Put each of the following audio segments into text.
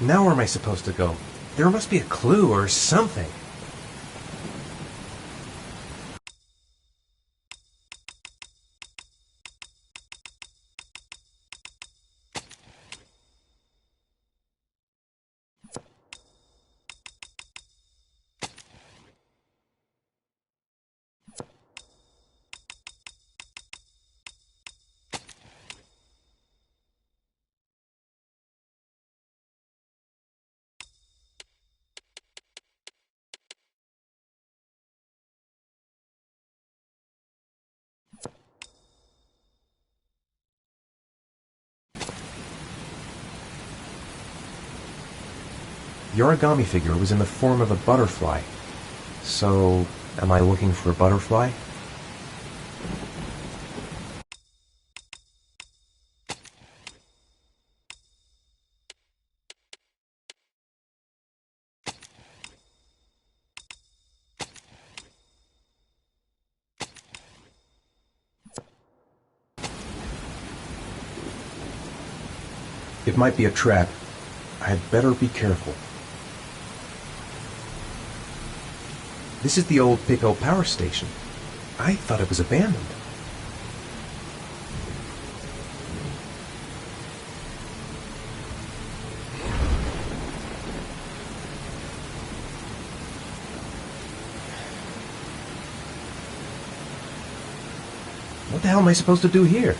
Now where am I supposed to go? There must be a clue or something. The origami figure was in the form of a butterfly. So, am I looking for a butterfly? It might be a trap. I'd better be careful. This is the old Pico power station. I thought it was abandoned. What the hell am I supposed to do here?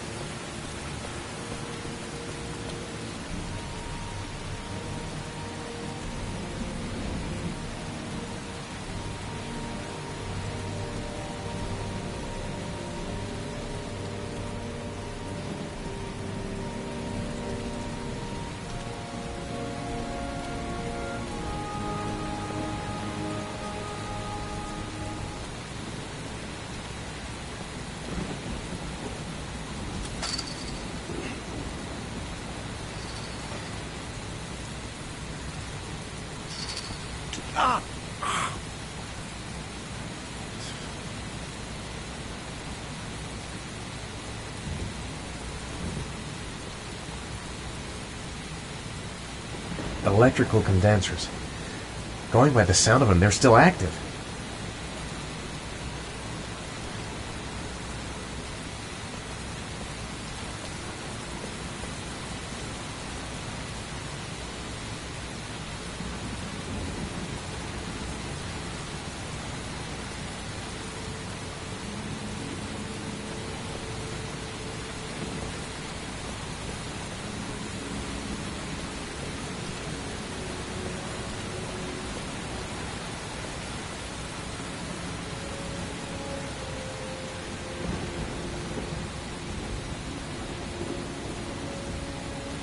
Electrical condensers. Going by the sound of them, they're still active.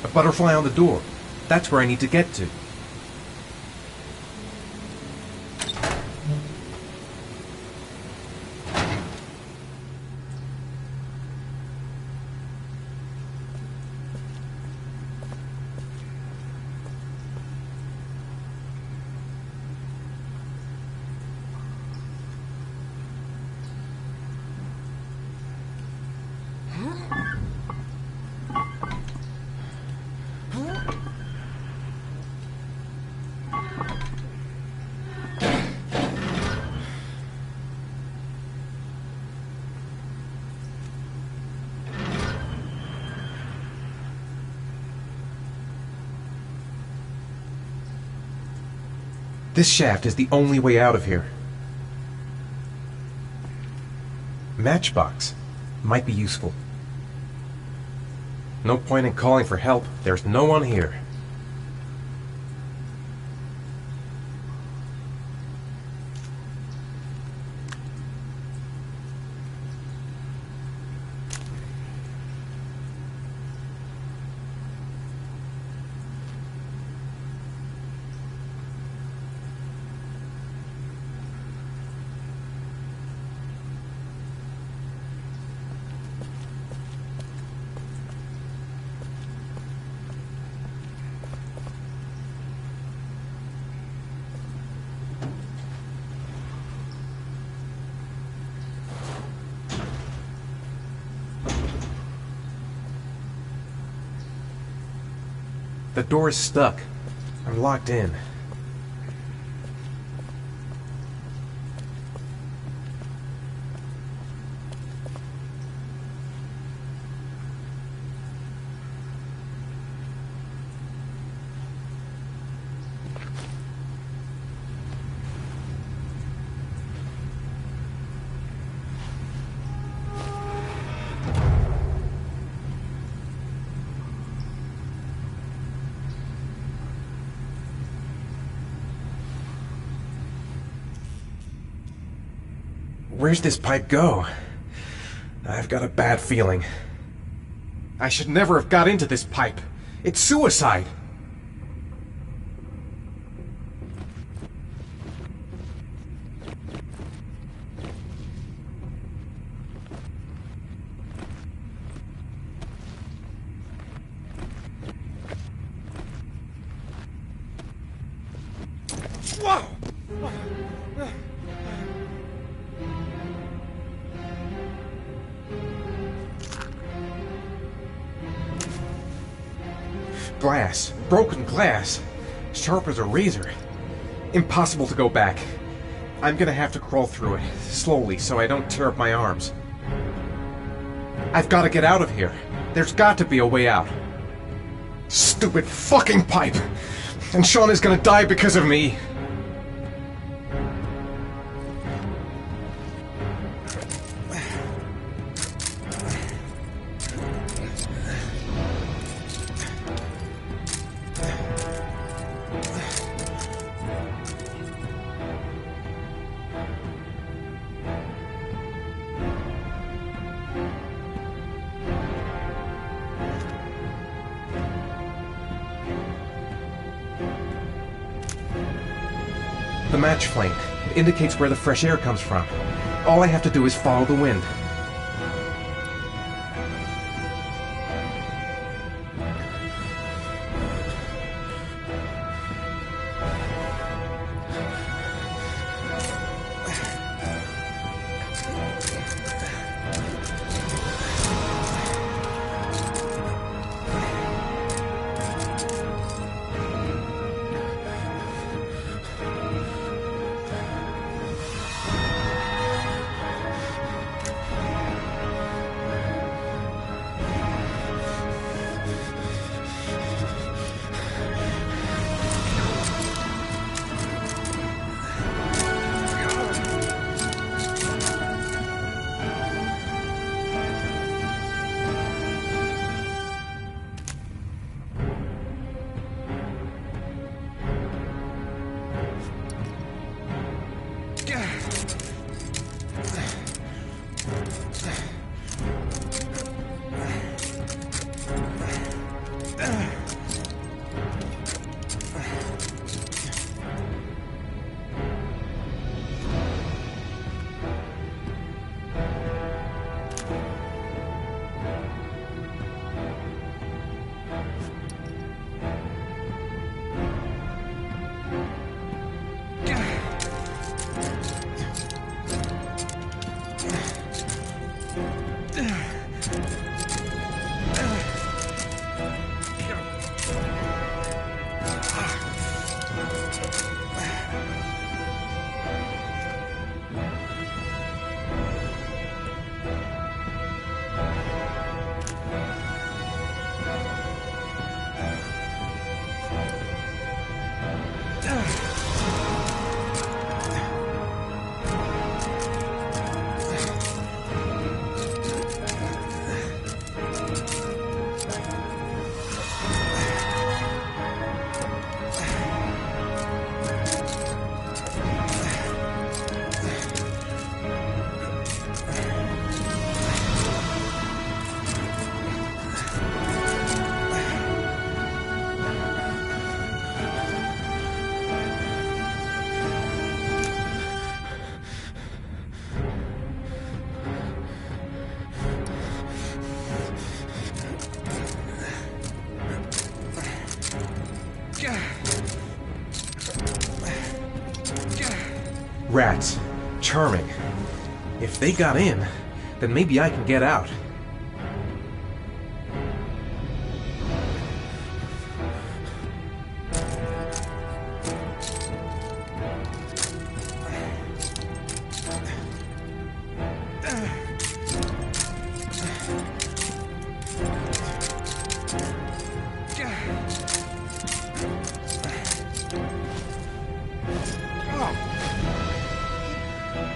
A butterfly on the door. That's where I need to get to. This shaft is the only way out of here. Matchbox. Might be useful. No point in calling for help. There's no one here. The door is stuck. I'm locked in. Where's this pipe go? I've got a bad feeling. I should never have got into this pipe. It's suicide. Whoa! Glass. Broken glass. Sharp as a razor. Impossible to go back. I'm gonna have to crawl through it, slowly, so I don't tear up my arms. I've gotta get out of here. There's got to be a way out. Stupid fucking pipe! And Sean is gonna die because of me! The match flame. It indicates where the fresh air comes from. All I have to do is follow the wind. Rats. Charming. If they got in, then maybe I can get out.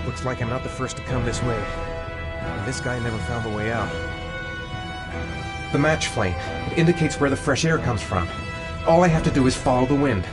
Looks like I'm not the first to come this way. This guy never found the way out. The match flame. It indicates where the fresh air comes from. All I have to do is follow the wind.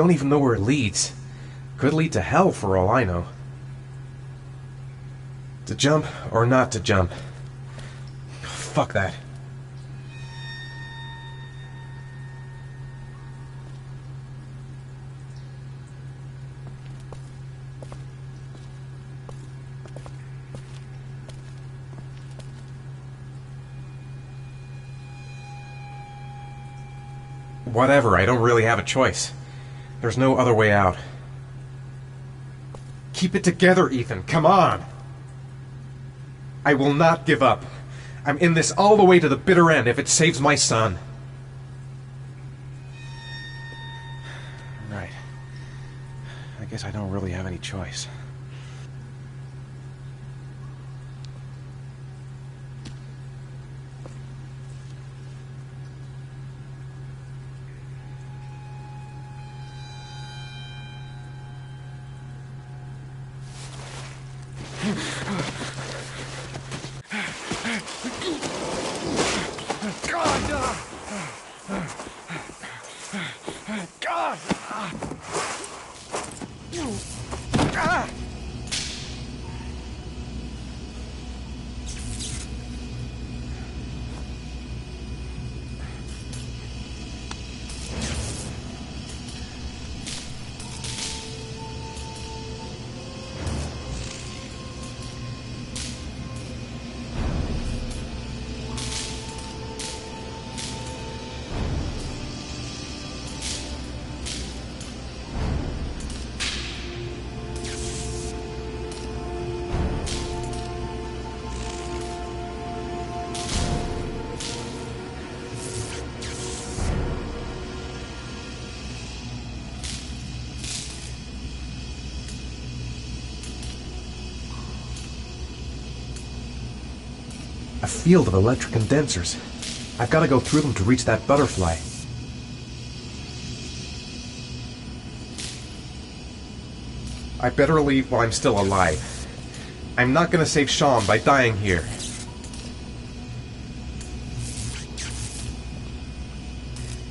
Don't even know where it leads. Could lead to hell for all I know. To jump or not to jump? Fuck that. Whatever, I don't really have a choice. There's no other way out. Keep it together, Ethan. Come on! I will not give up. I'm in this all the way to the bitter end if it saves my son. Right. I guess I don't really have any choice. A field of electric condensers. I've got to go through them to reach that butterfly. I better leave while I'm still alive. I'm not gonna save Sean by dying here.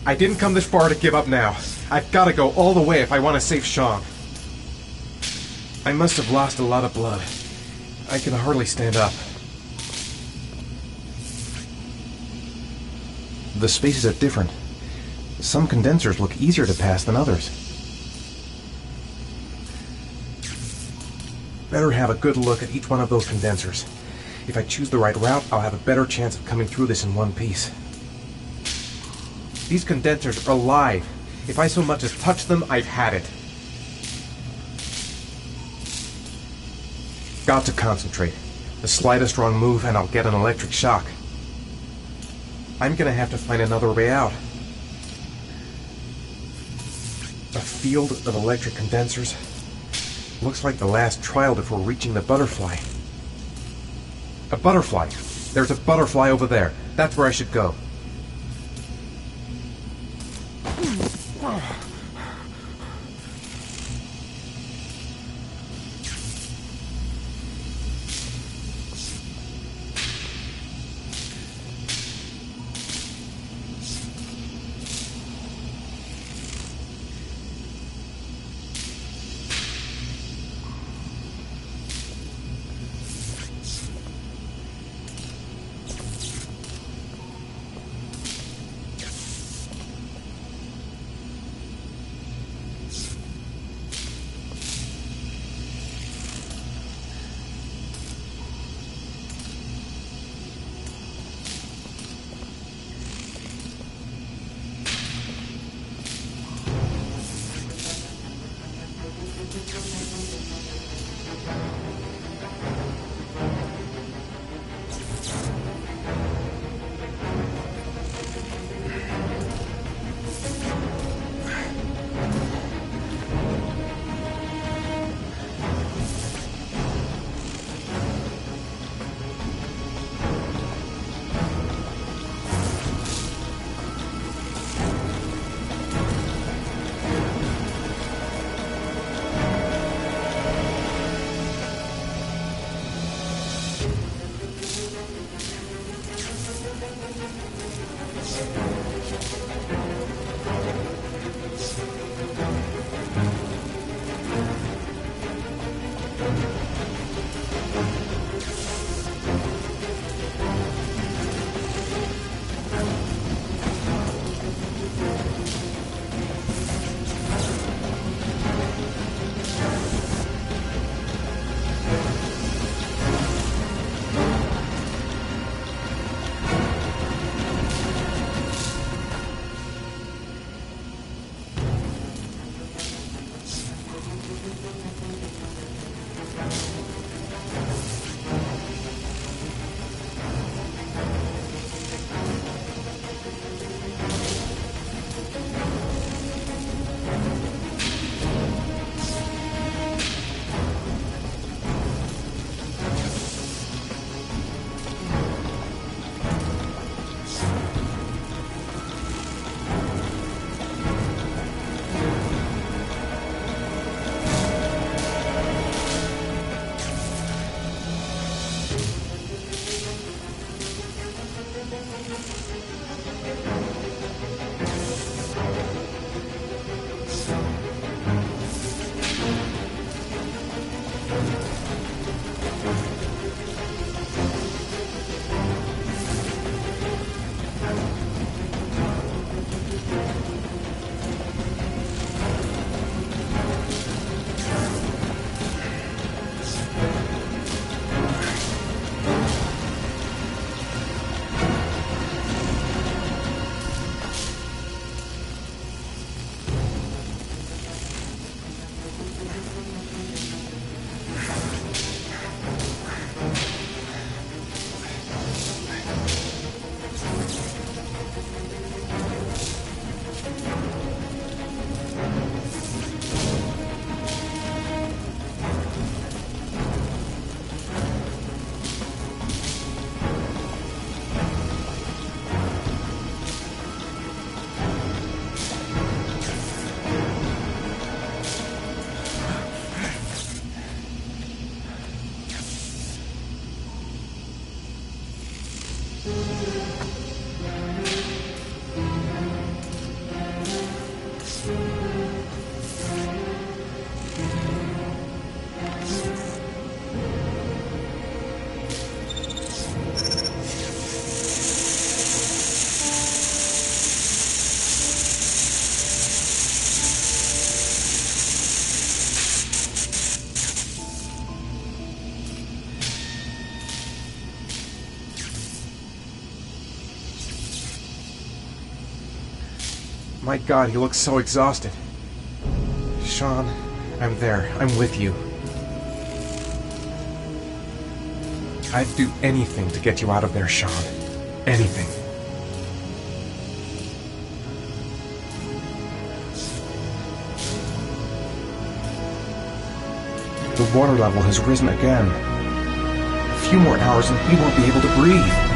I didn't come this far to give up now. I've gotta go all the way if I want to save Sean. I must have lost a lot of blood. I can hardly stand up. The spaces are different. Some condensers look easier to pass than others. Better have a good look at each one of those condensers. If I choose the right route, I'll have a better chance of coming through this in one piece. These condensers are alive. If I so much as touch them, I've had it. Got to concentrate. The slightest wrong move and I'll get an electric shock. I'm gonna have to find another way out. A field of electric condensers. Looks like the last trial before reaching the butterfly. A butterfly. There's a butterfly over there. That's where I should go. My God, he looks so exhausted. Sean, I'm there. I'm with you. I'd do anything to get you out of there, Sean. Anything. The water level has risen again. A few more hours and he won't be able to breathe.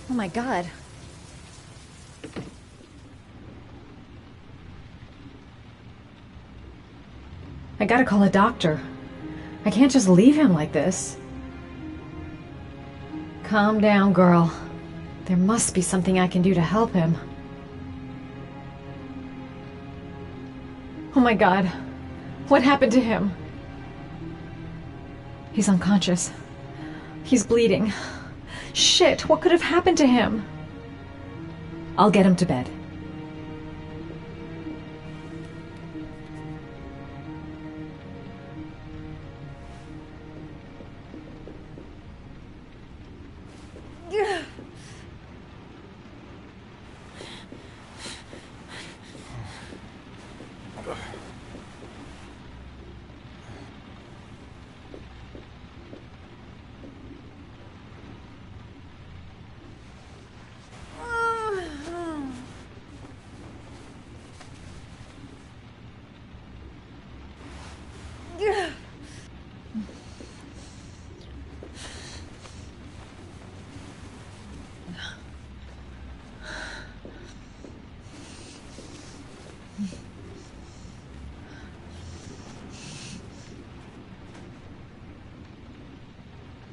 Oh my God. I gotta call a doctor. I can't just leave him like this. Calm down, girl. There must be something I can do to help him. Oh my God. What happened to him? He's unconscious. He's bleeding. Shit, what could have happened to him? I'll get him to bed.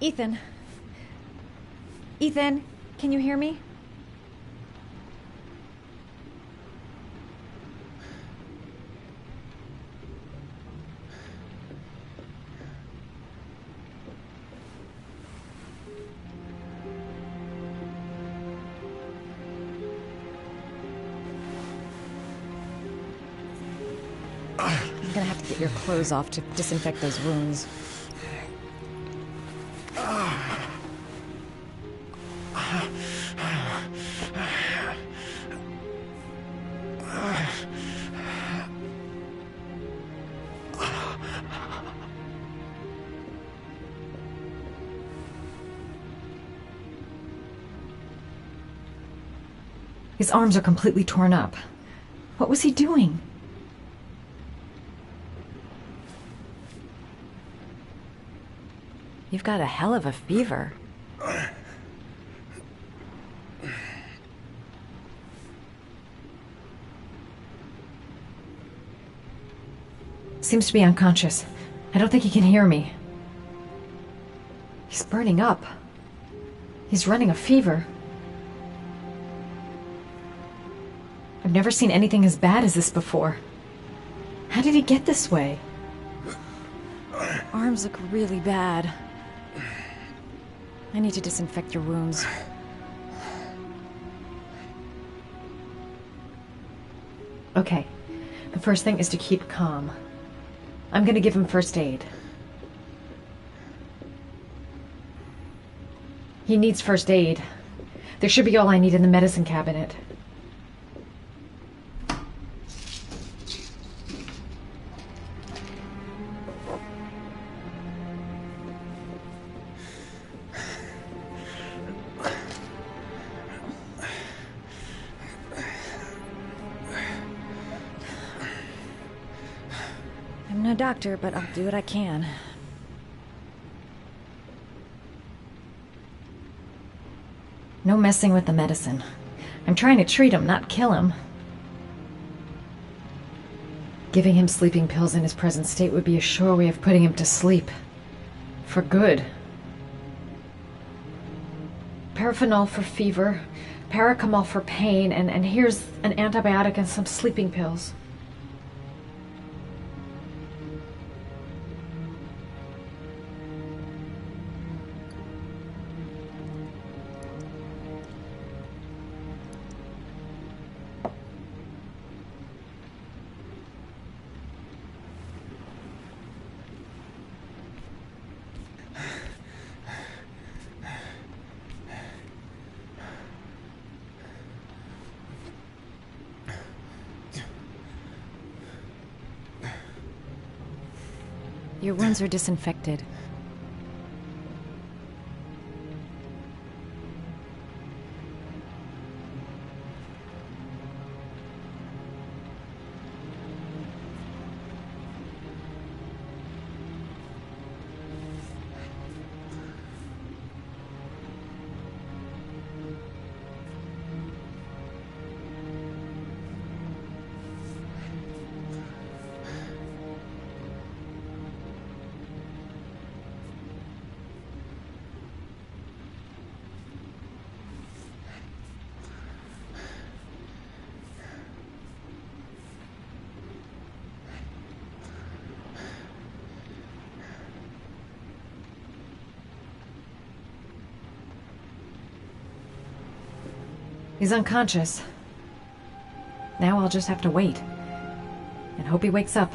Ethan. Ethan, can you hear me? I'm gonna have to get your clothes off to disinfect those wounds. His arms are completely torn up. What was he doing? You've got a hell of a fever. Seems to be unconscious. I don't think he can hear me. He's burning up. He's running a fever. I've never seen anything as bad as this before. How did he get this way? Arms look really bad. I need to disinfect your wounds. Okay. The first thing is to keep calm. I'm gonna give him first aid. He needs first aid. There should be all I need in the medicine cabinet. I'm no doctor, but I'll do what I can. No messing with the medicine. I'm trying to treat him, not kill him. Giving him sleeping pills in his present state would be a sure way of putting him to sleep. For good. Paraphenol for fever, paracetamol for pain, and here's an antibiotic and some sleeping pills. Your wounds are disinfected. He's unconscious. Now I'll just have to wait. And hope he wakes up.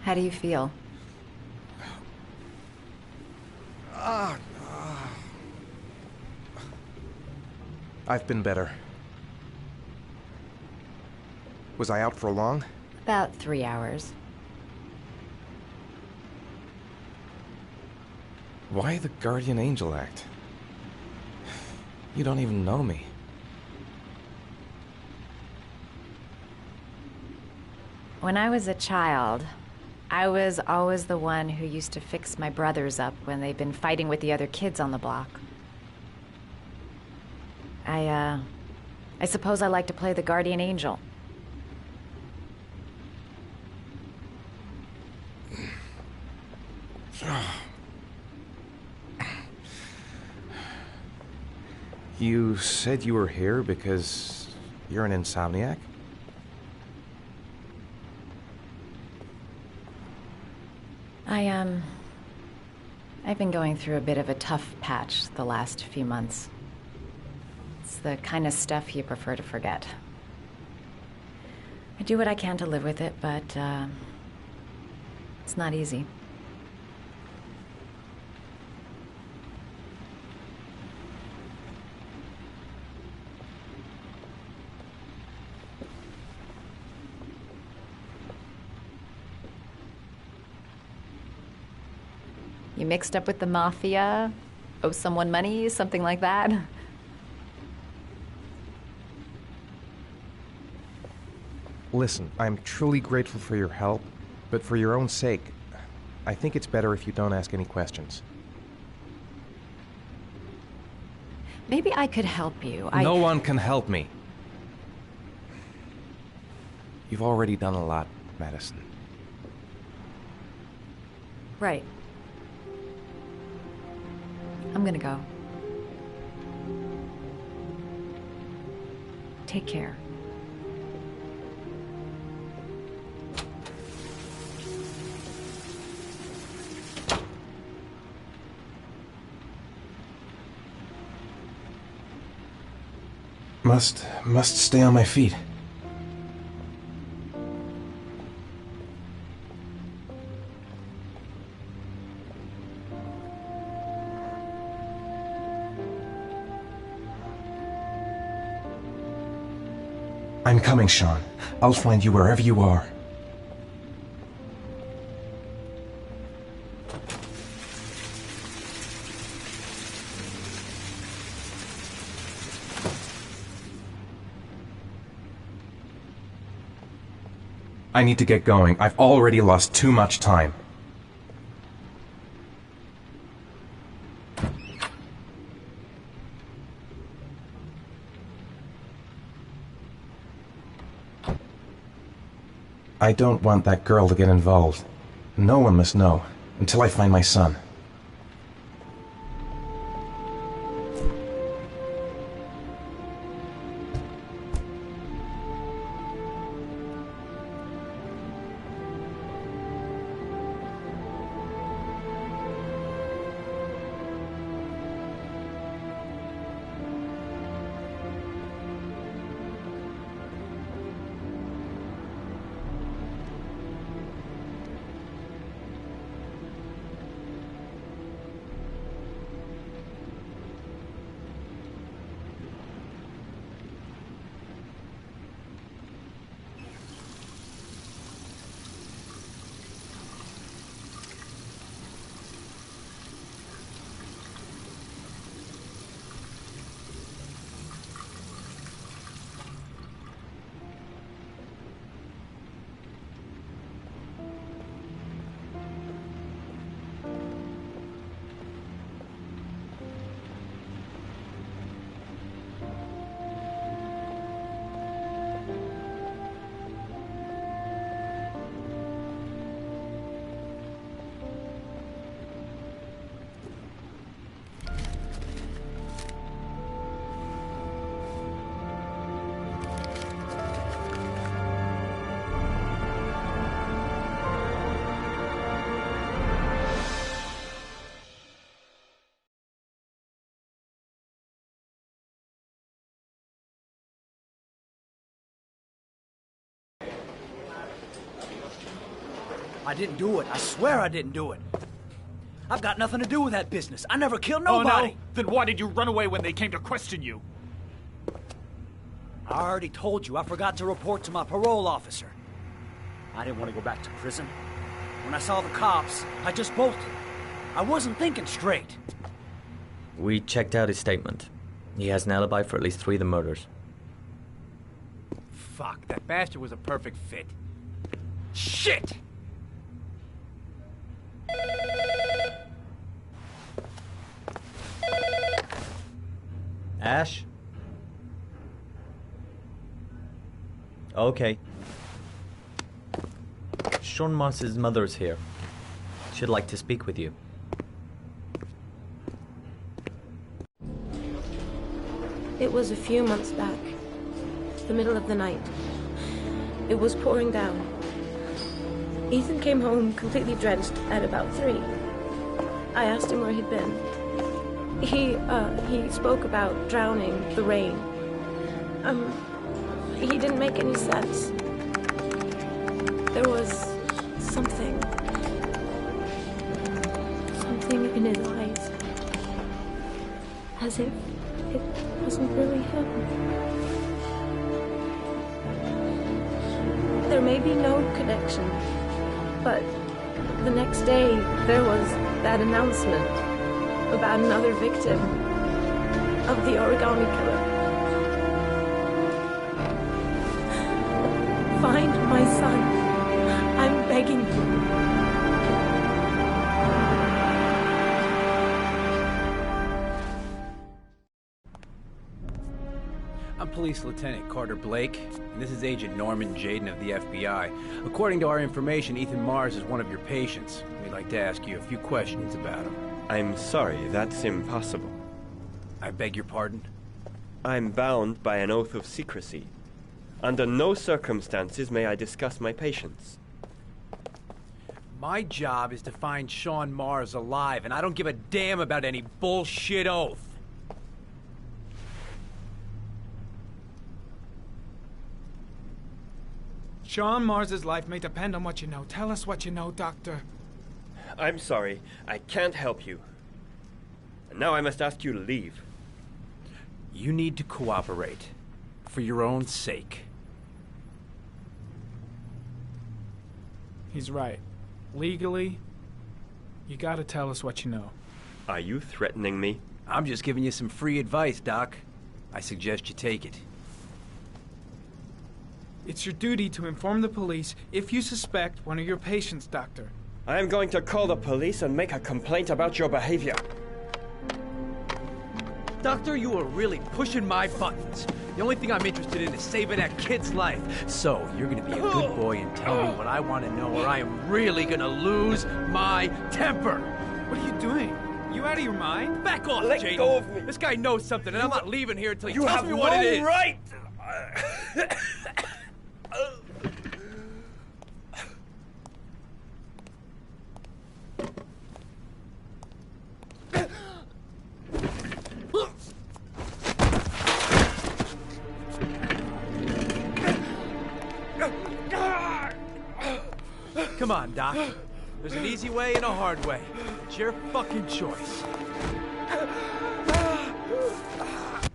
How do you feel? I've been better. Was I out for long? About 3 hours. Why the guardian angel act? You don't even know me. When I was a child, I was always the one who used to fix my brothers up when they'd been fighting with the other kids on the block. I suppose I like to play the guardian angel. You said you were here because you're an insomniac? I've been going through a bit of a tough patch the last few months. It's the kind of stuff you prefer to forget. I do what I can to live with it, but, it's not easy. You mixed up with the mafia? Owe someone money? Something like that? Listen, I'm truly grateful for your help, but for your own sake, I think it's better if you don't ask any questions. Maybe I could help you. No one can help me. You've already done a lot, Madison. Right. I'm gonna go. Take care. Must stay on my feet. I'm coming, Sean. I'll find you wherever you are. I need to get going. I've already lost too much time. I don't want that girl to get involved. No one must know, until I find my son. I didn't do it. I swear I didn't do it. I've got nothing to do with that business. I never killed nobody. Oh, no? Then why did you run away when they came to question you? I already told you I forgot to report to my parole officer. I didn't want to go back to prison. When I saw the cops, I just bolted. I wasn't thinking straight. We checked out his statement. He has an alibi for at least 3 of the murders. Fuck, that bastard was a perfect fit. Shit! Ash? Okay. Sean Moss's mother's here. She'd like to speak with you. It was a few months back. The middle of the night. It was pouring down. Ethan came home completely drenched at about 3. I asked him where he'd been. He spoke about drowning, the rain. He didn't make any sense. There was something in his eyes. As if it wasn't really him. There may be no connection, but the next day there was that announcement about another victim of the origami killer. Find my son. I'm begging you. I'm Police Lieutenant Carter Blake, and this is Agent Norman Jaden of the FBI. According to our information, Ethan Mars is one of your patients. We'd like to ask you a few questions about him. I'm sorry, that's impossible. I beg your pardon? I'm bound by an oath of secrecy. Under no circumstances may I discuss my patients. My job is to find Sean Mars alive, and I don't give a damn about any bullshit oath. Sean Mars's life may depend on what you know. Tell us what you know, Doctor. I'm sorry. I can't help you. And now I must ask you to leave. You need to cooperate. For your own sake. He's right. Legally, you gotta tell us what you know. Are you threatening me? I'm just giving you some free advice, Doc. I suggest you take it. It's your duty to inform the police if you suspect one of your patients, Doctor. I am going to call the police and make a complaint about your behavior. Doctor, you are really pushing my buttons. The only thing I'm interested in is saving that kid's life. So, you're gonna be a good boy and tell me what I want to know, or I am really gonna lose my temper. What are you doing? You out of your mind? Back off, Let Jaden. go of me. This guy knows something, and I'm not leaving here until he You tells have me what it is. no right! Come on, Doc. There's an easy way and a hard way. It's your fucking choice.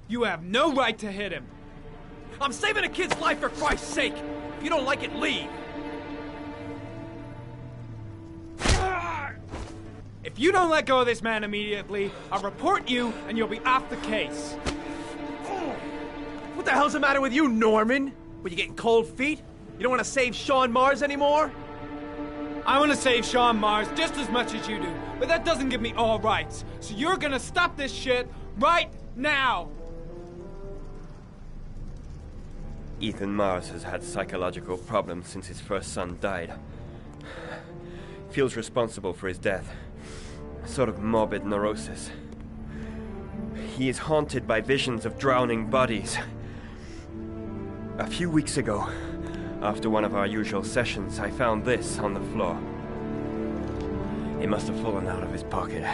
You have no right to hit him. I'm saving a kid's life for Christ's sake. If you don't like it, leave. If you don't let go of this man immediately, I'll report you and you'll be off the case. What the hell's the matter with you, Norman? Were you getting cold feet? You don't want to save Sean Mars anymore? I want to save Sean Mars just as much as you do, but that doesn't give me all rights. So you're gonna stop this shit right now! Ethan Mars has had psychological problems since his first son died. Feels responsible for his death. A sort of morbid neurosis. He is haunted by visions of drowning bodies. A few weeks ago, after one of our usual sessions, I found this on the floor. It must have fallen out of his pocket.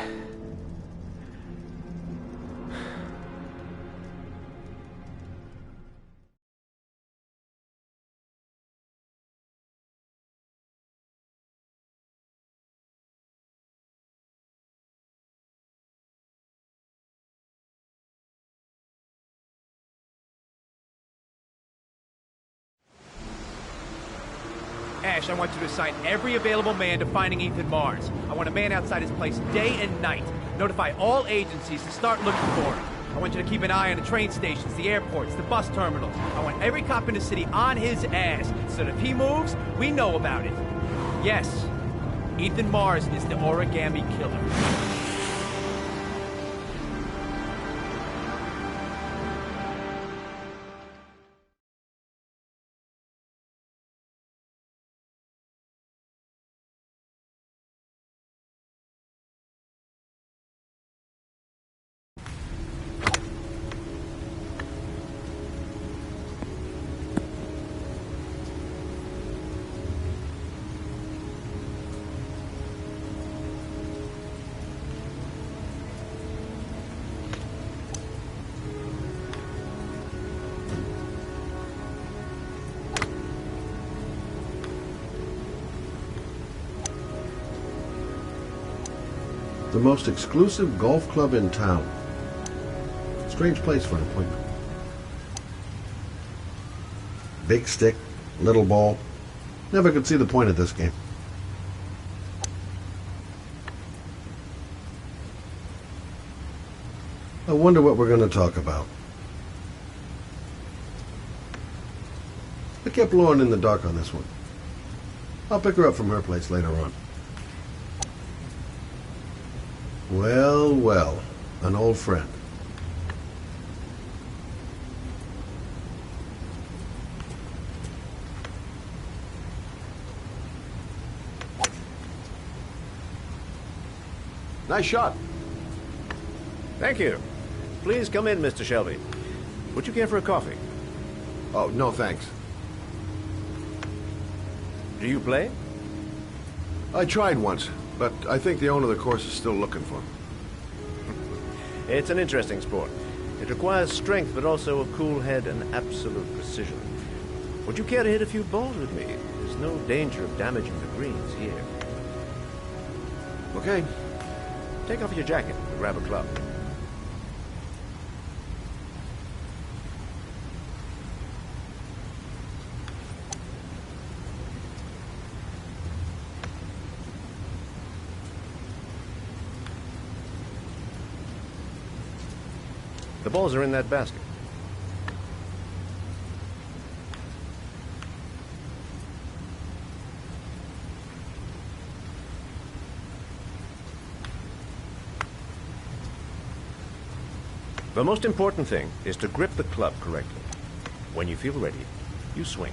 Ash, I want you to assign every available man to finding Ethan Mars. I want a man outside his place day and night. Notify all agencies to start looking for him. I want you to keep an eye on the train stations, the airports, the bus terminals. I want every cop in the city on his ass, so that if he moves, we know about it. Yes, Ethan Mars is the origami killer. The most exclusive golf club in town. Strange place for an appointment. Big stick, little ball. Never could see the point of this game. I wonder what we're going to talk about. I kept Lauren in the dark on this one. I'll pick her up from her place later on. Well, well, an old friend. Nice shot. Thank you. Please come in, Mr. Shelby. Would you care for a coffee? Oh, no thanks. Do you play? I tried once, but I think the owner of the course is still looking for me. It's an interesting sport. It requires strength, but also a cool head and absolute precision. Would you care to hit a few balls with me? There's no danger of damaging the greens here. Okay. Take off your jacket and grab a club. The balls are in that basket. The most important thing is to grip the club correctly. When you feel ready, you swing.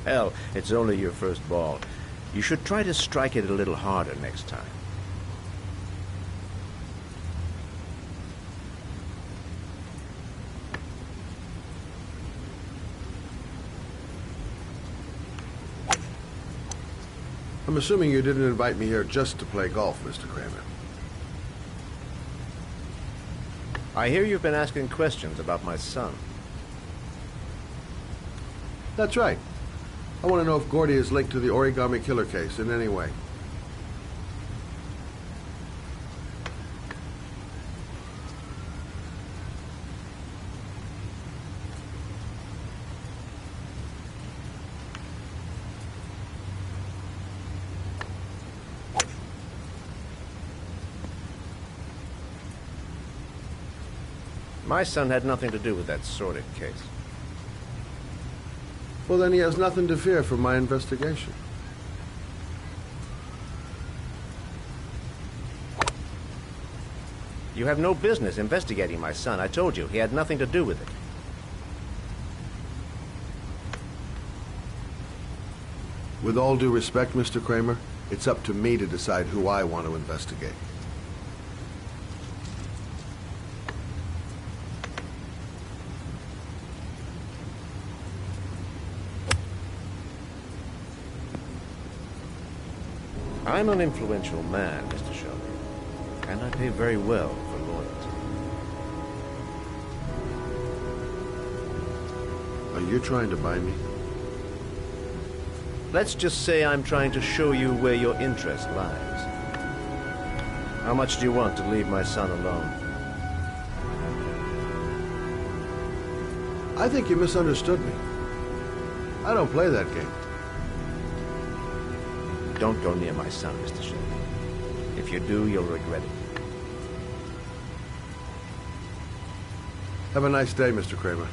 Well, it's only your first ball. You should try to strike it a little harder next time. I'm assuming you didn't invite me here just to play golf, Mr. Kramer. I hear you've been asking questions about my son. That's right. I want to know if Gordy is linked to the Origami Killer case in any way. My son had nothing to do with that sordid case. Well, then he has nothing to fear from my investigation. You have no business investigating my son. I told you, he had nothing to do with it. With all due respect, Mr. Kramer, it's up to me to decide who I want to investigate. I'm an influential man, Mr. Shelby, and I pay very well for loyalty. Are you trying to buy me? Let's just say I'm trying to show you where your interest lies. How much do you want to leave my son alone? I think you misunderstood me. I don't play that game. Don't go near my son, Mr. Shelby. If you do, you'll regret it. Have a nice day, Mr. Kramer.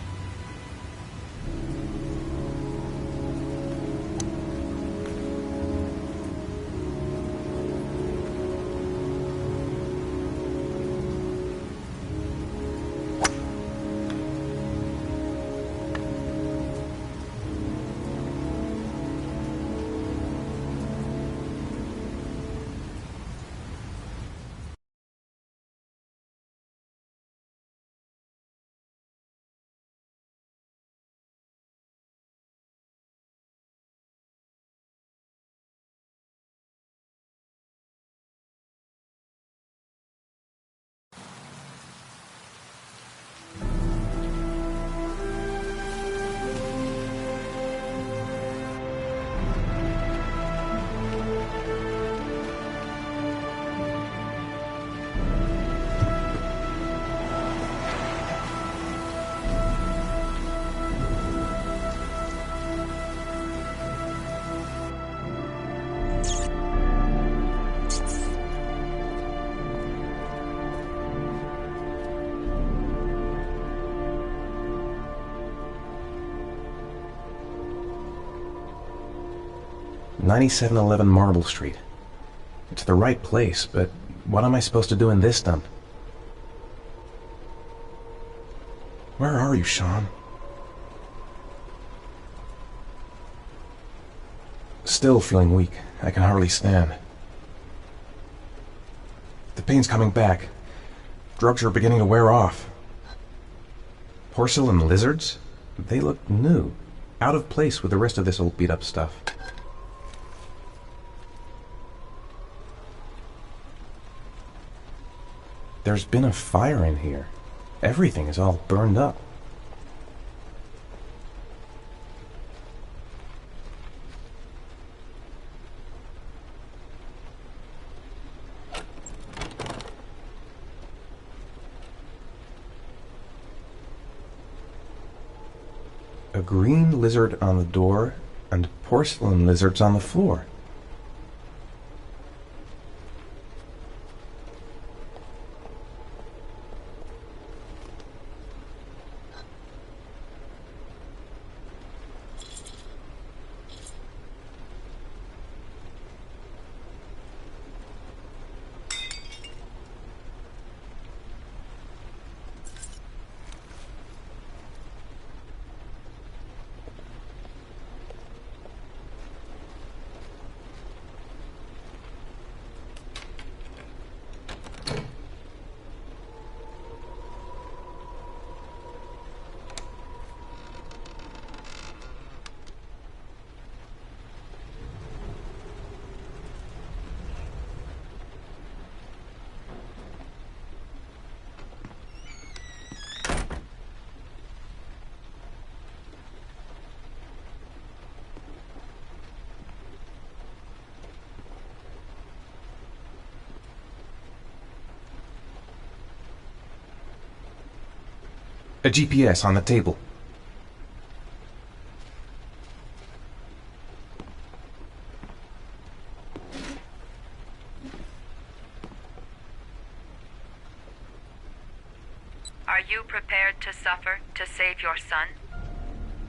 $9711 Marble Street. It's the right place, but what am I supposed to do in this dump? Where are you, Sean? Still feeling weak. I can hardly stand. The pain's coming back. Drugs are beginning to wear off. Porcelain lizards? They look new. Out of place with the rest of this old beat-up stuff. There's been a fire in here. Everything is all burned up. A green lizard on the door and porcelain lizards on the floor. A GPS on the table. Are you prepared to suffer to save your son?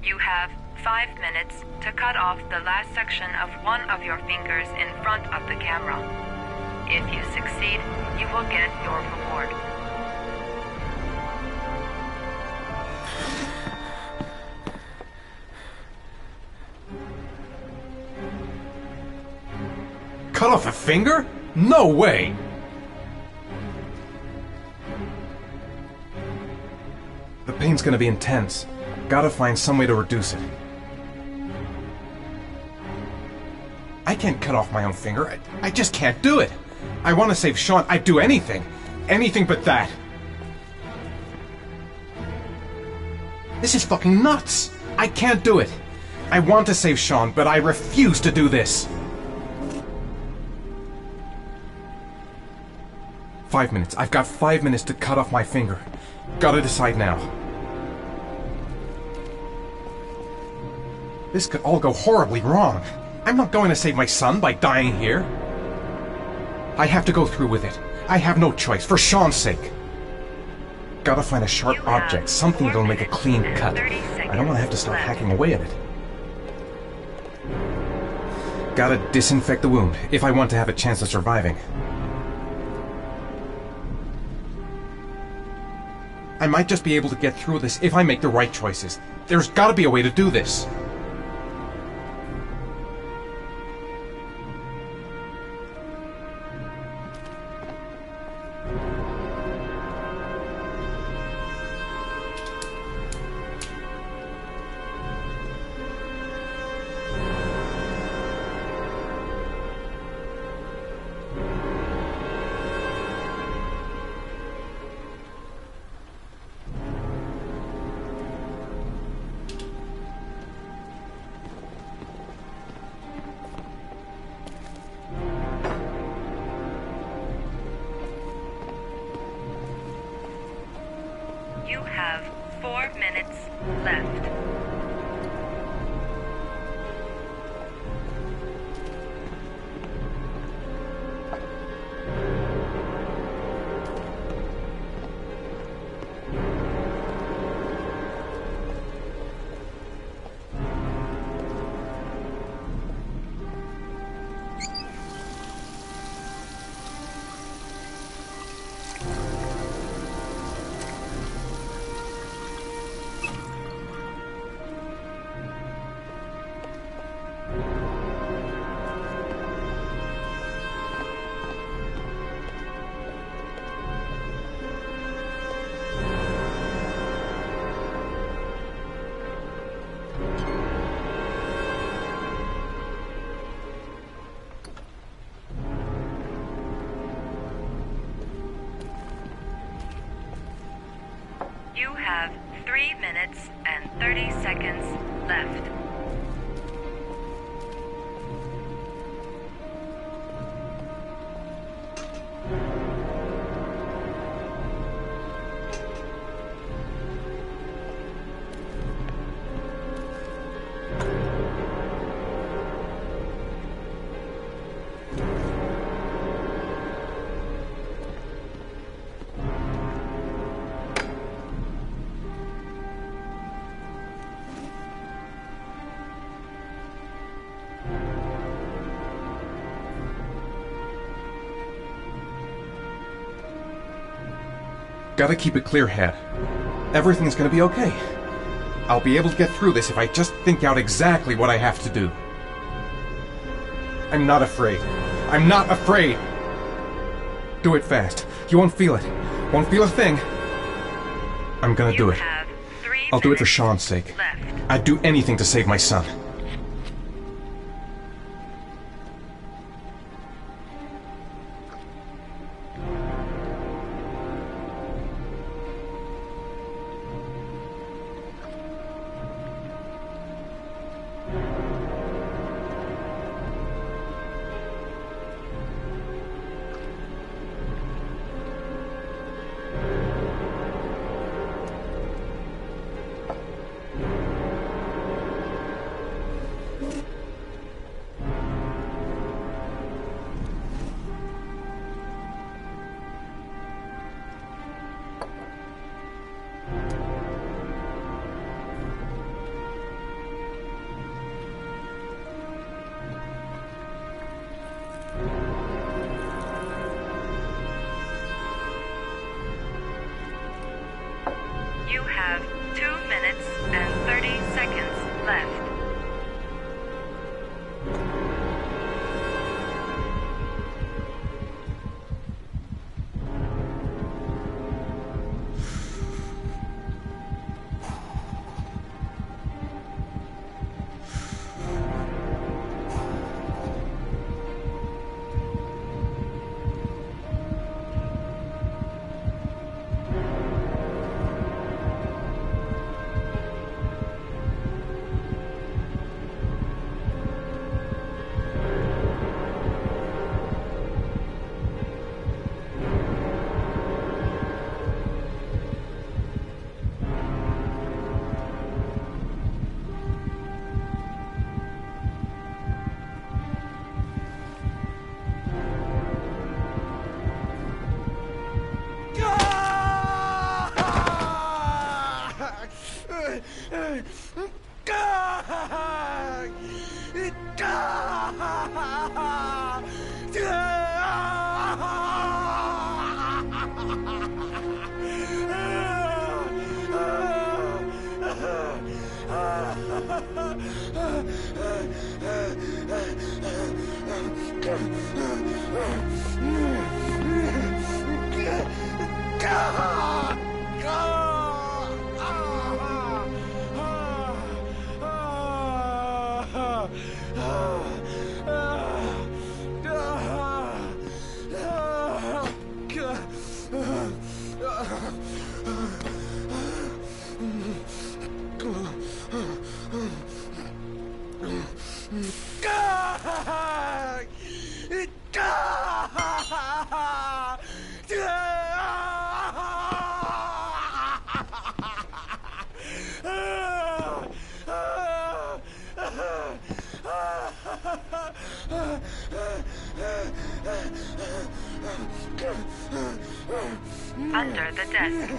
You have 5 minutes to cut off the last section of one of your fingers in front of the camera. If you succeed, you will get your reward. Cut off a finger? No way! The pain's gonna be intense. Gotta find some way to reduce it. I can't cut off my own finger. I just can't do it. I want to save Sean. I'd do anything. Anything but that. This is fucking nuts. I can't do it. I want to save Sean, but I refuse to do this. 5 minutes. I've got 5 minutes to cut off my finger. Gotta decide now. This could all go horribly wrong. I'm not going to save my son by dying here. I have to go through with it. I have no choice, for Sean's sake. Gotta find a sharp object, something that'll make a clean cut. I don't want to have to start hacking away at it. Gotta disinfect the wound, if I want to have a chance of surviving. I might just be able to get through this if I make the right choices. There's gotta be a way to do this. You have 4 minutes left. 3 minutes and 30 seconds left. Gotta keep a clear head. Everything's gonna be okay. I'll be able to get through this if I just think out exactly what I have to do. I'm not afraid. I'm not afraid! Do it fast. You won't feel it. Won't feel a thing. I'm gonna do it. I'll do it for Sean's sake. I'd do anything to save my son. You have 2 minutes and 30 seconds left. Under the desk.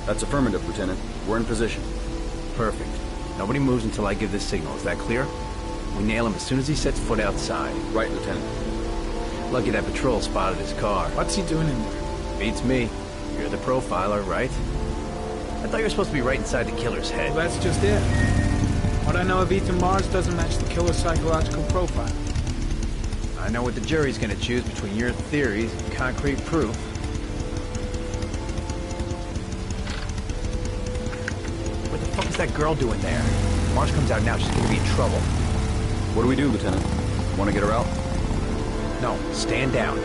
That's affirmative, Lieutenant. We're in position. Perfect. Nobody moves until I give the signal. Is that clear? We nail him as soon as he sets foot outside. Right, Lieutenant. Lucky that patrol spotted his car. What's he doing in there? Beats me. You're the profiler, right? I thought you were supposed to be right inside the killer's head. Well, that's just it. What I know of Ethan Mars doesn't match the killer's psychological profile. I know what the jury's gonna choose between your theories and concrete proof. What the fuck is that girl doing there? If Mars comes out now, she's gonna be in trouble. What do we do, Lieutenant? Want to get her out? No, stand down.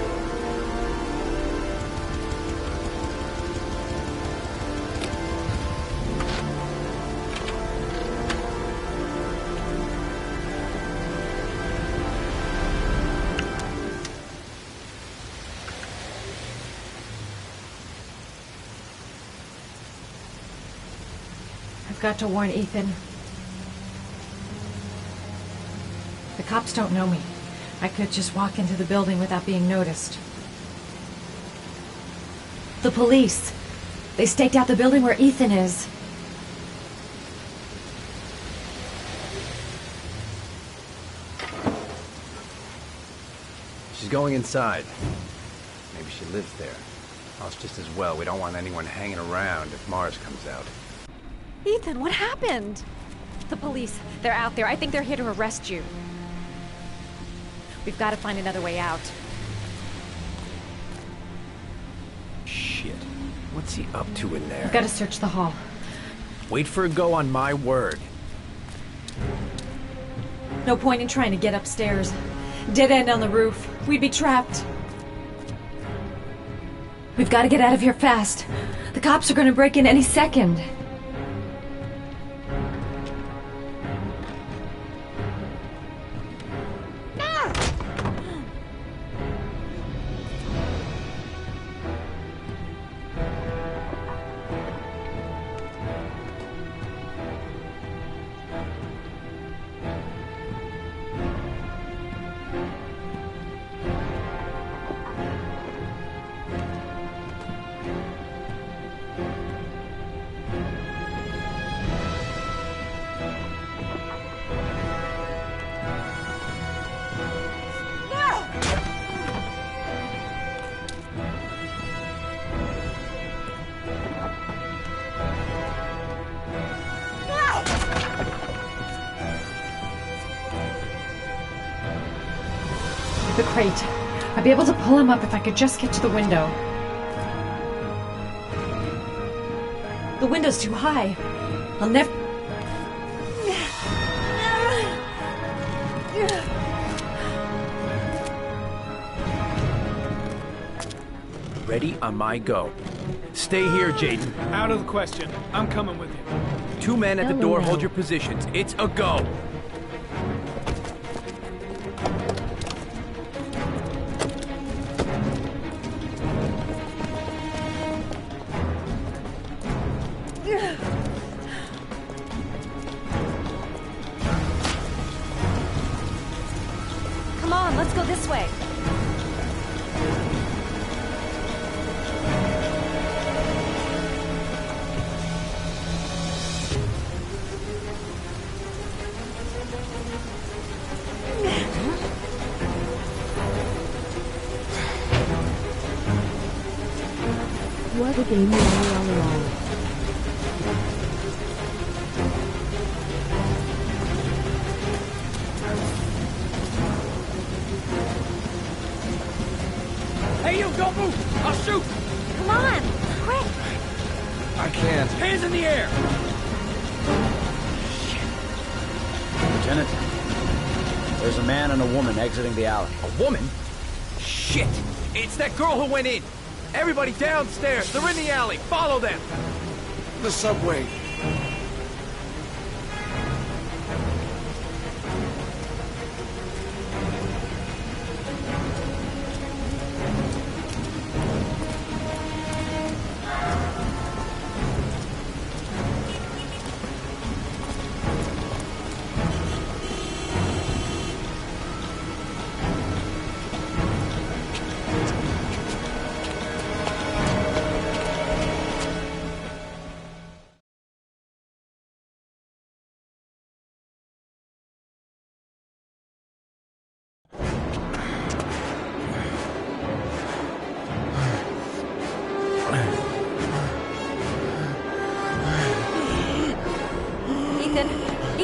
I've got to warn Ethan. The cops don't know me. I could just walk into the building without being noticed. The police. They staked out the building where Ethan is. She's going inside. Maybe she lives there. Well, it's just as well. We don't want anyone hanging around if Mars comes out. Ethan, what happened? The police. They're out there. I think they're here to arrest you. We've got to find another way out. Shit. What's he up to in there? We've got to search the hall. Wait for a go on my word. No point in trying to get upstairs. Dead end on the roof. We'd be trapped. We've got to get out of here fast. The cops are going to break in any second. The crate. I'd be able to pull him up if I could just get to the window. The window's too high. I'll never... Ready on my go. Stay here, Jaden. Out of the question. I'm coming with you. 2 men at the door, hold your positions. It's a go. Come on, let's go this way. What a game all along. Hey, you, don't move! I'll shoot! Come on, quick! I can't. Hands in the air! Lieutenant, there's a man and a woman exiting the alley. A woman? Shit! It's that girl who went in! Everybody downstairs! They're in the alley! Follow them! The subway.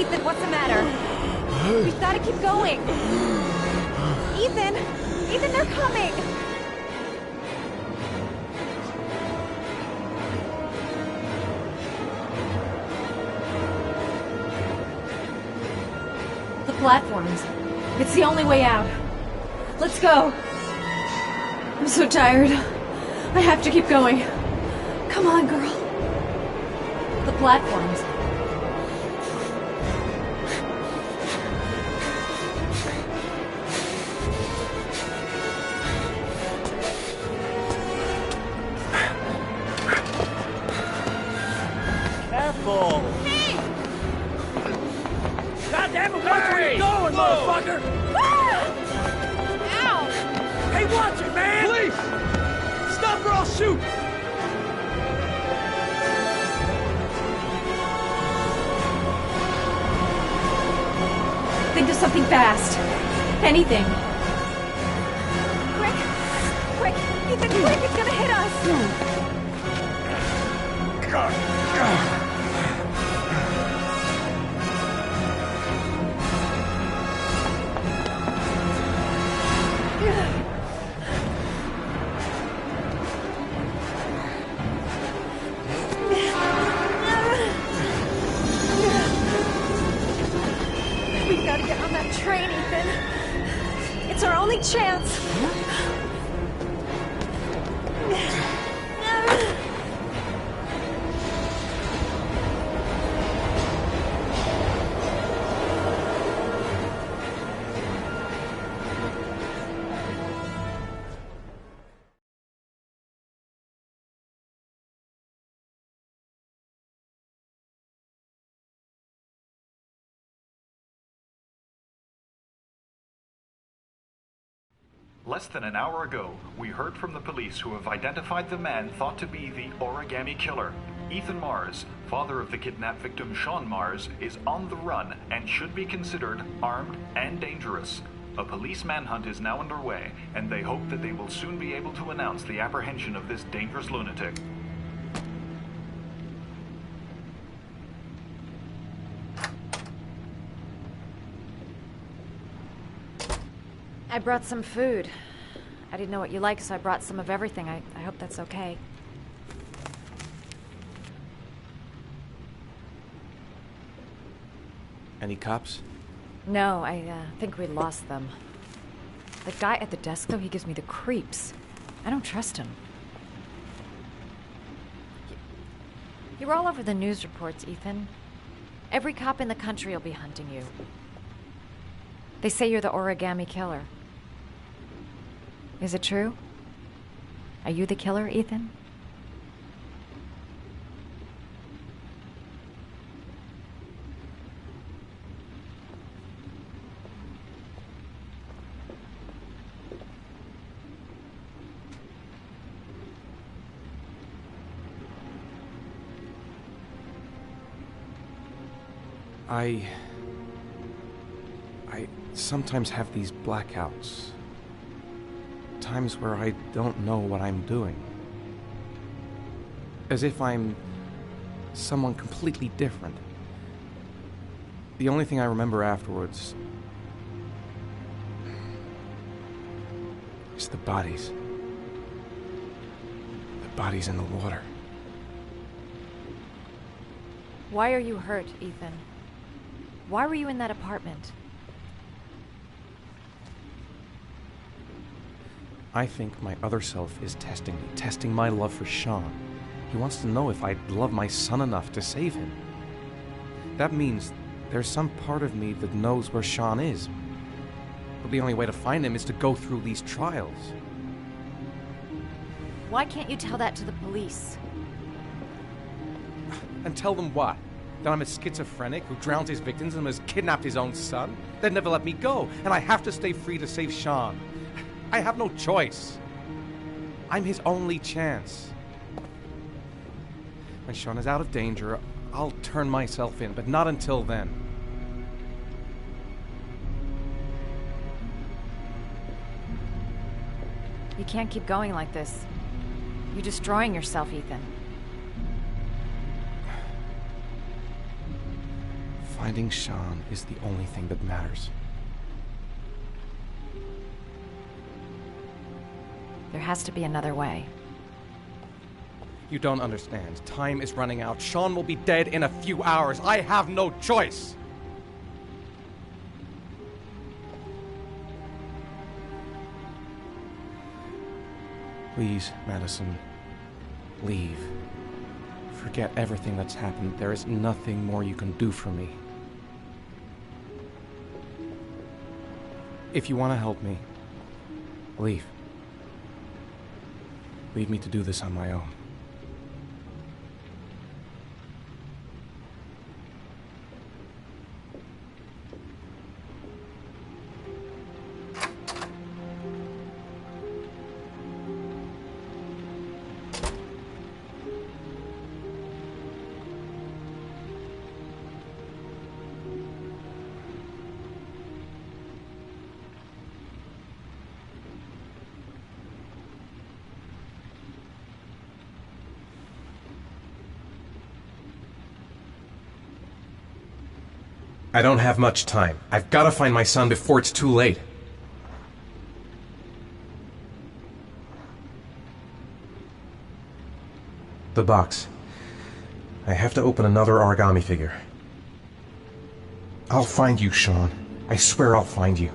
Ethan, what's the matter? We've got to keep going. Ethan! Ethan, they're coming! The platforms. It's the only way out. Let's go. I'm so tired. I have to keep going. Come on, girl. The platforms. Careful! Hey! God damn it, watch where you're going, motherfucker! Ow! Hey, watch it, man! Police! Stop or I'll shoot! Think of something fast. Anything. Quick! Quick! Ethan, quick! It's gonna hit us! We've got to get on that train, Ethan. It's our only chance. Less than an hour ago, we heard from the police who have identified the man thought to be the origami killer. Ethan Mars, father of the kidnapped victim Sean Mars, is on the run and should be considered armed and dangerous. A police manhunt is now underway, and they hope that they will soon be able to announce the apprehension of this dangerous lunatic. I brought some food. I didn't know what you like, so I brought some of everything. I hope that's okay. Any cops? No, I think we lost them. The guy at the desk, though, he gives me the creeps. I don't trust him. You're all over the news reports, Ethan. Every cop in the country will be hunting you. They say you're the origami killer. Is it true? Are you the killer, Ethan? I sometimes have these blackouts. Times where I don't know what I'm doing. As if I'm someone completely different. The only thing I remember afterwards is the bodies. The bodies in the water. Why are you hurt, Ethan? Why were you in that apartment? I think my other self is testing me, testing my love for Sean. He wants to know if I love my son enough to save him. That means there's some part of me that knows where Sean is. But the only way to find him is to go through these trials. Why can't you tell that to the police? And tell them what? That I'm a schizophrenic who drowns his victims and has kidnapped his own son? They'd never let me go, and I have to stay free to save Sean. I have no choice. I'm his only chance. When Sean is out of danger, I'll turn myself in, but not until then. You can't keep going like this. You're destroying yourself, Ethan. Finding Sean is the only thing that matters. There has to be another way. You don't understand. Time is running out. Sean will be dead in a few hours. I have no choice. Please, Madison, leave. Forget everything that's happened. There is nothing more you can do for me. If you want to help me, leave. Leave me to do this on my own. I don't have much time. I've got to find my son before it's too late. The box. I have to open another origami figure. I'll find you, Sean. I swear I'll find you.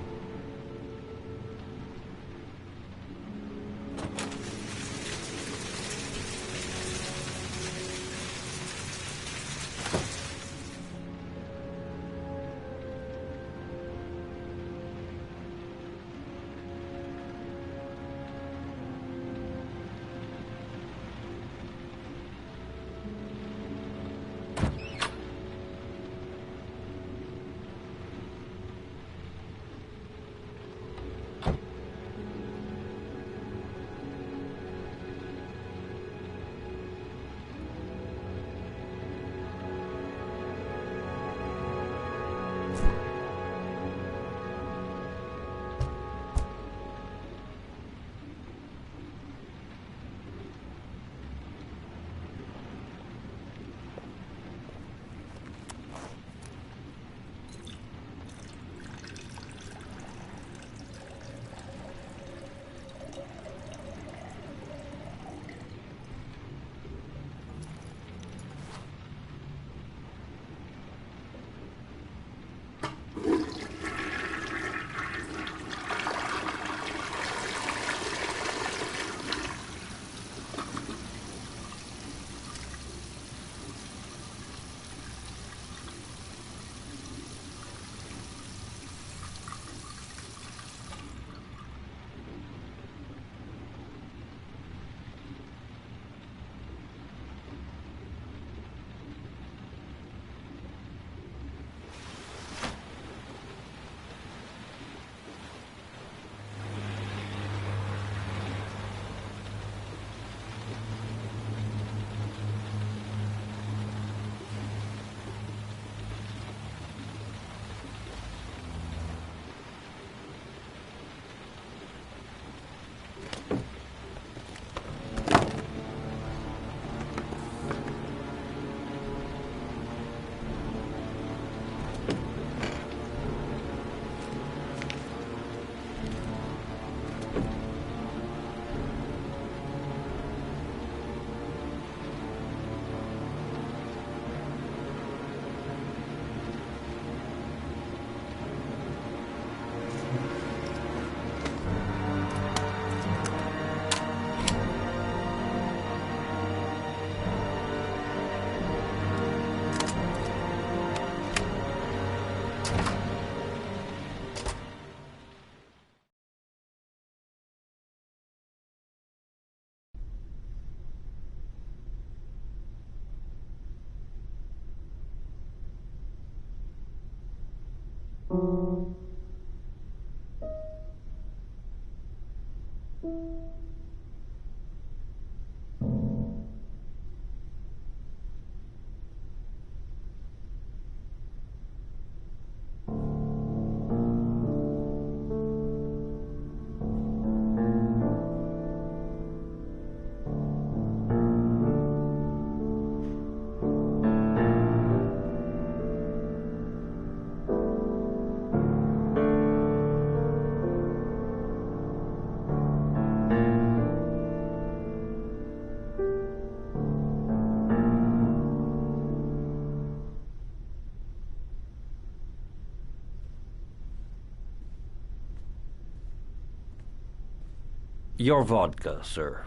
Your vodka, sir.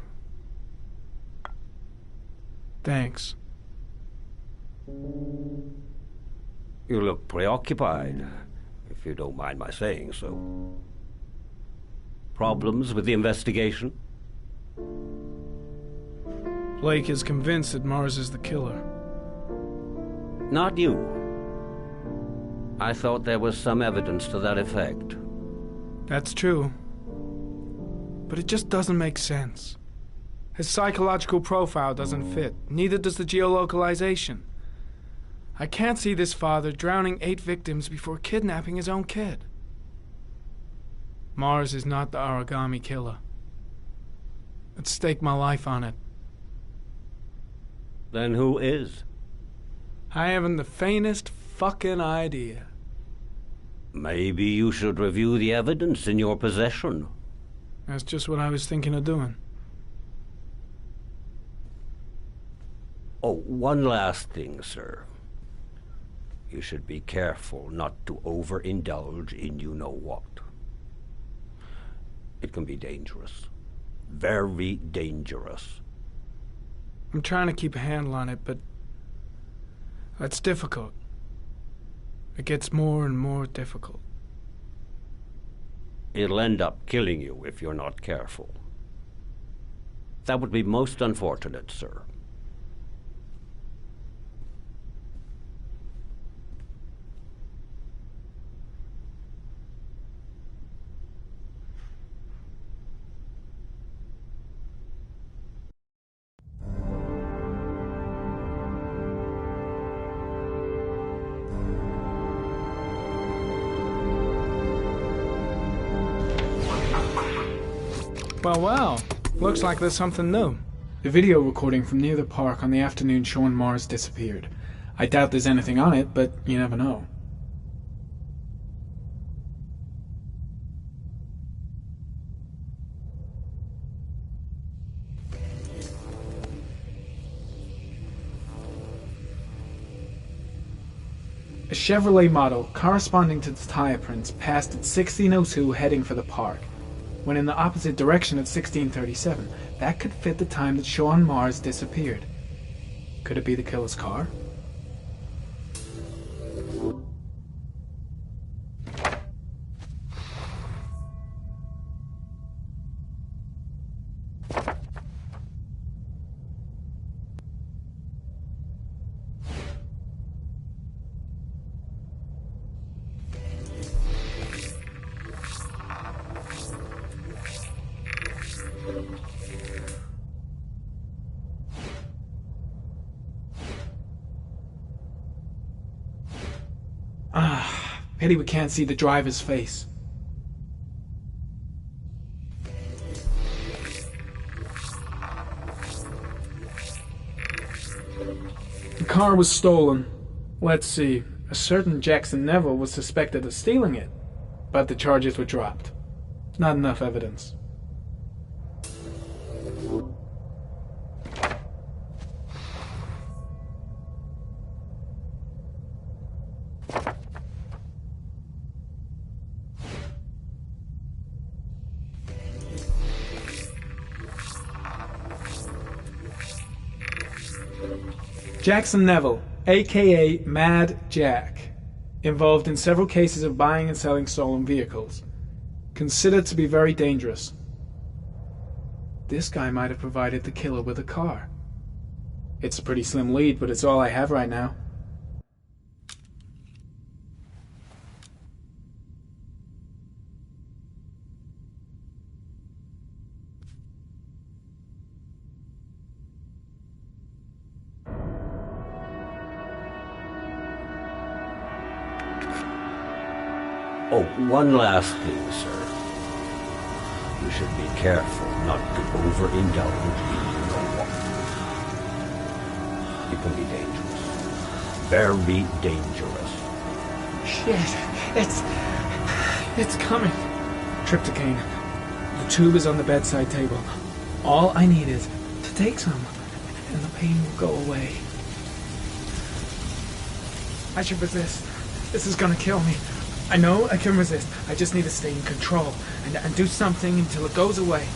Thanks. You look preoccupied, if you don't mind my saying so. Problems with the investigation? Blake is convinced that Mars is the killer. Not you. I thought there was some evidence to that effect. That's true. But it just doesn't make sense. His psychological profile doesn't fit. Neither does the geolocalization. I can't see this father drowning 8 victims before kidnapping his own kid. Mars is not the origami killer. I'd stake my life on it. Then who is? I haven't the faintest fucking idea. Maybe you should review the evidence in your possession. That's just what I was thinking of doing. Oh, one last thing, sir. You should be careful not to overindulge in you-know-what. It can be dangerous. Very dangerous. I'm trying to keep a handle on it, but that's difficult. It gets more and more difficult. It'll end up killing you if you're not careful. That would be most unfortunate, sir. Well, looks like there's something new. The video recording from near the park on the afternoon Sean Mars disappeared. I doubt there's anything on it, but you never know. A Chevrolet model corresponding to the tire prints passed at 1602 heading for the park, when in the opposite direction at 1637. That could fit the time that Sean Mars disappeared. Could it be the killer's car? Pity we can't see the driver's face. The car was stolen. Let's see. A certain Jackson Neville was suspected of stealing it, but the charges were dropped. Not enough evidence. Jackson Neville, aka Mad Jack, involved in several cases of buying and selling stolen vehicles. Considered to be very dangerous. This guy might have provided the killer with a car. It's a pretty slim lead, but it's all I have right now. Oh, one last thing, sir. You should be careful not to overindulge in you-know-what. It can be dangerous. Very dangerous. Shit, it's coming. Trypticane. The tube is on the bedside table. All I need is to take some, and the pain will go away. I should resist. This is gonna kill me. I know I can resist. I just need to stay in control and do something until it goes away.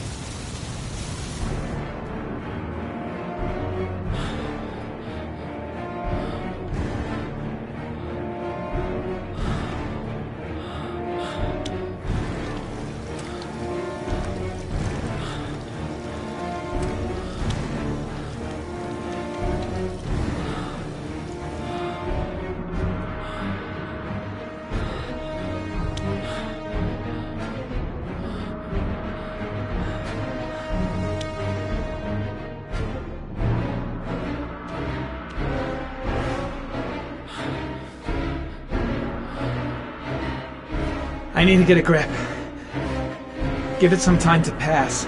I need to get a grip. Give it some time to pass.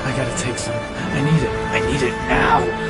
I gotta take some. I need it now.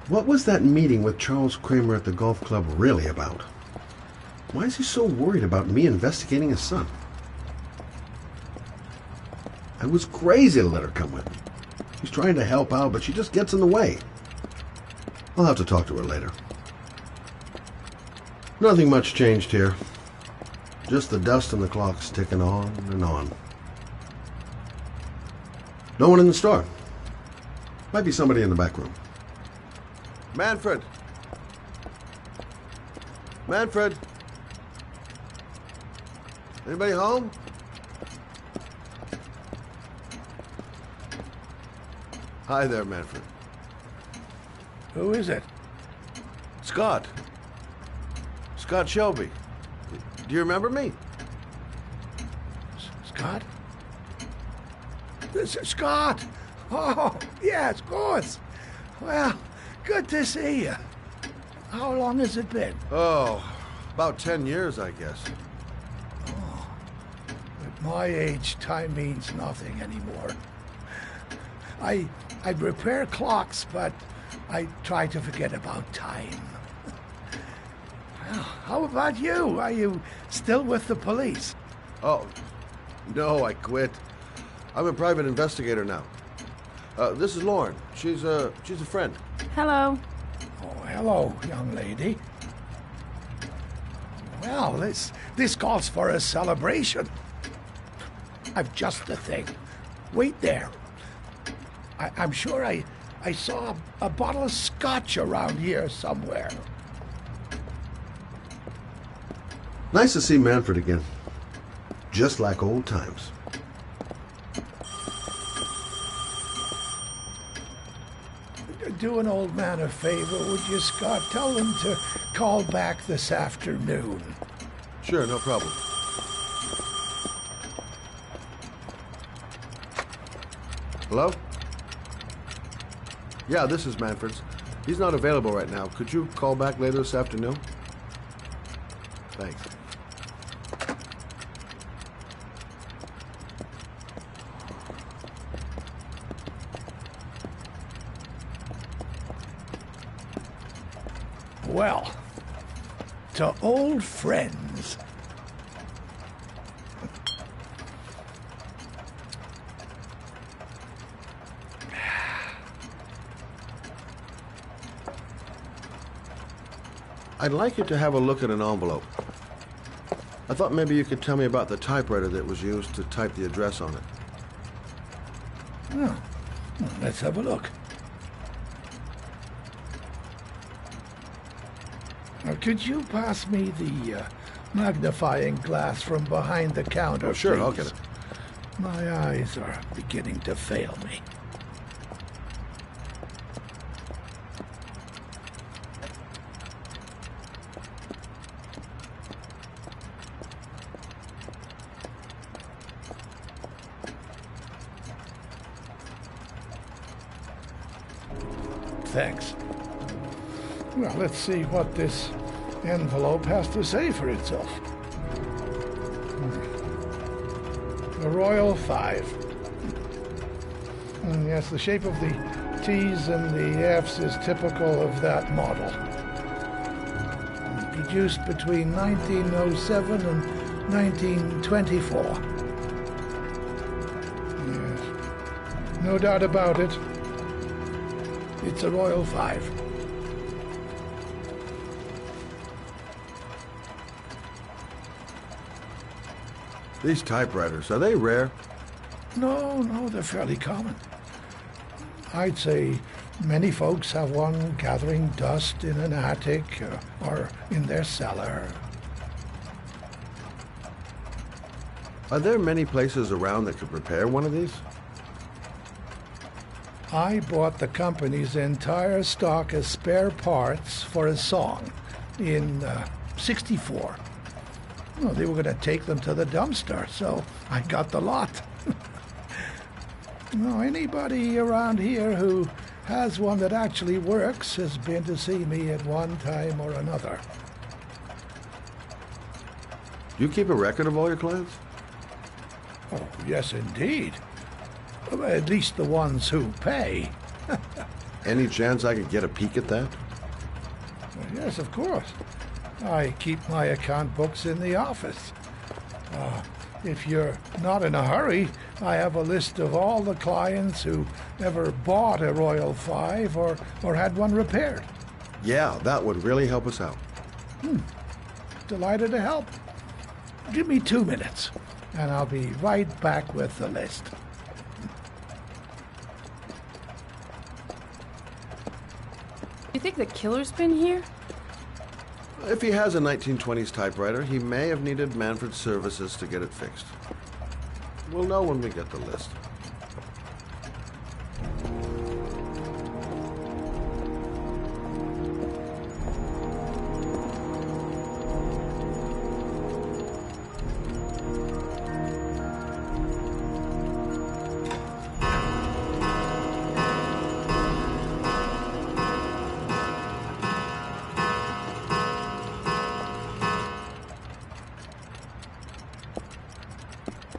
What was that meeting with Charles Kramer at the golf club really about? Why is he so worried about me investigating his son? I was crazy to let her come with me. She's trying to help out, but she just gets in the way. I'll have to talk to her later. Nothing much changed here. Just the dust and the clocks ticking on and on. No one in the store. Might be somebody in the back room. Manfred! Manfred! Anybody home? Hi there, Manfred. Who is it? Scott. Scott Shelby. Do you remember me? Scott? This is Scott! Oh, yes, of course. Well, good to see you. How long has it been? Oh, about 10 years, I guess. Oh, at my age, time means nothing anymore. I repair clocks, but I try to forget about time. Well, how about you? Are you still with the police? Oh, no, I quit. I'm a private investigator now. This is Lauren. She's a friend. Hello. Oh, hello, young lady. Well, this calls for a celebration. I've just the thing. Wait there. I'm sure I saw a bottle of scotch around here somewhere. Nice to see Manfred again. Just like old times. Do an old man a favor, would you, Scott? Tell him to call back this afternoon. Sure, no problem. Hello? Yeah, this is Manfred's. He's not available right now. Could you call back later this afternoon? Thanks. Well, to old friends. I'd like you to have a look at an envelope. I thought maybe you could tell me about the typewriter that was used to type the address on it. Oh, let's have a look. Now, could you pass me the magnifying glass from behind the counter, Oh, sure, please? I'll get it. My eyes are beginning to fail me. Thanks. Well, let's see what this envelope has to say for itself. The Royal 5. Yes, the shape of the T's and the F's is typical of that model. Produced between 1907 and 1924. Yes. No doubt about it. It's a Royal 5. These typewriters, are they rare? No, they're fairly common. I'd say many folks have one gathering dust in an attic or in their cellar. Are there many places around that could repair one of these? I bought the company's entire stock of spare parts for a song in '64. Well, they were going to take them to the dumpster, so I got the lot. Anybody around here who has one that actually works has been to see me at one time or another. Do you keep a record of all your clients? Oh, yes, indeed. At least the ones who pay. Any chance I could get a peek at that? Yes, of course. I keep my account books in the office. If you're not in a hurry, I have a list of all the clients who ever bought a Royal 5 or had one repaired. Yeah, that would really help us out. Delighted to help. Give me 2 minutes, and I'll be right back with the list. You think the killer's been here? If he has a 1920s typewriter, he may have needed Manfred's services to get it fixed. We'll know when we get the list.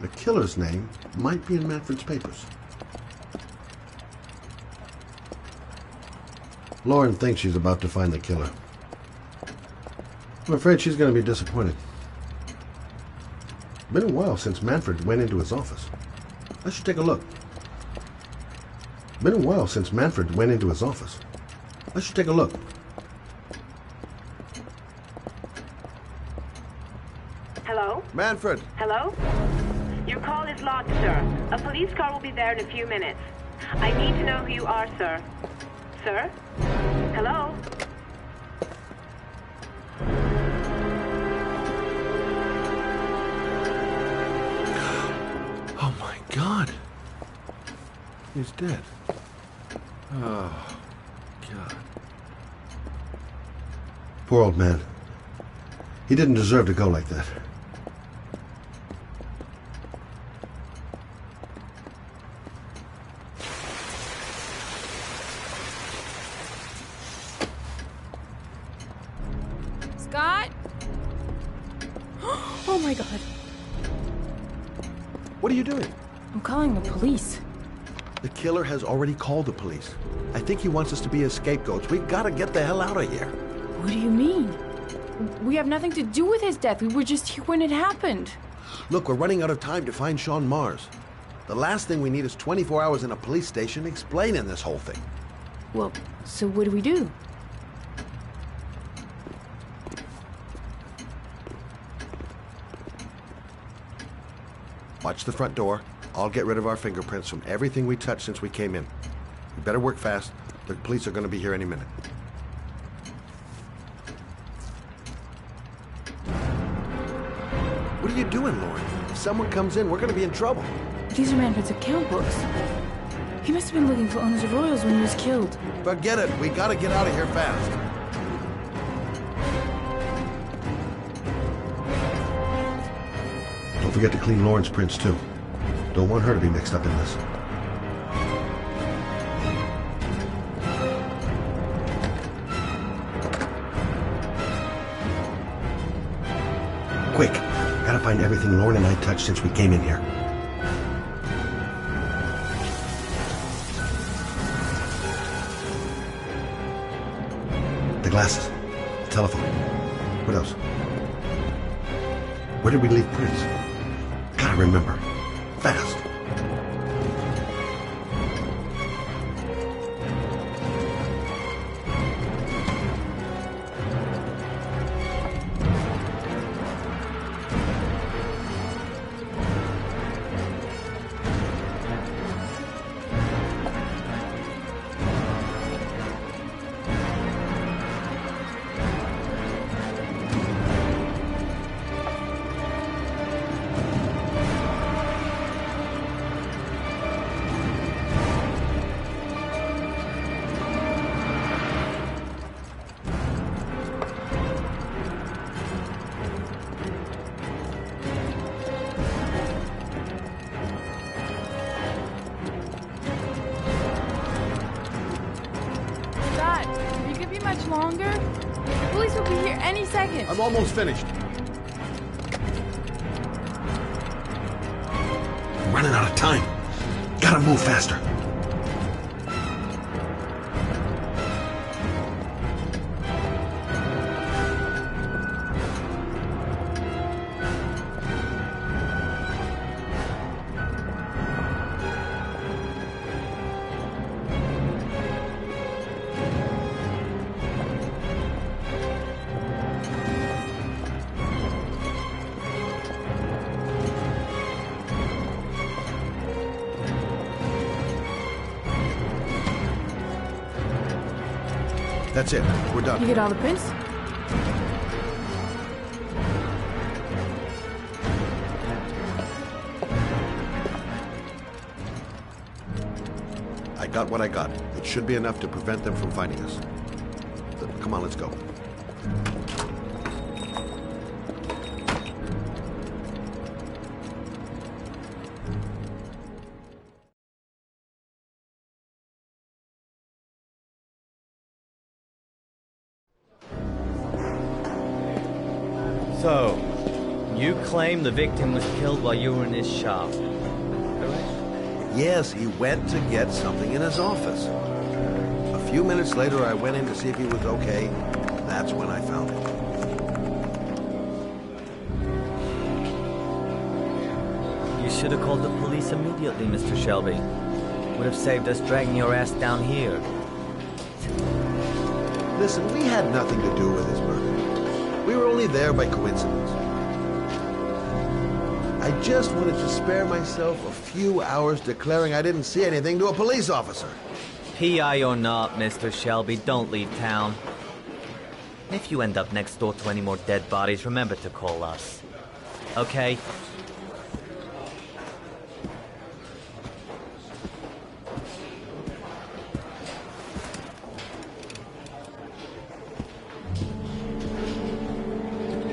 The killer's name might be in Manfred's papers. Lauren thinks she's about to find the killer. I'm afraid she's going to be disappointed. Been a while since Manfred went into his office. I should take a look. Been a while since Manfred went into his office. I should take a look. Hello? Manfred! Hello? Your call is logged, sir. A police car will be there in a few minutes. I need to know who you are, sir. Sir? Hello? Oh my God! He's dead. Oh, God. Poor old man. He didn't deserve to go like that. Scott? Oh my God. What are you doing? I'm calling the police. The killer has already called the police. I think he wants us to be his scapegoats. We gotta get the hell out of here. What do you mean? We have nothing to do with his death. We were just here when it happened. Look, we're running out of time to find Sean Mars. The last thing we need is 24 hours in a police station explaining this whole thing. Well, so what do we do? Watch the front door. I'll get rid of our fingerprints from everything we touched since we came in. We better work fast. The police are going to be here any minute. What are you doing, Lauren? If someone comes in, we're gonna be in trouble. These are Manfred's account books. He must have been looking for owners of Royals when he was killed. Forget it. We gotta get out of here fast. Don't forget to clean Lauren's prints, too. Don't want her to be mixed up in this. Quick! Gotta find everything Lauren and I touched since we came in here. The glasses. The telephone. What else? Where did we leave prints? Gotta remember. Fast. Longer? The police will be here any second. I'm almost finished. I'm running out of time. Gotta move faster. That's it. We're done. You get all the prints? I got what I got. It should be enough to prevent them from finding us. Come on, let's go. So, you claim the victim was killed while you were in his shop, correct? Yes, he went to get something in his office. A few minutes later, I went in to see if he was okay. That's when I found him. You should have called the police immediately, Mr. Shelby. Would have saved us dragging your ass down here. Listen, we had nothing to do with his murder. We were only there by coincidence. I just wanted to spare myself a few hours declaring I didn't see anything to a police officer. PI or not, Mr. Shelby, don't leave town. If you end up next door to any more dead bodies, remember to call us. Okay?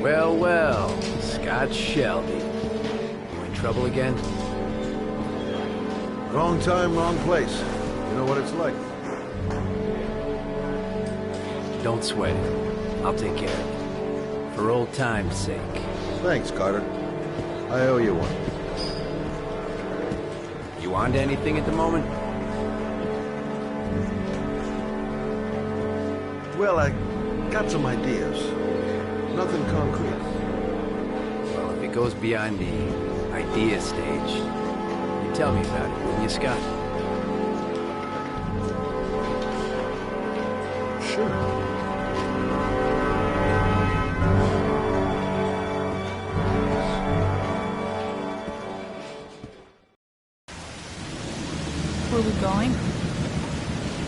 Well, well, Scott Shelby. You in trouble again? Wrong time, wrong place. You know what it's like. Don't sweat it. I'll take care of it. For old time's sake. Thanks, Carter. I owe you one. You on to anything at the moment? Well, I got some ideas. Nothing concrete. Well, if it goes beyond the idea stage, you tell me about it, will you, Scott? Sure. Where are we going?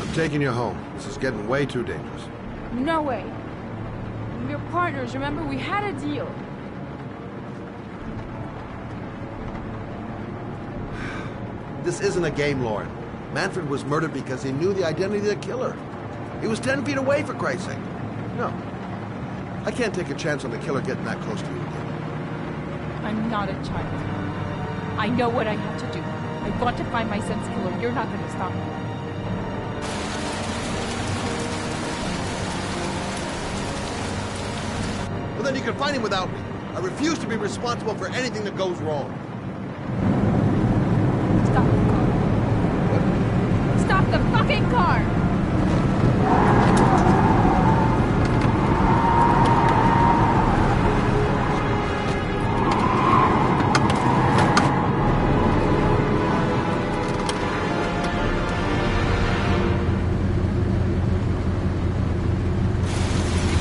I'm taking you home. This is getting way too dangerous. No way. We're partners, remember? We had a deal. This isn't a game, Lauren. Manfred was murdered because he knew the identity of the killer. He was 10 feet away, for Christ's sake. No. I can't take a chance on the killer getting that close to you again. I'm not a child. I know what I have to do. I want to find my son's killer. You're not going to stop me. Well, then you can find him without me. I refuse to be responsible for anything that goes wrong. Stop the car. Stop the fucking car!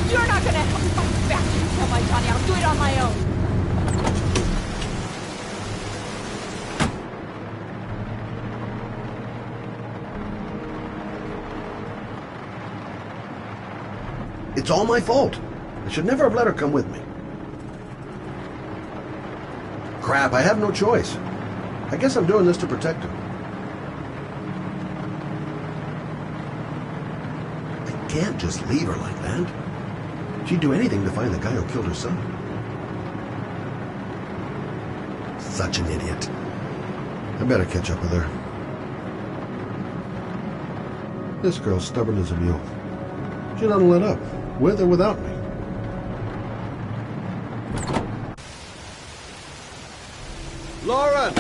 You're not gonna help me fight back and kill my Johnny. I'll do it on my own. It's all my fault. I should never have let her come with me. Crap, I have no choice. I guess I'm doing this to protect her. I can't just leave her like that. She'd do anything to find the guy who killed her son. Such an idiot. I better catch up with her. This girl's stubborn as a mule. She doesn't let up, with or without me. Lauren!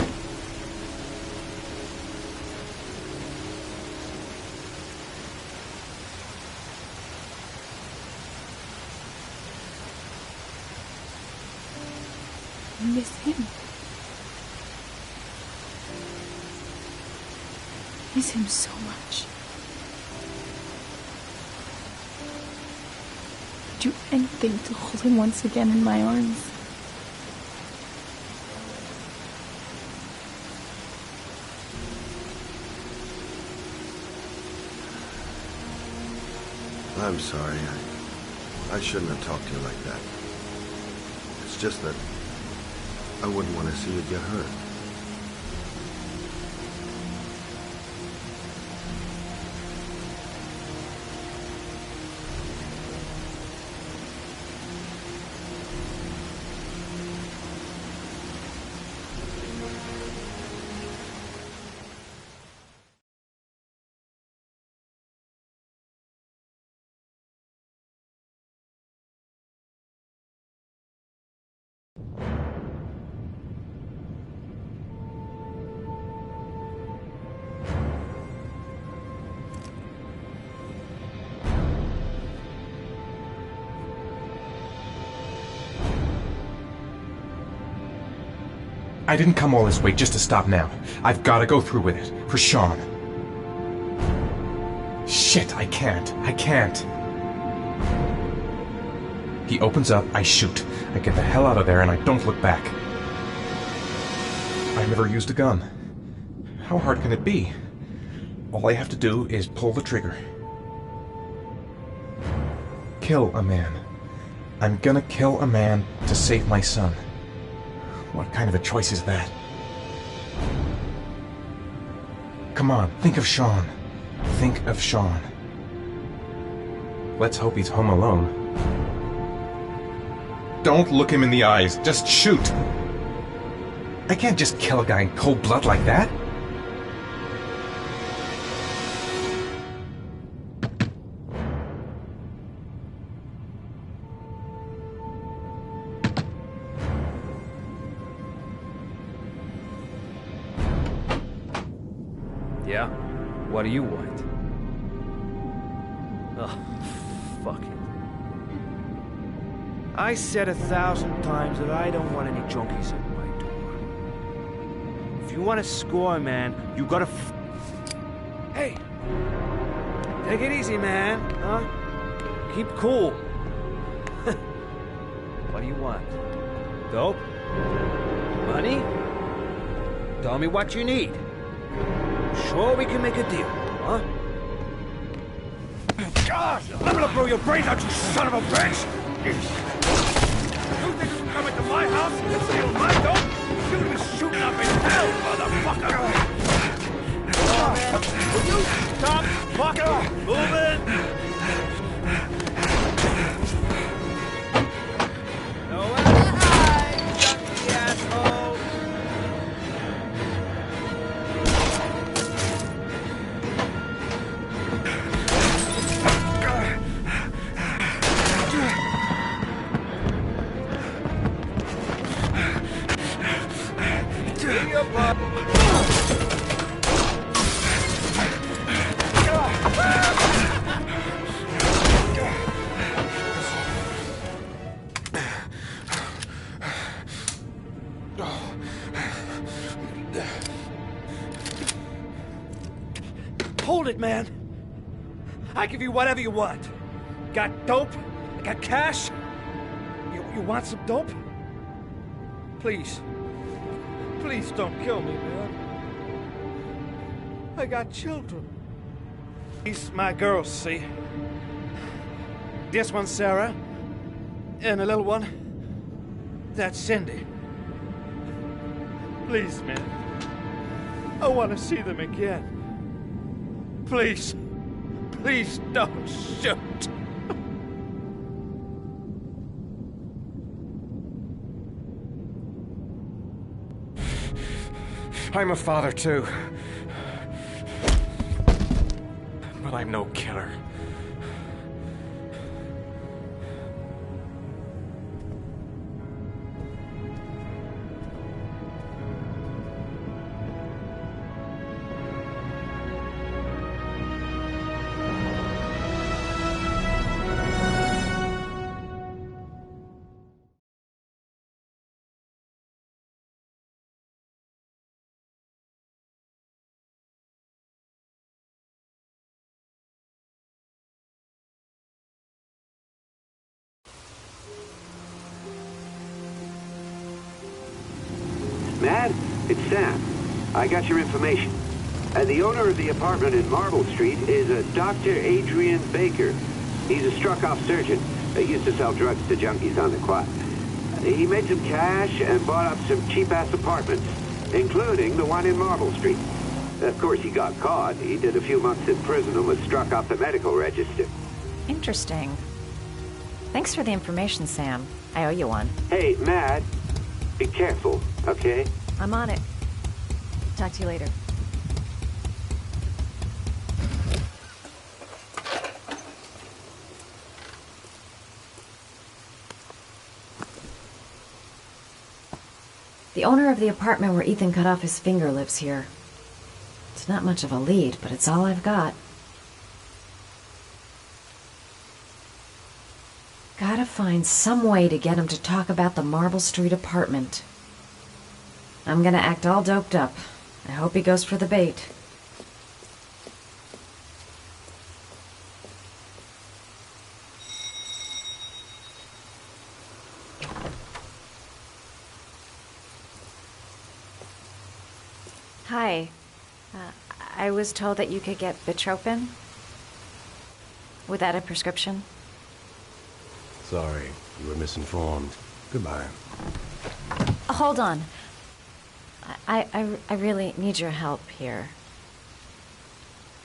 I miss him. I miss him so much. I'd do anything to hold him once again in my arms. I'm sorry. I shouldn't have talked to you like that. It's just that I wouldn't want to see you get hurt. I didn't come all this way just to stop now. I've got to go through with it. For Sean. Shit, I can't. I can't. He opens up, I shoot. I get the hell out of there and I don't look back. I never used a gun. How hard can it be? All I have to do is pull the trigger. Kill a man. I'm gonna kill a man to save my son. What kind of a choice is that? Come on, think of Sean. Think of Sean. Let's hope he's home alone. Don't look him in the eyes. Just shoot. I can't just kill a guy in cold blood like that. Yeah? What do you want? Oh, fuck it. I said 1,000 times that I don't want any junkies at my door. If you want to score, man, you gotta Hey! Take it easy, man, huh? Keep cool. What do you want? Dope? Money? Tell me what you need. Sure we can make a deal, huh? God! I'm gonna blow your brains out, you son of a bitch! You think you can come into my house and steal my dope? You'll be shooting up in hell, motherfucker! man. Will you stop fucking moving? Nowhere to hide, junkie asshole. Do your part. Hold it, man. I give you whatever you want. Got dope? Got cash? You want some dope? Please. Please don't kill me, man. I got children. These my girls, see? This one's Sarah. And the little one, that's Cindy. Please, man. I want to see them again. Please. Please don't shoot. I'm a father, too. But I'm no killer. Mad? It's Sam. I got your information. The owner of the apartment in Marble Street is a Dr. Adrian Baker. He's a struck-off surgeon. He used to sell drugs to junkies on the quad. He made some cash and bought up some cheap-ass apartments, including the one in Marble Street. Of course, he got caught. He did a few months in prison and was struck off the medical register. Interesting. Thanks for the information, Sam. I owe you one. Hey, Mad. Be careful, okay? I'm on it. Talk to you later. The owner of the apartment where Ethan cut off his finger lives here. It's not much of a lead, but it's all I've got. Gotta find some way to get him to talk about the Marble Street apartment. I'm gonna act all doped up. I hope he goes for the bait. Hi. I was told that you could get Bitropin. Without a prescription. Sorry, you were misinformed. Goodbye. Hold on. I really need your help here.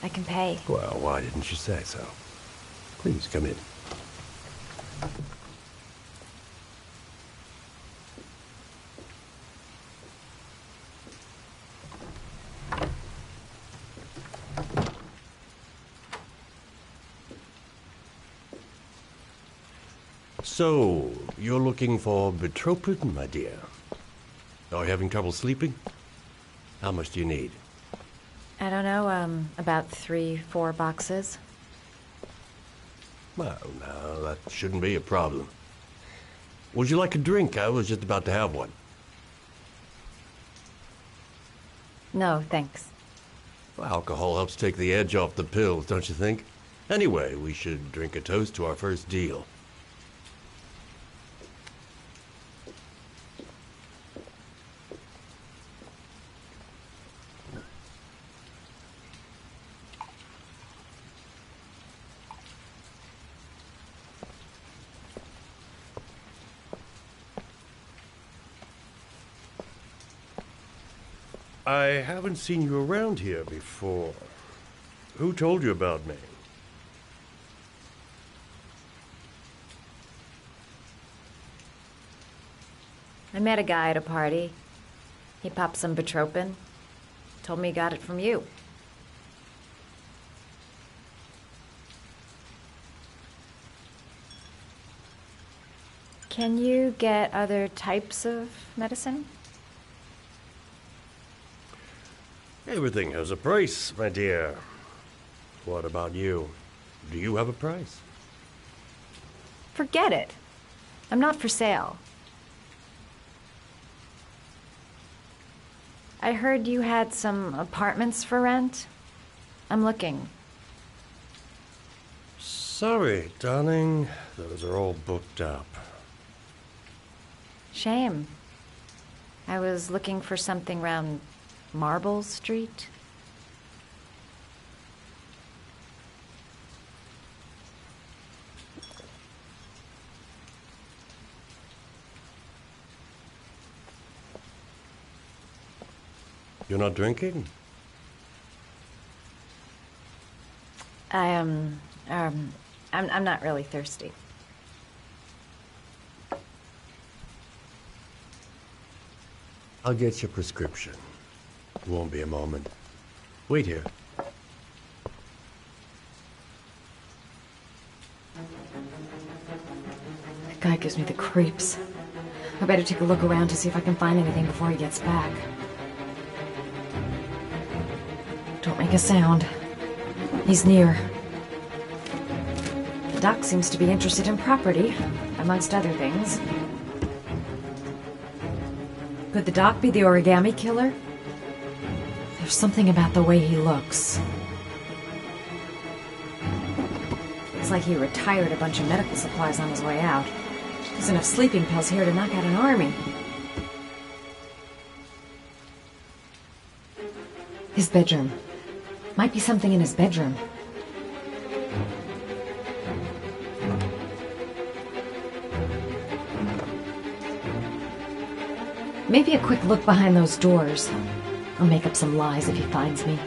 I can pay. Well, why didn't you say so? Please, come in. So, you're looking for Bitropin, my dear? Are you having trouble sleeping? How much do you need? I don't know, about 3-4 boxes. Well, no, that shouldn't be a problem. Would you like a drink? I was just about to have one. No, thanks. Well, alcohol helps take the edge off the pills, don't you think? Anyway, we should drink a toast to our first deal. I haven't seen you around here before. Who told you about me? I met a guy at a party. He popped some Betropin. Told me he got it from you. Can you get other types of medicine? Everything has a price, my dear. What about you? Do you have a price? Forget it. I'm not for sale. I heard you had some apartments for rent. I'm looking. Sorry, darling. Those are all booked up. Shame. I was looking for something around Marble Street. You're not drinking? I'm not really thirsty. I'll get your prescription. Won't be a moment. Wait here. That guy gives me the creeps. I better take a look around to see if I can find anything before he gets back. Don't make a sound. He's near. The doc seems to be interested in property, amongst other things. Could the doc be the origami killer? There's something about the way he looks. Looks like he retired a bunch of medical supplies on his way out. There's enough sleeping pills here to knock out an army. His bedroom. Might be something in his bedroom. Maybe a quick look behind those doors. I'll make up some lies if he finds me.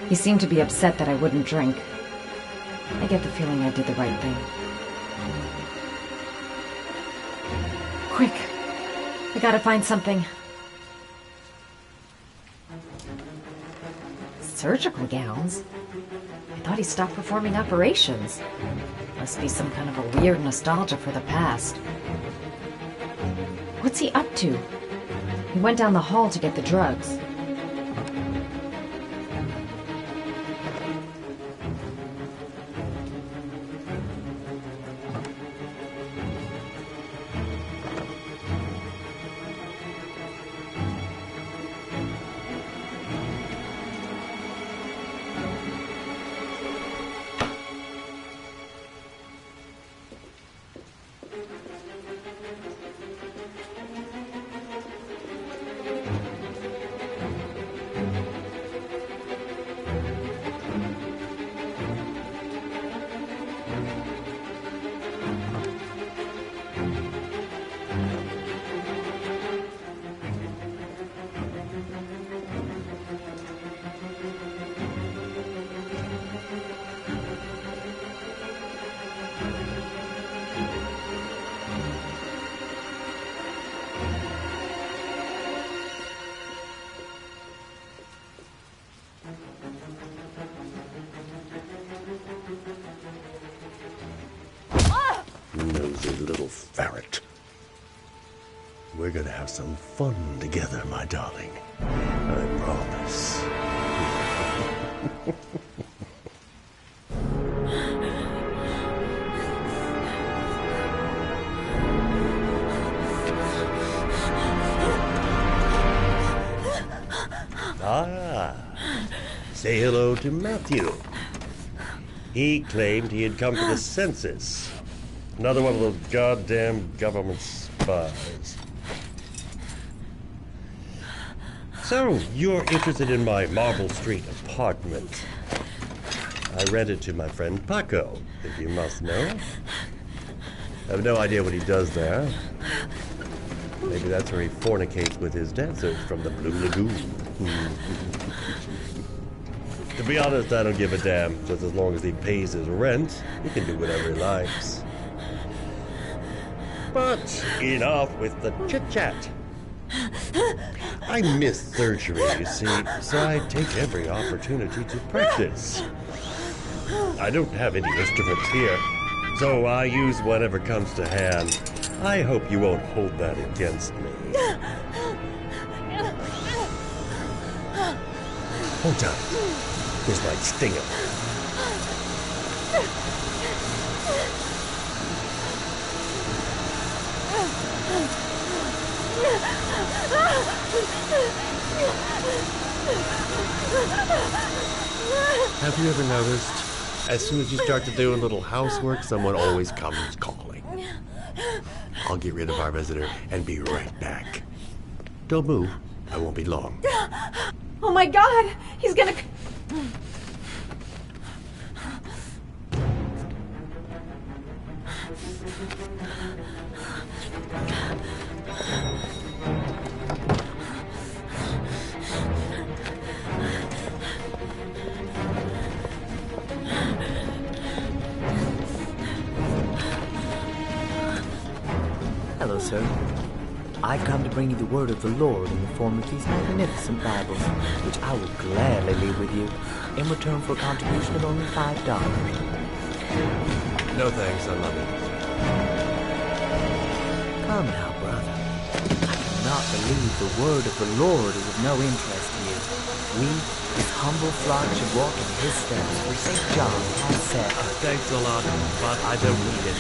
He seemed to be upset that I wouldn't drink. I get the feeling I did the right thing. Quick! I gotta find something. Surgical gowns? I thought he stopped performing operations. Must be some kind of a weird nostalgia for the past. What's he up to? He went down the hall to get the drugs. Nosy little ferret. We're gonna have some fun together, my darling. I promise. Say hello to Matthew. He claimed he had come to the census. Another one of those goddamn government spies. So, you're interested in my Marble Street apartment. I rent it to my friend Paco, if you must know. I have no idea what he does there. Maybe that's where he fornicates with his dancers from the Blue Lagoon. To be honest, I don't give a damn. Just as long as he pays his rent, he can do whatever he likes. But enough with the chit-chat. I miss surgery, you see, so I take every opportunity to practice. I don't have any instruments here, so I use whatever comes to hand. I hope you won't hold that against me. Hold on. This might sting him. Have you ever noticed, as soon as you start to do a little housework, someone always comes calling? I'll get rid of our visitor and be right back. Don't move. I won't be long. Oh my God! He's gonna... Hello, sir. I've come to bring you the word of the Lord in the form of these magnificent Bibles, which I will gladly leave with you in return for a contribution of only $5. No thanks, I love it. Come now, brother. I cannot believe the word of the Lord is of no interest to you. We, his humble flock, should walk in his steps, for St. John has said. Thanks a lot, but I don't need it.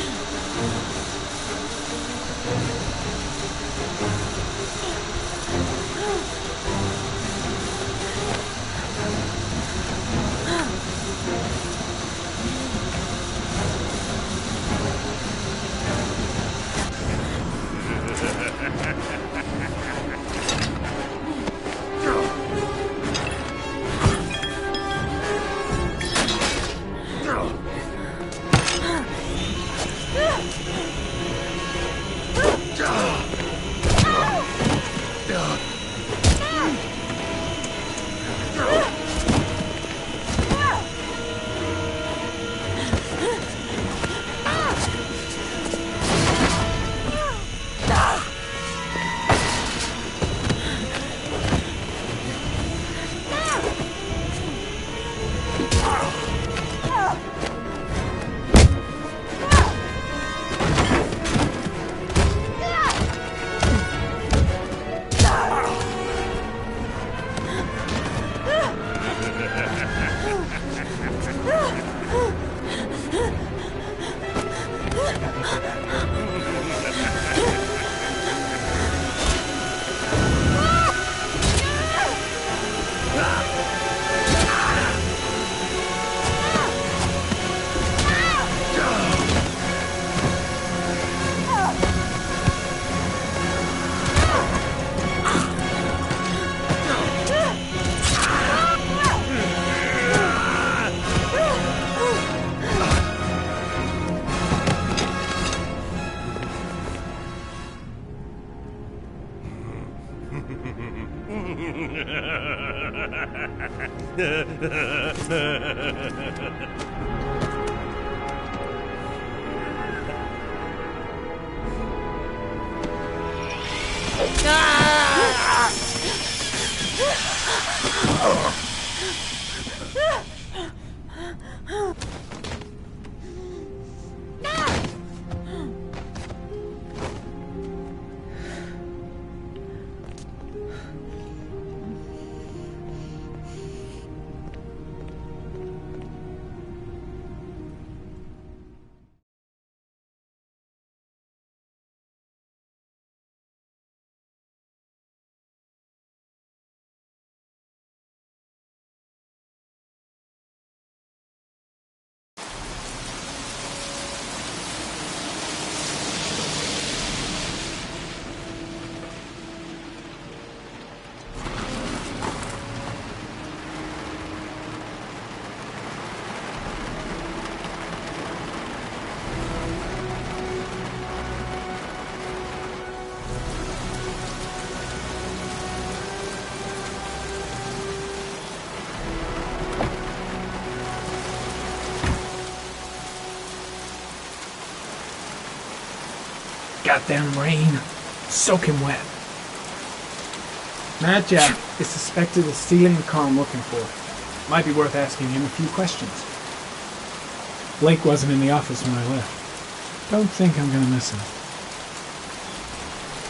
Goddamn rain. Soaking wet. Mad Jack is suspected of stealing the car I'm looking for. Might be worth asking him a few questions. Blake wasn't in the office when I left. Don't think I'm gonna miss him.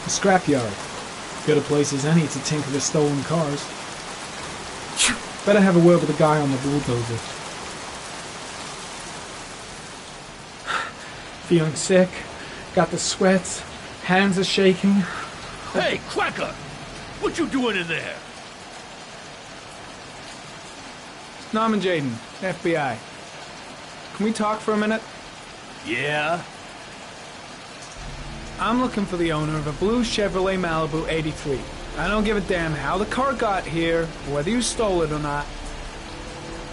The scrapyard. Good a place as any to tinker with stolen cars. Better have a word with the guy on the bulldozer. Feeling sick. Got the sweats. Hands are shaking. Hey, Cracker! What you doing in there? Norman Jaden, FBI. Can we talk for a minute? Yeah? I'm looking for the owner of a blue Chevrolet Malibu 83. I don't give a damn how the car got here, or whether you stole it or not.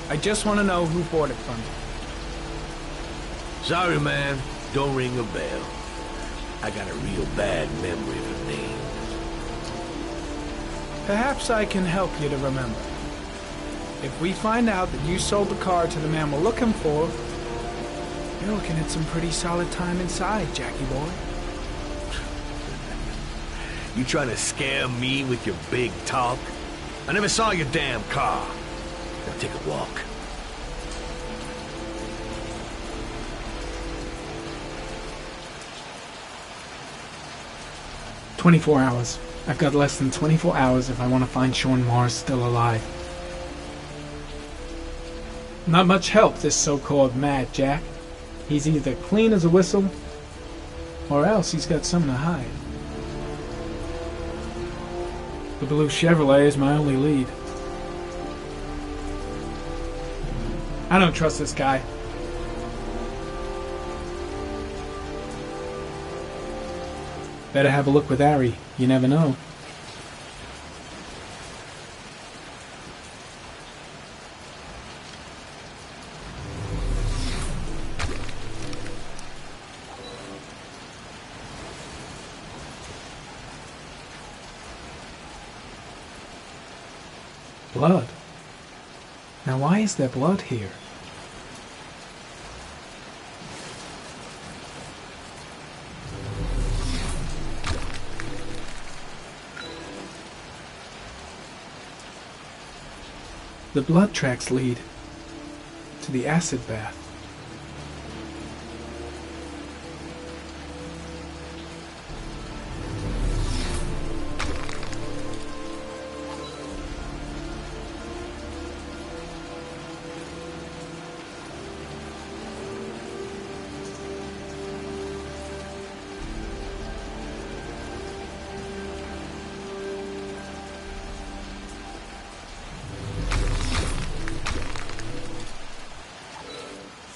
I just want to know who bought it from you. Sorry, man. Don't ring a bell. I got a real bad memory for names. Perhaps I can help you to remember. If we find out that you sold the car to the man we're looking for, you're looking at some pretty solid time inside, Jackie boy. You trying to scare me with your big talk? I never saw your damn car. Now take a walk. "24 hours. I've got less than 24 hours if I want to find Sean Mars still alive." Not much help, this so-called Mad Jack. He's either clean as a whistle, or else he's got something to hide. The blue Chevrolet is my only lead. I don't trust this guy. Better have a look with Harry. You never know. Blood. Now why is there blood here? The blood tracks lead to the acid bath.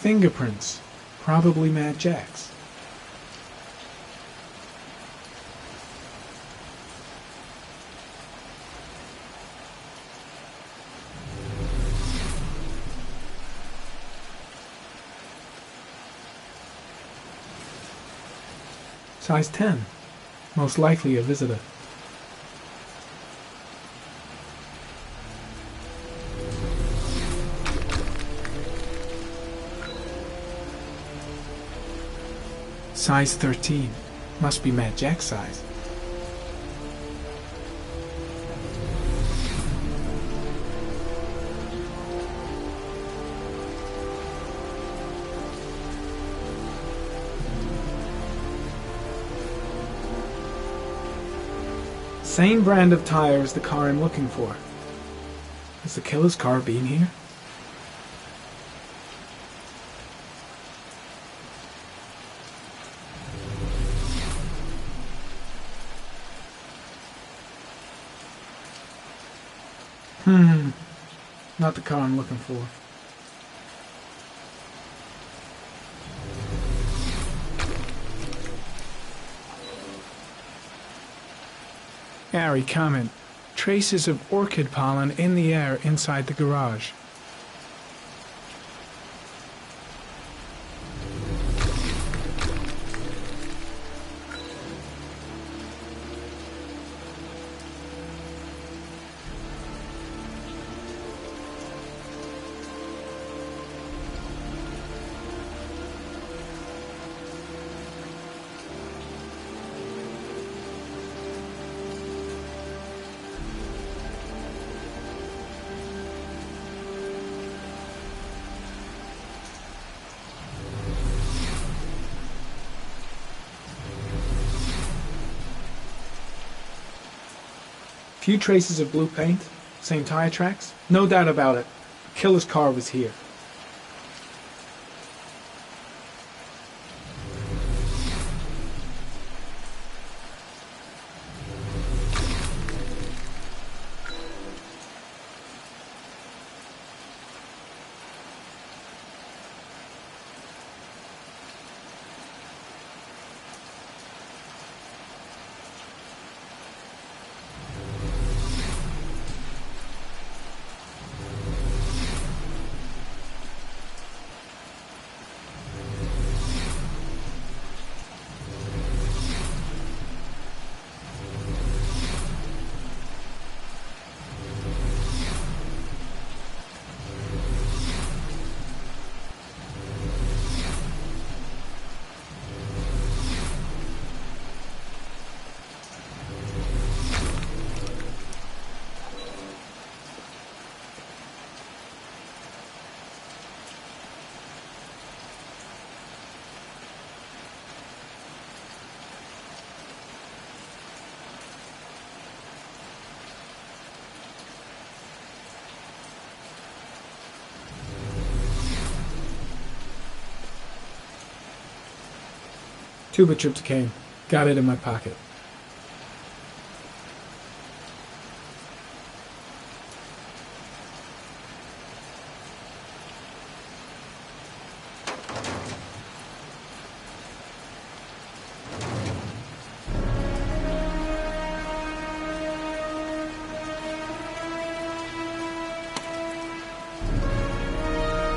Fingerprints, probably Mad Jack's. Size 10, most likely a visitor. Size 13. Must be Mad Jack's size. Same brand of tire as the car I'm looking for. Has the killer's car been here? Not the car I'm looking for. Harry, comment. Traces of orchid pollen in the air inside the garage. Few traces of blue paint, same tire tracks. No doubt about it. The killer's car was here. Tube of tryptocane. Got it in my pocket.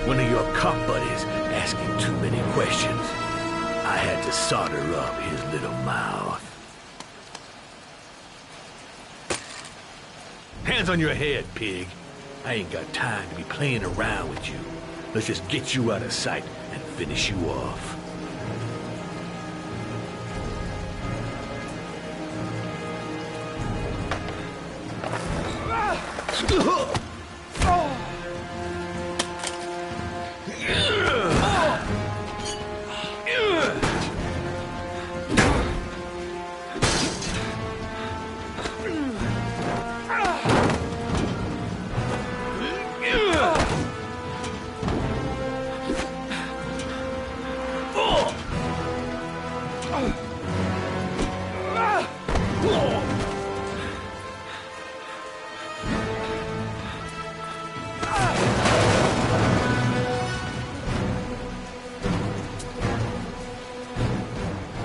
One of your cop buddies asking too many questions. I had to solder up his little mouth. Hands on your head, pig. I ain't got time to be playing around with you. Let's just get you out of sight and finish you off.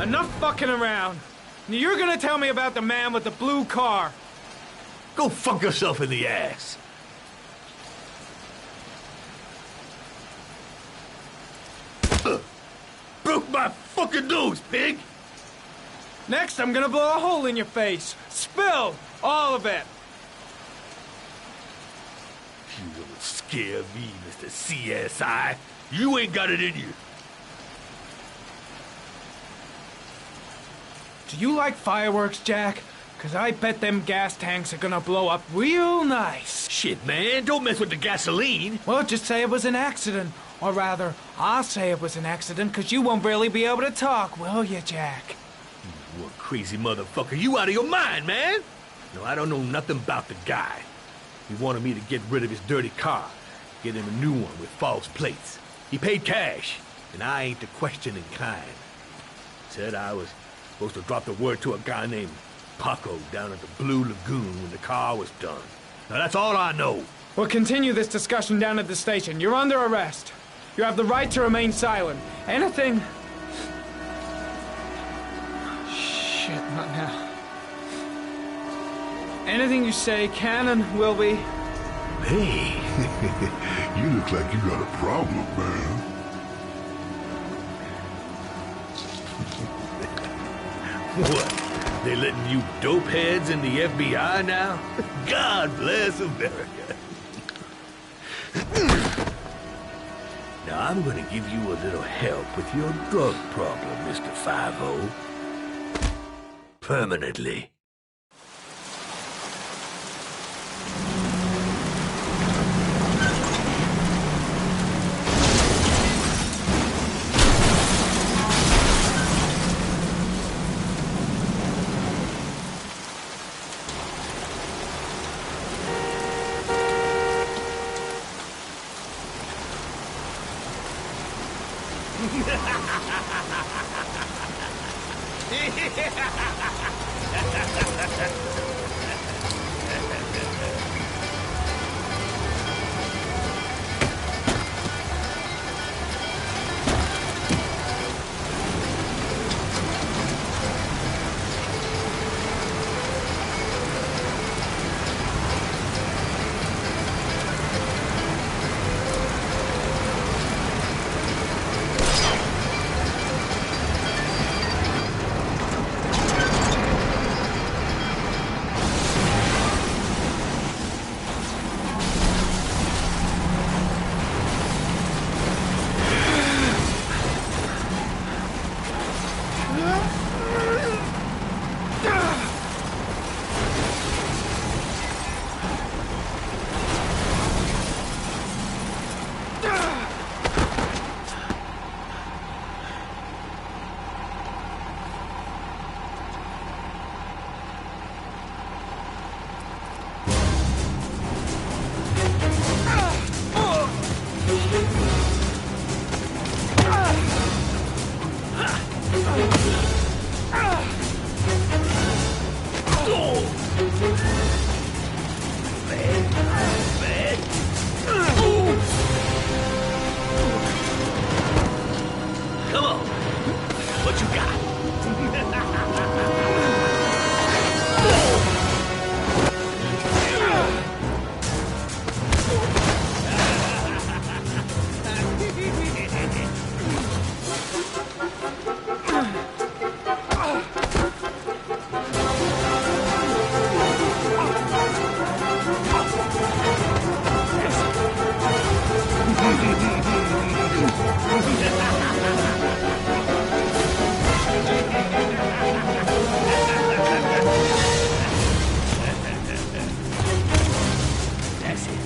Enough fucking around. You're gonna tell me about the man with the blue car. Go fuck yourself in the ass. Broke my fucking nose, pig! Next, I'm gonna blow a hole in your face. Spill all of it. You don't scare me, Mr. CSI. You ain't got it in you. Do you like fireworks, Jack? 'Cause I bet them gas tanks are gonna blow up real nice. Shit, man, don't mess with the gasoline. Well, just say it was an accident. Or rather, I'll say it was an accident, 'cause you won't really be able to talk, will you, Jack? You crazy motherfucker. You out of your mind, man. No, I don't know nothing about the guy. He wanted me to get rid of his dirty car, get him a new one with false plates. He paid cash, and I ain't the questioning kind. Said I was supposed to drop the word to a guy named Paco down at the Blue Lagoon when the car was done. Now that's all I know. We'll continue this discussion down at the station. You're under arrest. You have the right to remain silent. Anything... Shit, not now. Anything you say can and will be... Hey, you look like you got a problem, man. What? They letting you dope heads in the FBI now? God bless America. Now I'm gonna give you a little help with your drug problem, Mr. 5-0. Permanently. Come on. What you got? That's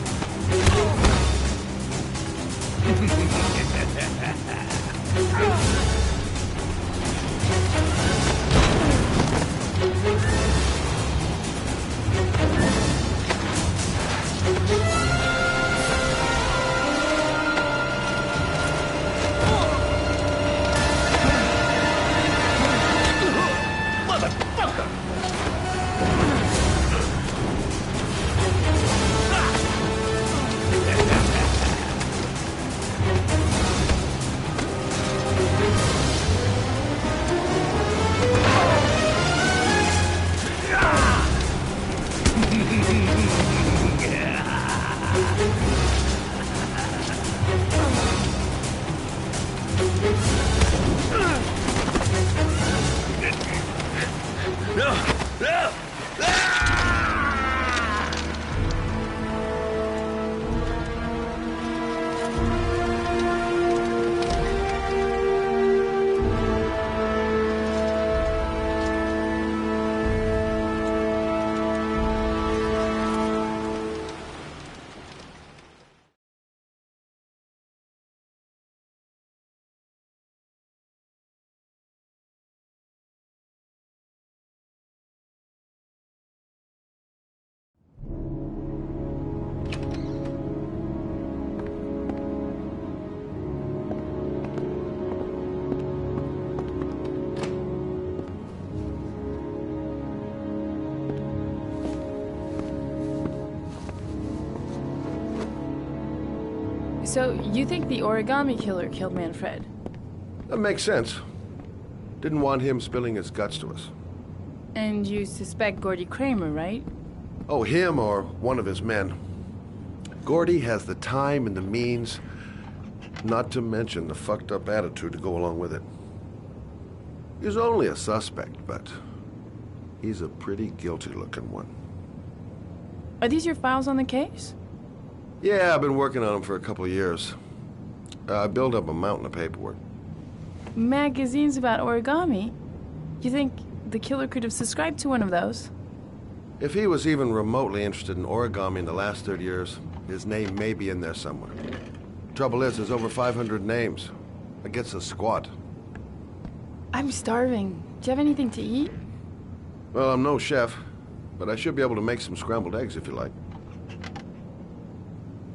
So, you think the origami killer killed Manfred? That makes sense. Didn't want him spilling his guts to us. And you suspect Gordy Kramer, right? Oh, him or one of his men. Gordy has the time and the means, not to mention the fucked up attitude to go along with it. He's only a suspect, but he's a pretty guilty looking one. Are these your files on the case? Yeah, I've been working on him for a couple of years. I built up a mountain of paperwork. Magazines about origami? You think the killer could have subscribed to one of those? If he was even remotely interested in origami in the last 30 years, his name may be in there somewhere. Trouble is, there's over 500 names. That gets us squat. I'm starving. Do you have anything to eat? Well, I'm no chef, but I should be able to make some scrambled eggs if you like.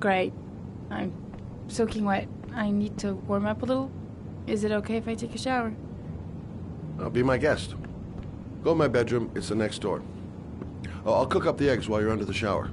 Great. I'm soaking wet. I need to warm up a little. Is it okay if I take a shower? Be my guest. Go in my bedroom. It's the next door. Oh, I'll cook up the eggs while you're under the shower.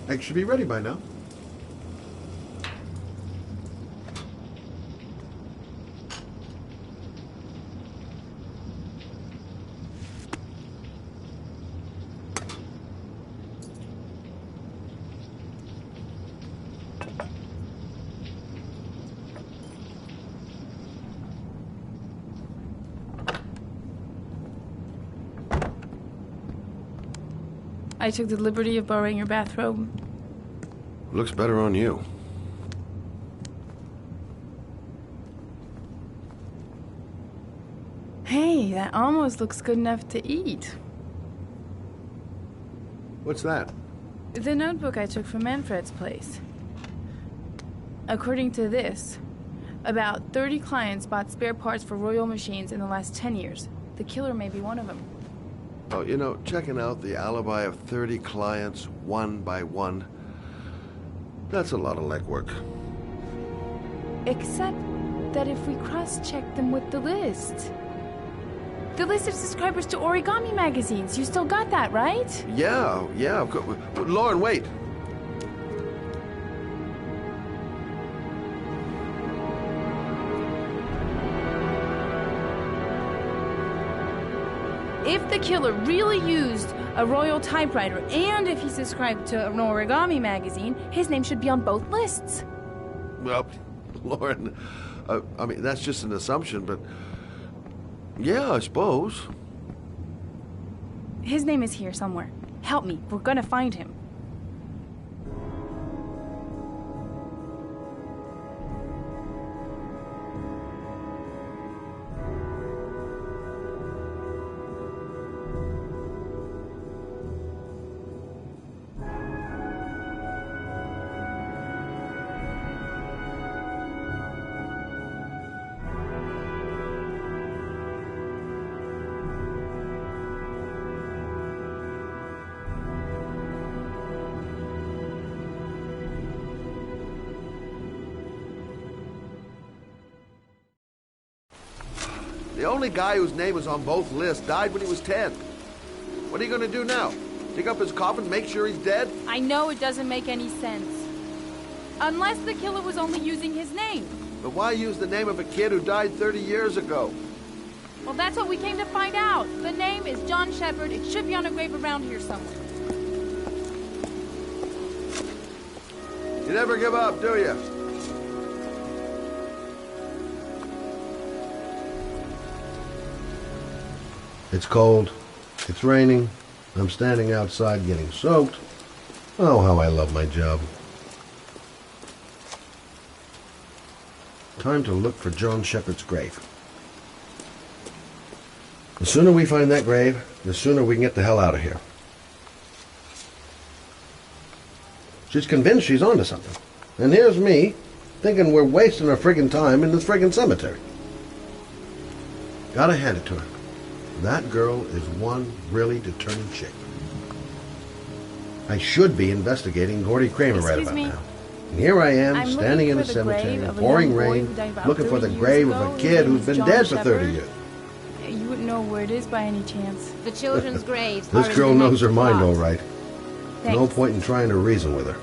Eggs should be ready by now. I took the liberty of borrowing your bathrobe. Looks better on you. Hey, that almost looks good enough to eat. What's that? The notebook I took from Manfred's place. According to this, about 30 clients bought spare parts for Royal machines in the last 10 years. The killer may be one of them. Oh, you know, checking out the alibi of 30 clients one by one, that's a lot of legwork. Except that if we cross-check them with the list. The list of subscribers to Origami magazines. You still got that, right? Yeah, of course. Lauren, wait. If the killer really used a Royal typewriter, and if he subscribed to an Origami magazine, his name should be on both lists. Well, Lauren, I mean, that's just an assumption, but yeah, I suppose. His name is here somewhere. Help me. We're gonna find him. The only guy whose name was on both lists died when he was 10. What are you going to do now? Dig up his coffin, make sure he's dead? I know it doesn't make any sense. Unless the killer was only using his name. But why use the name of a kid who died 30 years ago? Well, that's what we came to find out. The name is John Shepard. It should be on a grave around here somewhere. You never give up, do you? It's cold. It's raining. I'm standing outside getting soaked. Oh, how I love my job. Time to look for John Shepard's grave. The sooner we find that grave, the sooner we can get the hell out of here. She's convinced she's onto something. And here's me, thinking we're wasting our friggin' time in this friggin' cemetery. Gotta hand it to her. That girl is one really determined chick. I should be investigating Gordy Kramer right Excuse about me? now. And here I am, I'm standing in looking the for the grave cemetery in of a pouring young boy rain, who died about looking for 30 the years grave ago. of a His kid name who's is been John dead for 30 Shepherd. years. You wouldn't know where it is by any chance. The children's graves This are in girl the knows next her mind plot. all right. No Thanks. point in trying to reason with her.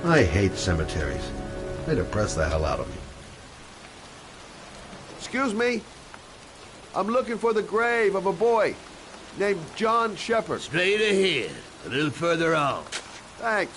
I hate cemeteries. They depress the hell out of me. Excuse me. I'm looking for the grave of a boy named John Shepherd. Straight ahead. A little further on. Thanks.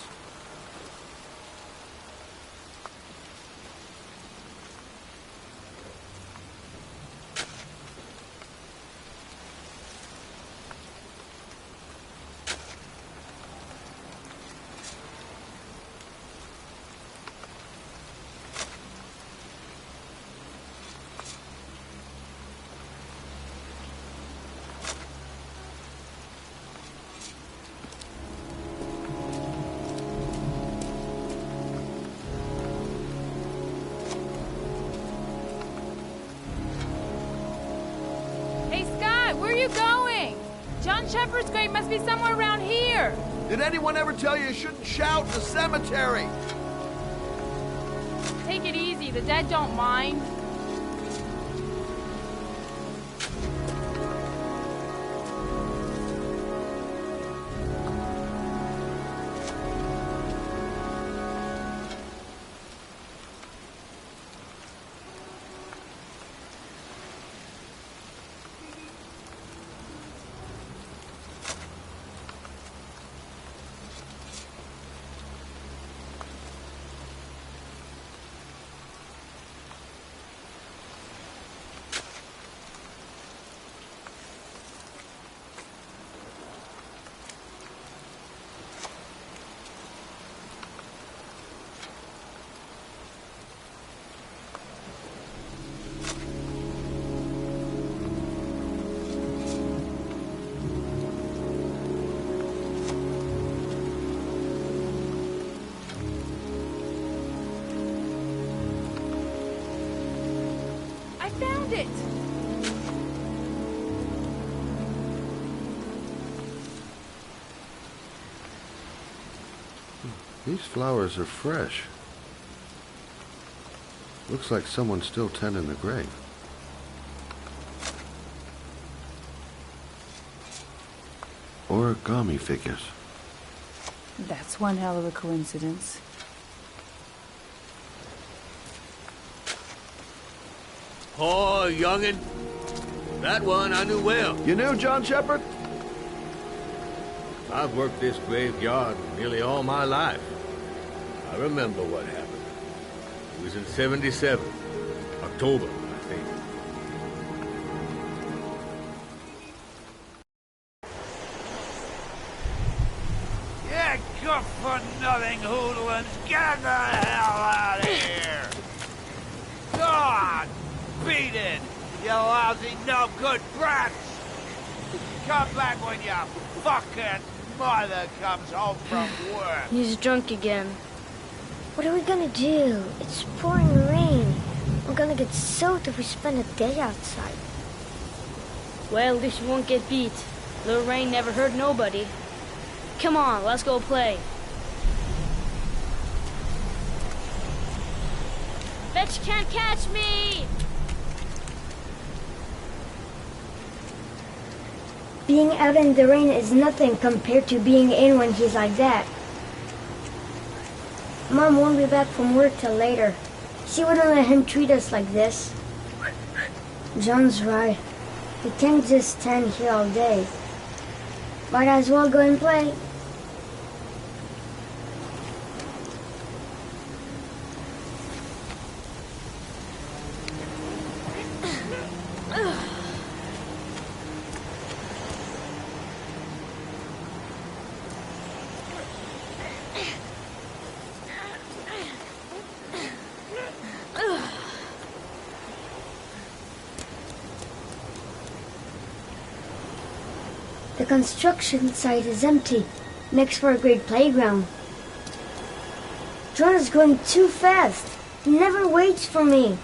Hey, Scott, where are you going? John Shepherd's grave must be somewhere around here. Did anyone ever tell you shouldn't shout in the cemetery? Take it easy. The dead don't mind. I found it. These flowers are fresh. Looks like someone's still tending the grave. Origami figures. That's one hell of a coincidence. Oh, youngin'. That one I knew well. You knew John Shepherd? I've worked this graveyard nearly all my life. I remember what happened. It was in 77. October, I think. Yeah, good for nothing hoodlums. Get the hell out of here! God! Beat it! You lousy, no good brats! Come back when your fucking mother comes home from work. He's drunk again. What are we gonna do? It's pouring rain. We're gonna get soaked if we spend a day outside. Well, at least you won't get beat. Little rain never hurt nobody. Come on, let's go play. Bet you can't catch me! Being out in the rain is nothing compared to being in when he's like that. Mom won't be back from work till later. She wouldn't let him treat us like this. John's right. We can't just stand here all day. Might as well go and play. The construction site is empty. Makes for a great playground. John is going too fast. He never waits for me.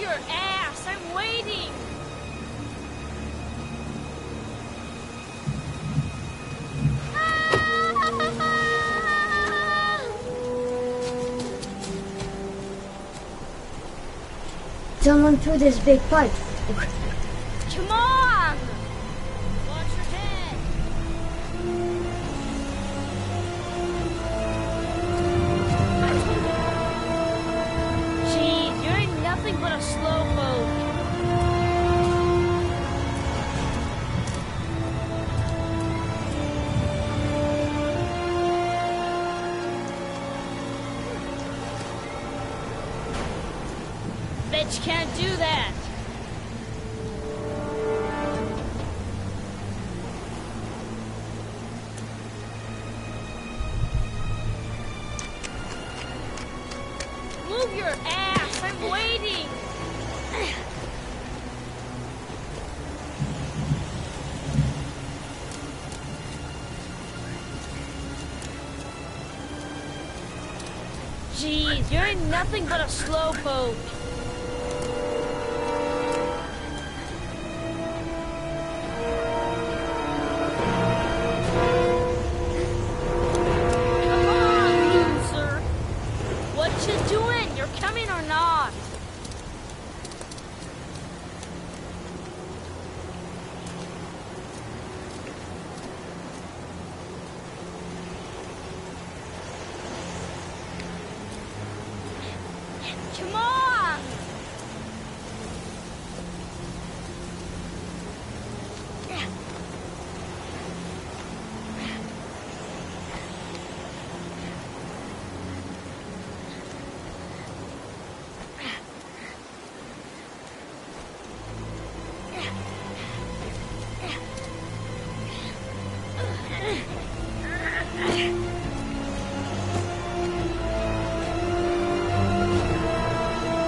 your ass! I'm waiting! Someone threw this big pipe. Come on! Watch your head! Jeez, you're nothing but a slowpoke. Bet you can't do that. Move your ass! I'm waiting! Jeez, you're nothing but a slowpoke. Come on, loser! What you doing? You're coming or not? Come on!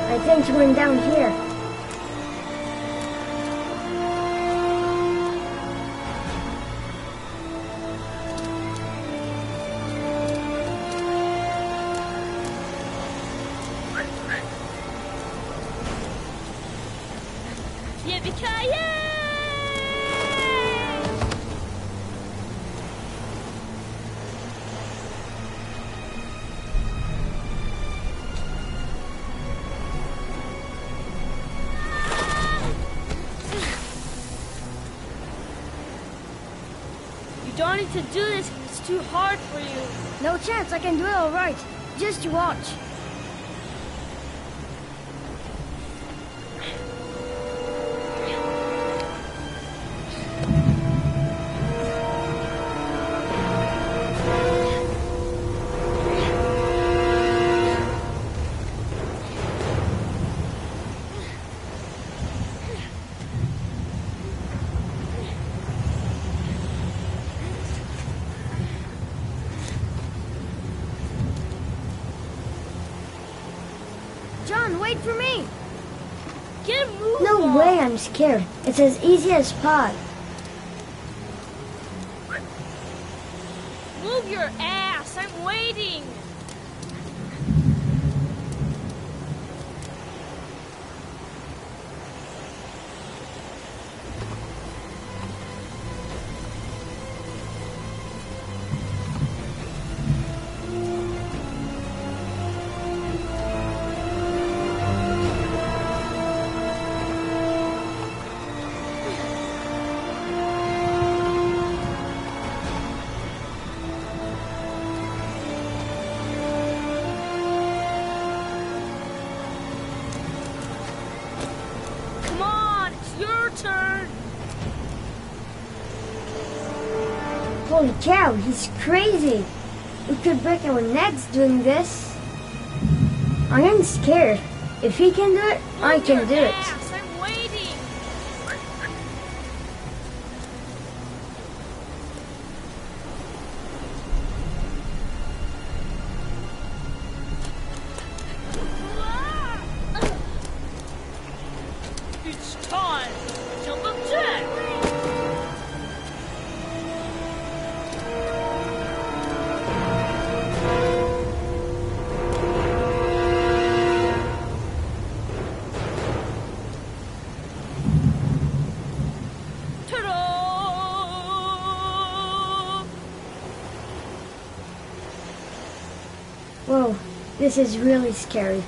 I think she went down here. Yippee-ki-yay! You don't need to do this. It's too hard for you. No chance, I can do it all right. Just you watch. John, wait for me! Get a move No on. way, I'm scared. It's as easy as pie. Move your ass! I'm waiting! Come on, it's your turn! Holy cow, he's crazy. We could break our necks doing this. I am scared. If he can do it, I can do it. Ass, I'm waiting! It's time! Jump up Jack! Whoa, this is really scary.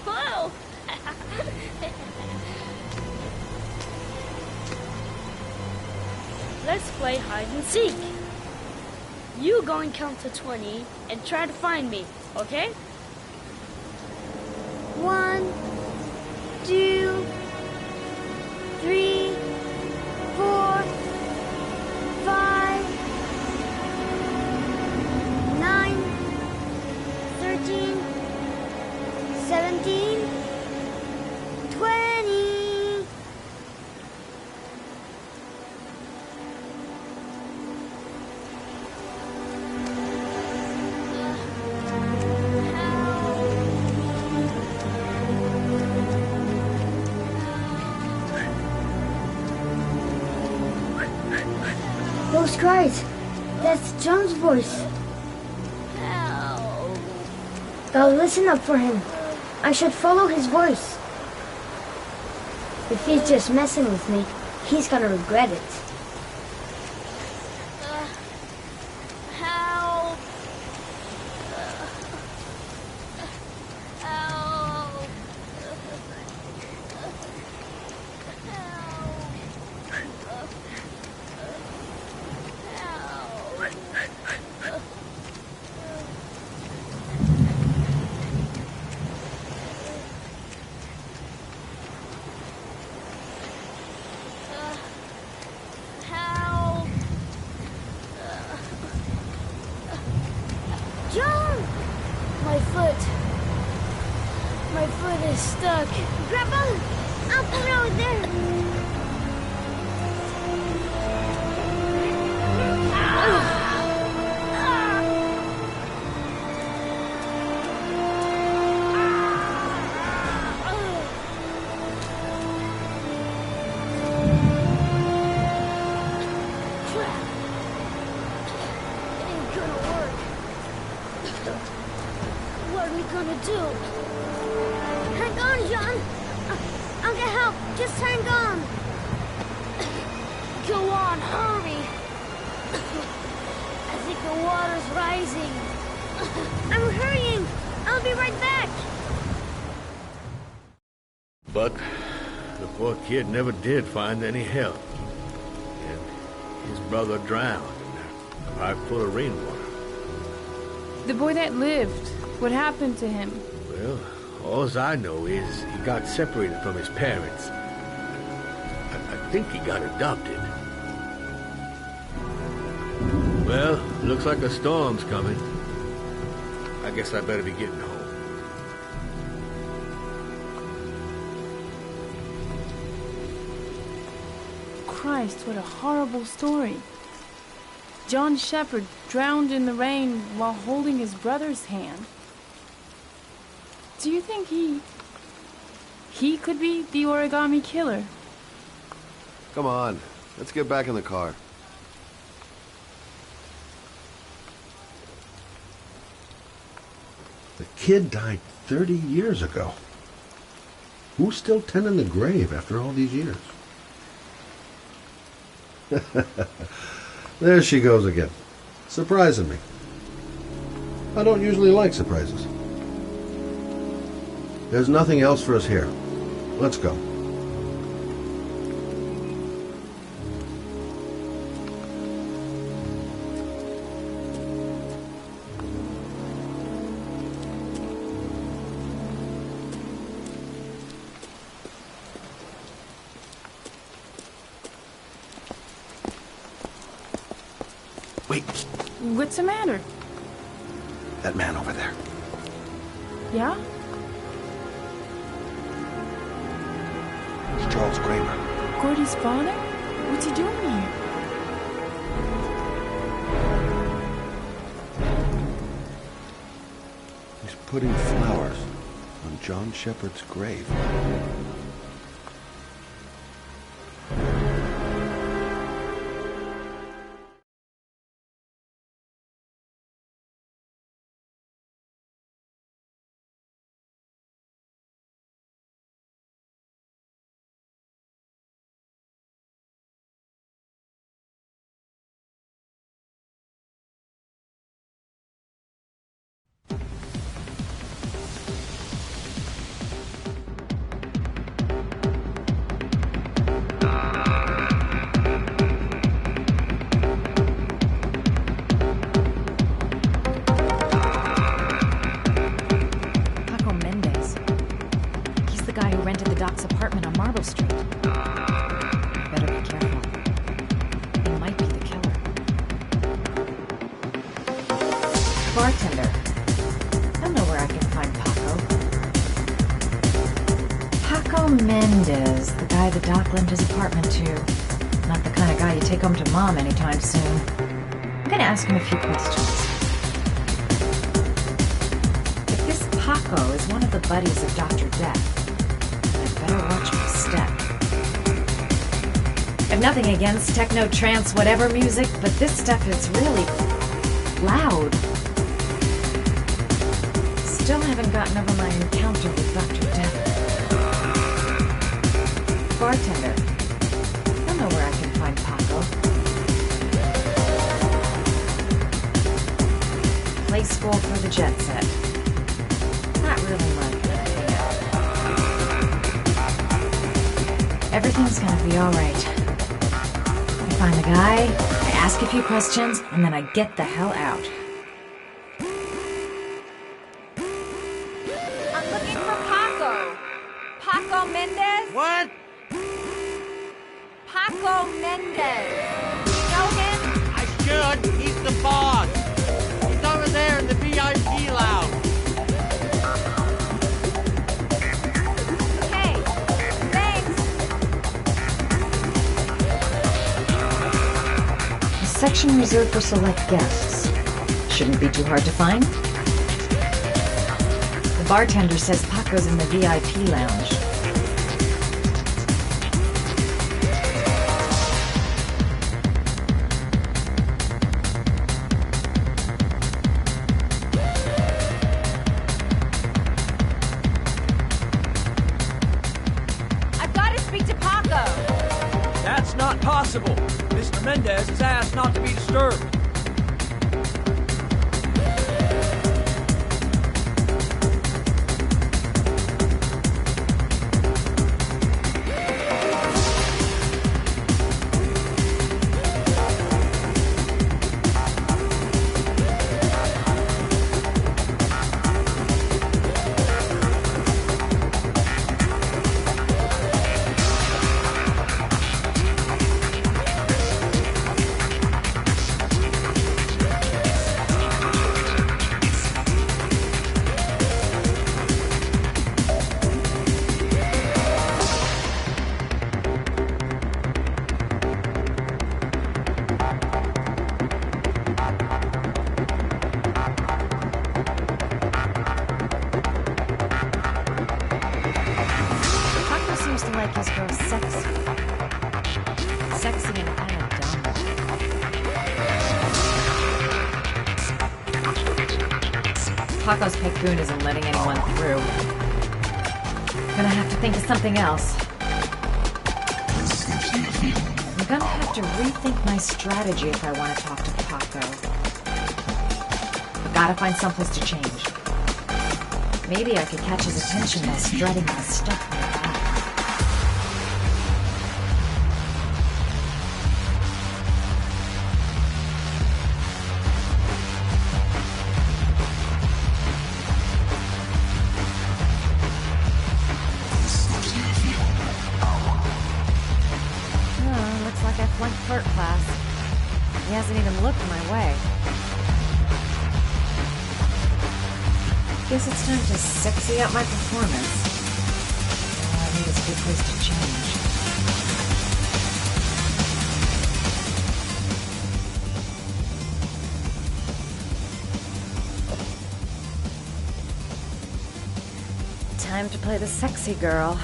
Whoa! Let's play hide and seek. You go and count to 20 and try to find me, okay? 1, 2, 3, 4, 5, 9, 13, 17, 20. Those cries. That's John's voice. I'll listen up for him. I should follow his voice. If he's just messing with me, he's gonna regret it. Help! Help! John! My foot. My foot is stuck. Grandpa! Up the road there! It ain't gonna work. What are we gonna do? Hang on, John! I'll get help. Just hang on. Go on, hurry! I think the water's rising. I'm hurrying. I'll be right back. But the poor kid never did find any help. And his brother drowned in a pipe full of rainwater. The boy that lived, what happened to him? Well, all I know is he got separated from his parents. I think he got adopted. Well, looks like a storm's coming. I guess I better be getting home. Christ, what a horrible story. John Shepherd drowned in the rain while holding his brother's hand. Do you think he could be the origami killer? Come on, let's get back in the car. The kid died 30 years ago. Who's still tending the grave after all these years? There she goes again, surprising me. I don't usually like surprises. There's nothing else for us here. Let's go. Wait, What's the matter? that man over there. Yeah? It's Charles Kramer. Gordy's father? What's he doing here? He's putting flowers on John Shepherd's grave. apartment on Marble Street. Better be careful. He might be the killer. Bartender. He'll know where I can find Paco. Paco Mendez, the guy the doc lent his apartment to. Not the kind of guy you take home to Mom anytime soon. I'm gonna ask him a few questions. If this Paco is one of the buddies of Dr. Death, I'd better watch my step. I've nothing against techno, trance, whatever music, but this stuff is really loud. Still haven't gotten over my encounter with Dr. Death. Bartender. He'll know where I can find Paco. Play school for the jet set. Not really my kind of hangout. Everything's gonna be alright. I find the guy, I ask a few questions, and then I get the hell out. I'm looking for Paco. Paco Mendez? What? Paco Mendez. You know him? I should. He's the boss. He's over there in the VIP lounge. Okay. Thanks. A section reserved for select guests. Shouldn't be too hard to find. The bartender says Paco's in the VIP lounge. I've got to speak to Paco. That's not possible. Mr. Mendez has asked not to be disturbed. Paco seems to like his girls sexy. Sexy and kind of dumb. Paco's Pacoon isn't letting anyone through. Gonna have to think of something else. I'm gonna have to rethink my strategy if I want to talk to Paco. I've gotta find someplace to change. Maybe I could catch his attention by strutting my stuff in the back. Oh, looks like I flunked flirt class. He hasn't even looked my way. Guess it's time to sexy up my performance. I think it's a good place to change. Time to play the sexy girl.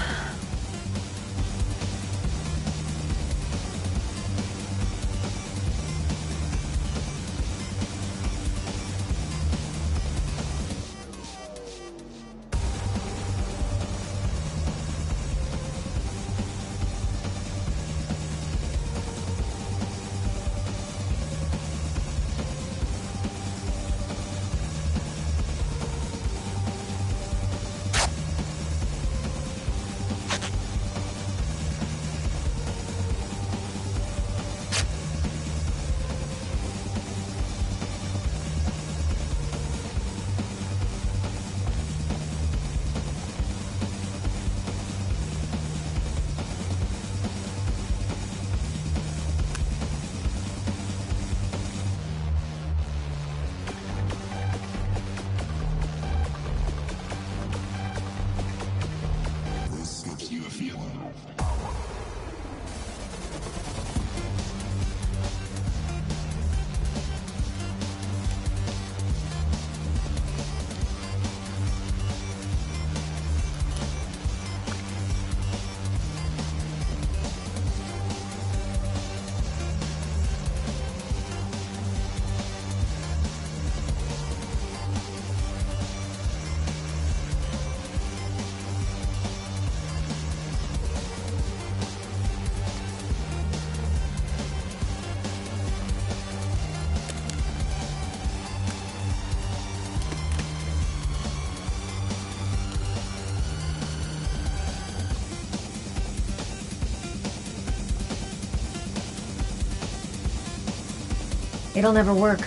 It'll never work.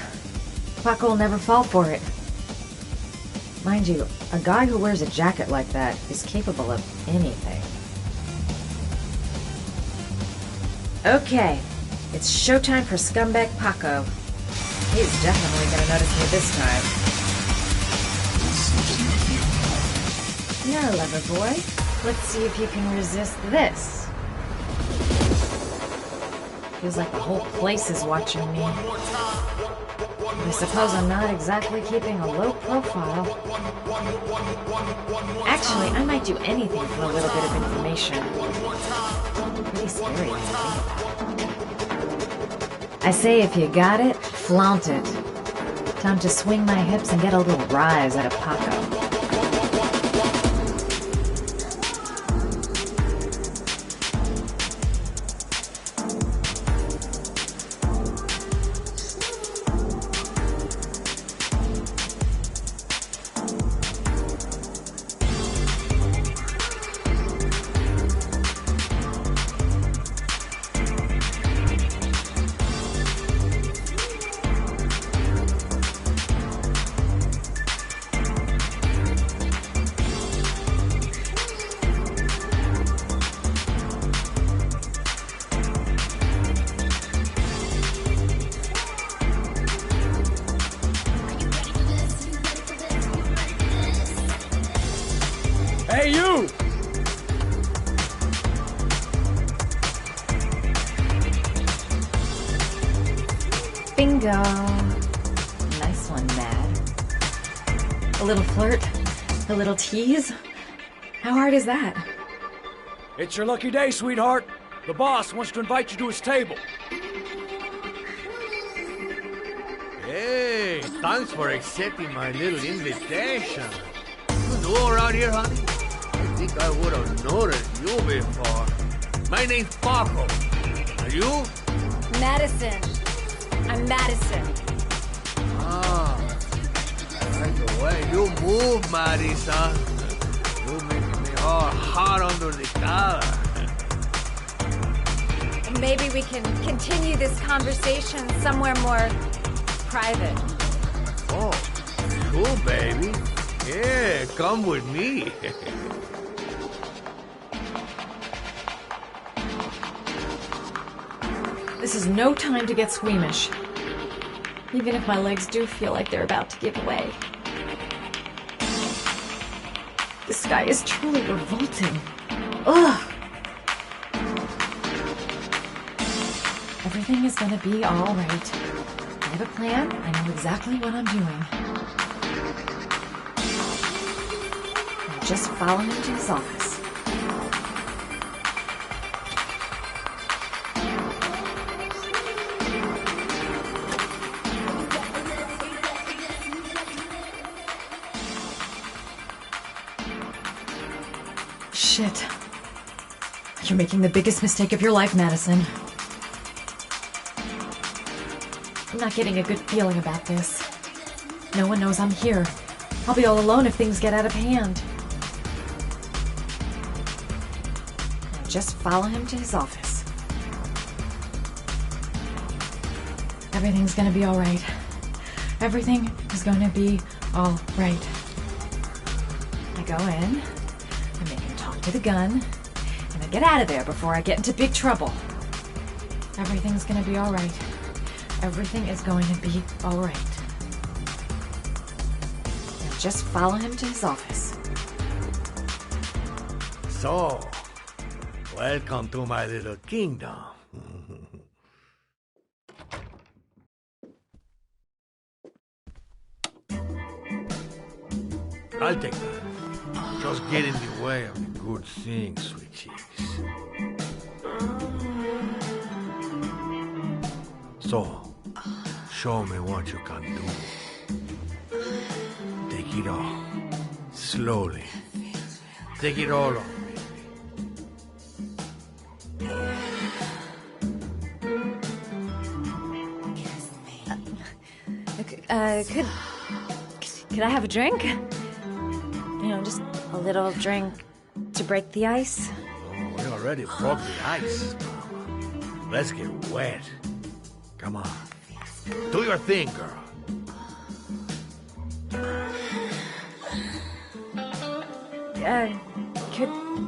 Paco will never fall for it. Mind you, a guy who wears a jacket like that is capable of anything. Okay, it's showtime for scumbag Paco. He's definitely gonna notice me this time. Now, lover boy, let's see if you can resist this. Feels like the whole place is watching me. But I suppose I'm not exactly keeping a low profile. Actually, I might do anything for a little bit of information. Pretty scary when I think about it. I say if you got it, flaunt it. Time to swing my hips and get a little rise out of Paco. Hey, you! Bingo. Nice one, Mad. A little flirt? A little tease? How hard is that? It's your lucky day, sweetheart. The boss wants to invite you to his table. Hey, thanks for accepting my little invitation. You new around here, honey? I think I would have noticed you before. My name's Paco. Are you? Madison. I'm Madison. Ah, I like the way you move, Madison. You make me all hot under the collar. Maybe we can continue this conversation somewhere more private. Oh, cool, baby. Yeah, come with me. This is no time to get squeamish. Even if my legs do feel like they're about to give way. This guy is truly revolting. Ugh! Everything is gonna be alright. I have a plan. I know exactly what I'm doing. I'll just follow him to his office. Shit. You're making the biggest mistake of your life, Madison. I'm not getting a good feeling about this. No one knows I'm here. I'll be all alone if things get out of hand. Now just follow him to his office. Everything's gonna be alright. Everything is gonna be alright. I go in, I make him talk to the gun, and I get out of there before I get into big trouble. Everything's gonna be alright. Everything is going to be alright. Now just follow him to his office. So, Welcome to my little kingdom. I'll take that. Just get in the way of the good things, sweet cheeks. So, show me what you can do. Take it all. Slowly. Take it all on. Could I have a drink? You know, just a little drink to break the ice. Oh, we already broke the ice. Let's get wet. Come on. Do your thing, girl.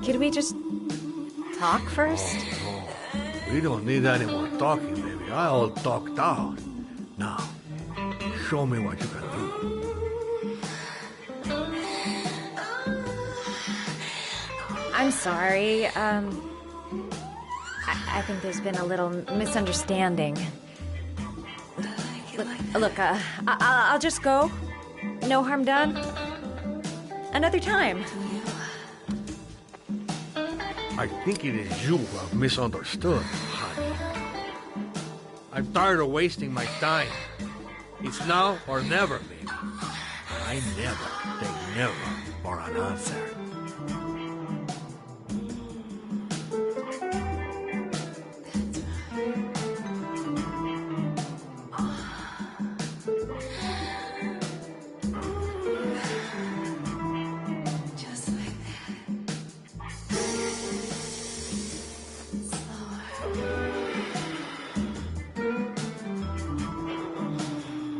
Could we just talk first? Oh, no. We don't need any more talking, baby. I all talked out. Now, show me what you can do. I'm sorry. I think there's been a little misunderstanding. Look, I'll just go. No harm done. Another time. I think it is you who have misunderstood, honey. I'm tired of wasting my time. It's now or never, baby. I never take never for an answer.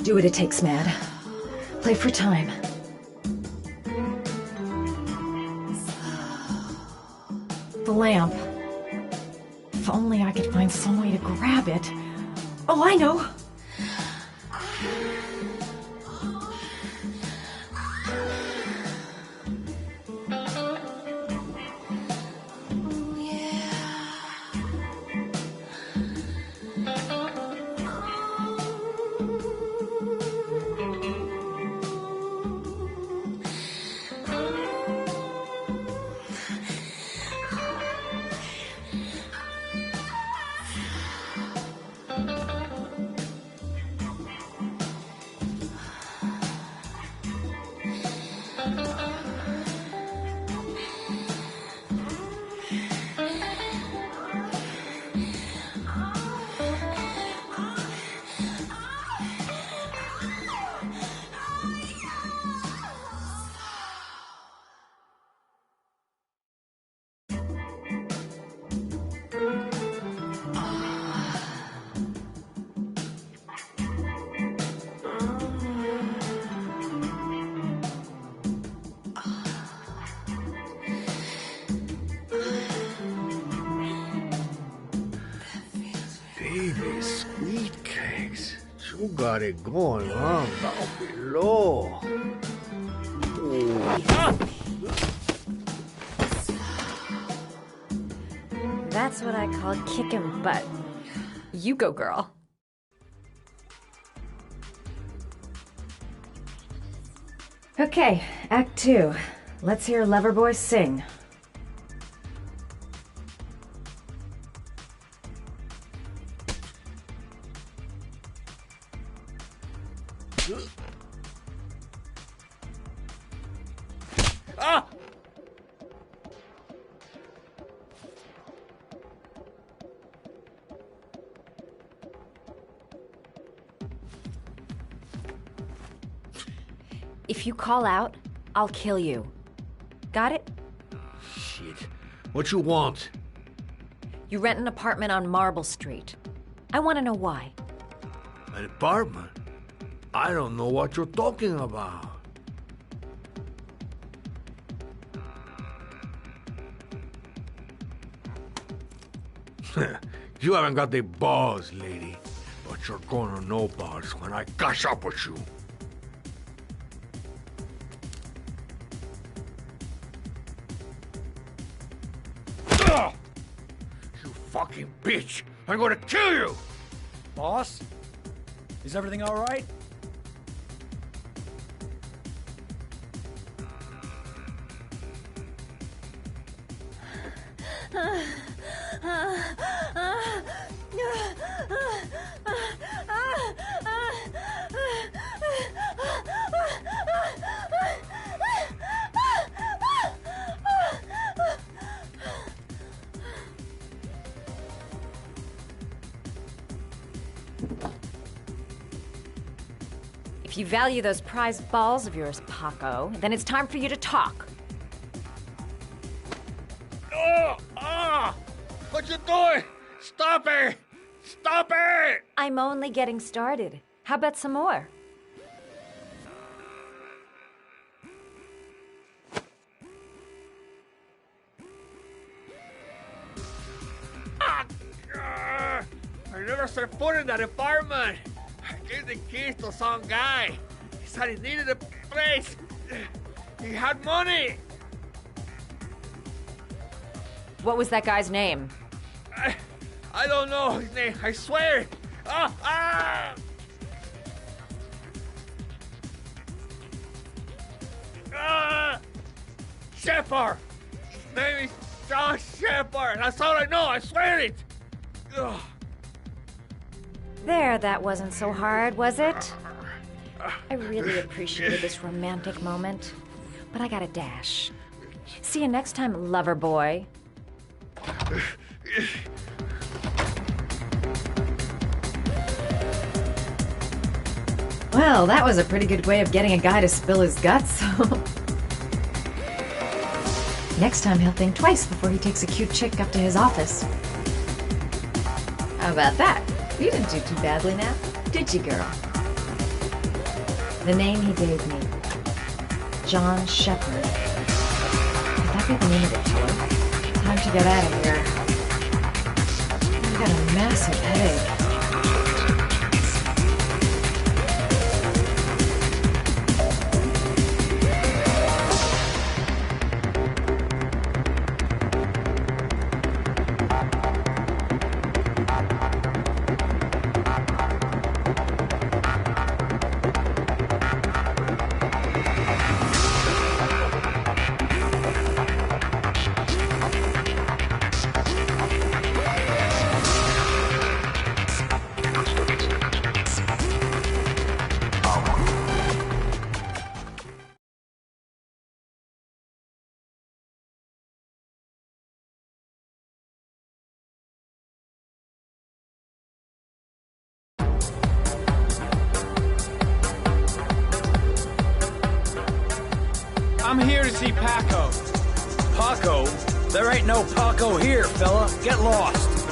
Do what it takes, Mad. Play for time. The lamp. If only I could find some way to grab it. Oh, I know! Baby, sweet cakes. You got it going on down below. That's what I call kicking butt. You go, girl. Okay, Act 2. Let's hear Loverboy sing. Ah! If you call out, I'll kill you. Got it? Shit. What you want? You rent an apartment on Marble Street. I want to know why. An apartment? I don't know what you're talking about. You haven't got the balls, lady. But you're gonna know balls when I catch up with you. fucking bitch! I'm gonna kill you! Boss? Is everything all right? If you value those prized balls of yours, Paco, then it's time for you to talk. Oh! Ah! What you doing? Stop it! Stop it! I'm only getting started. How about some more? I never set foot in that apartment. I gave the keys to some guy. He said he needed a place. He had money. What was that guy's name? I don't know his name. I swear. Ah! Ah! Ah! Shepard. His name is John Shepard. That's all I know. I swear it. Ugh. There, that wasn't so hard, was it? I really appreciated this romantic moment, but I gotta dash. See you next time, lover boy. Well, that was a pretty good way of getting a guy to spill his guts. Next time he'll think twice before he takes a cute chick up to his office. How about that? You didn't do too badly now, did you, girl? The name he gave me. John Shepard. Could that be the name of the killer? Time to get out of here. I've got a massive headache. I'm here to see Paco. Paco? There ain't no Paco here, fella. Get lost.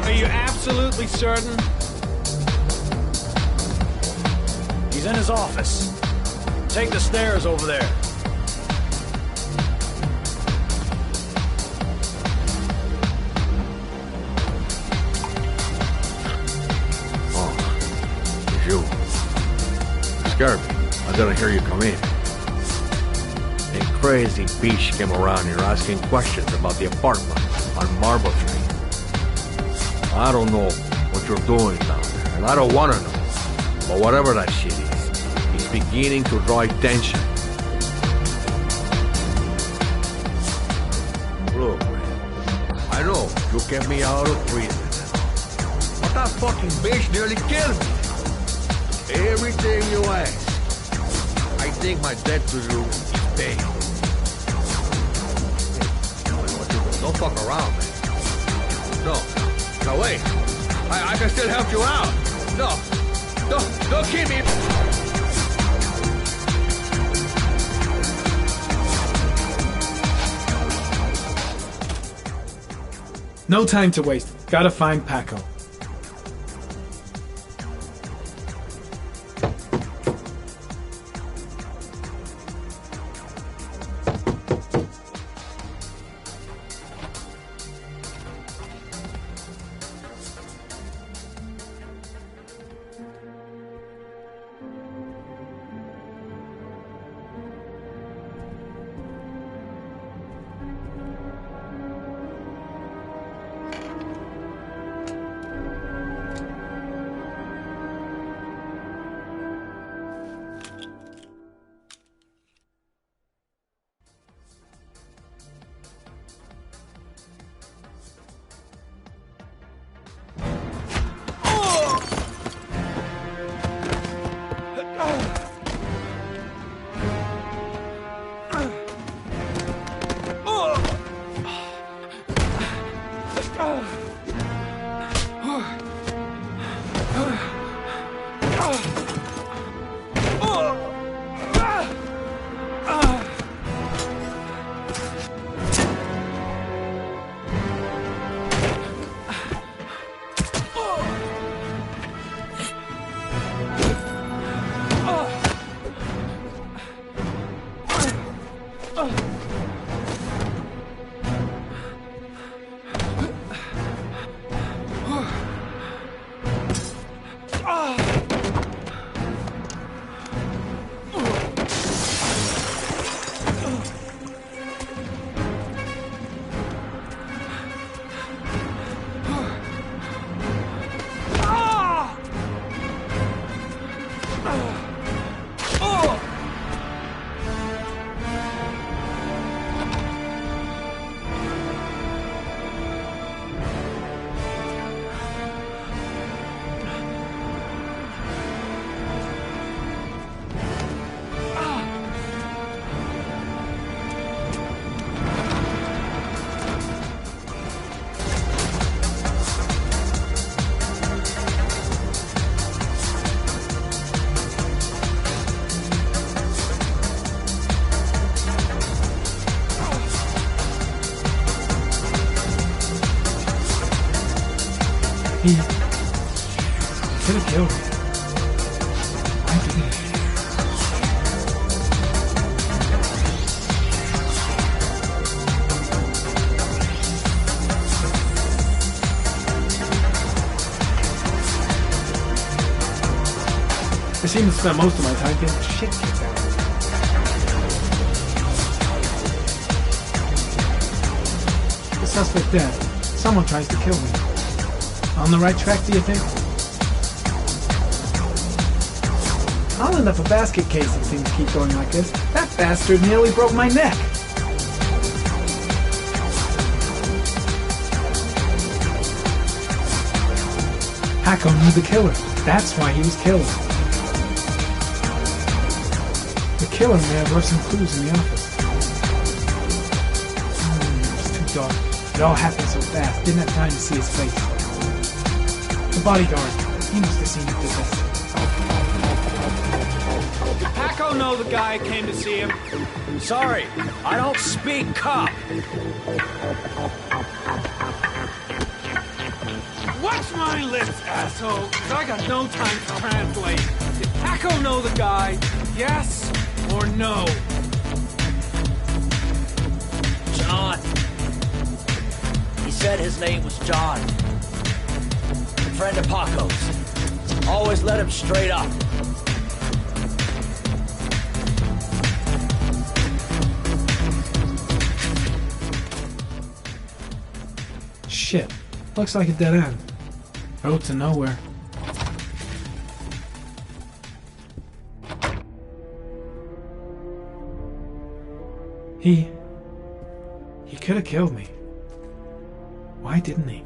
Are you absolutely certain? He's in his office. Take the stairs over there. Oh, it's you. Scared me. I didn't hear you come in. A crazy bitch came around here asking questions about the apartment on Marble Street. I don't know what you're doing down there, and I don't want to know. But whatever that shit is, it's beginning to draw attention. Look, man, I know you kept me out of prison, but that fucking bitch nearly killed me. Everything you ask. I think my debt to you is paid. Don't fuck around, man. No, wait. I can still help you out. No, don't keep me. No time to waste. Gotta find Paco. He could have killed me. Why didn't he? I seem to spend most of my time getting shit kicked out of me. The suspect dead. Someone tries to kill me. On the right track, do you think? I'll end up a basket case if things keep going like this. That bastard nearly broke my neck. Paco knew the killer. That's why he was killed. The killer may have left some clues in the office. It's too dark. It all happened so fast. Didn't have time to see his face. The bodyguard. He must have seen it did this. Did Paco know the guy came to see him? Sorry, I don't speak cop. Watch my lips, asshole, 'cause I got no time to translate. Did Paco know the guy? Yes or no? John. He said his name was John. A friend of Paco's. Always let him straight up. Shit. Looks like a dead end. Road to nowhere. He could have killed me. Why didn't he?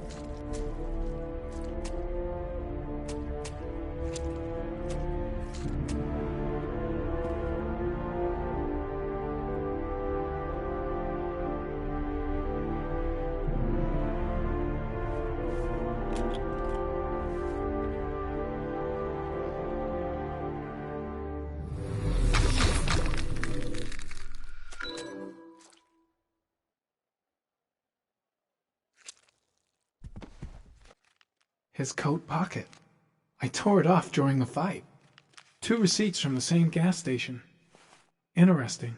His coat pocket. I tore it off during the fight. 2 receipts from the same gas station. Interesting.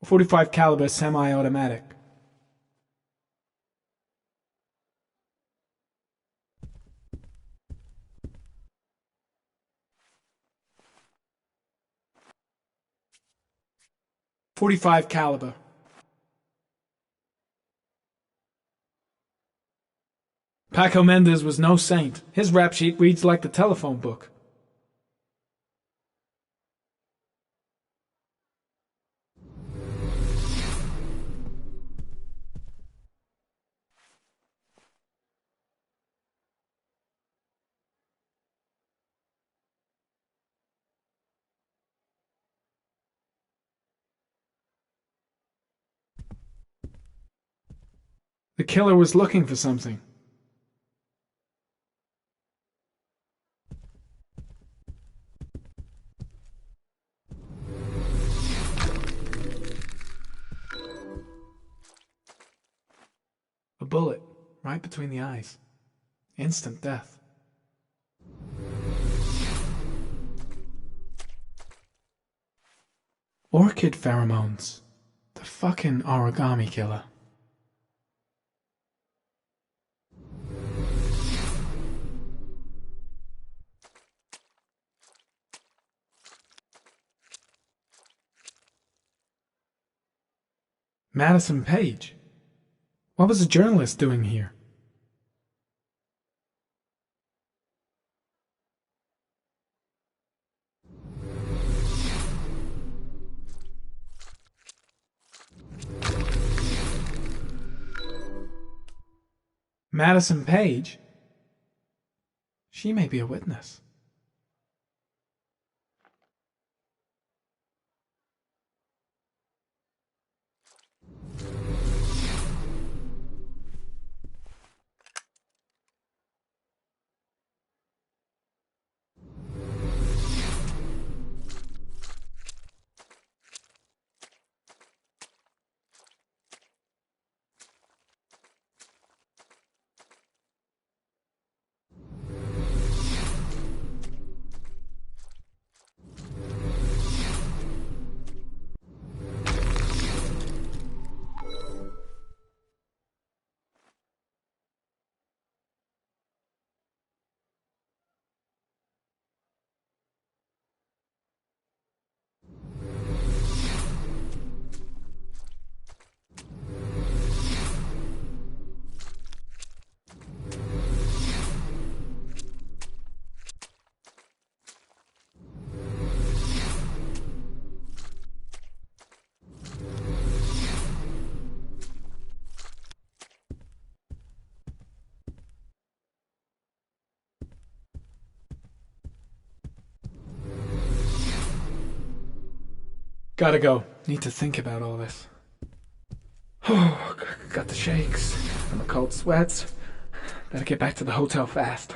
.45 caliber semi-automatic. .45 caliber. Paco Mendez was no saint. His rap sheet reads like the telephone book. The killer was looking for something. A bullet, right between the eyes. Instant death. Orchid pheromones. The fucking origami killer. Madison Page. What was a journalist doing here? Madison Page? She may be a witness. Gotta go. Need to think about all this. Oh, got the shakes and the cold sweats. Better get back to the hotel fast.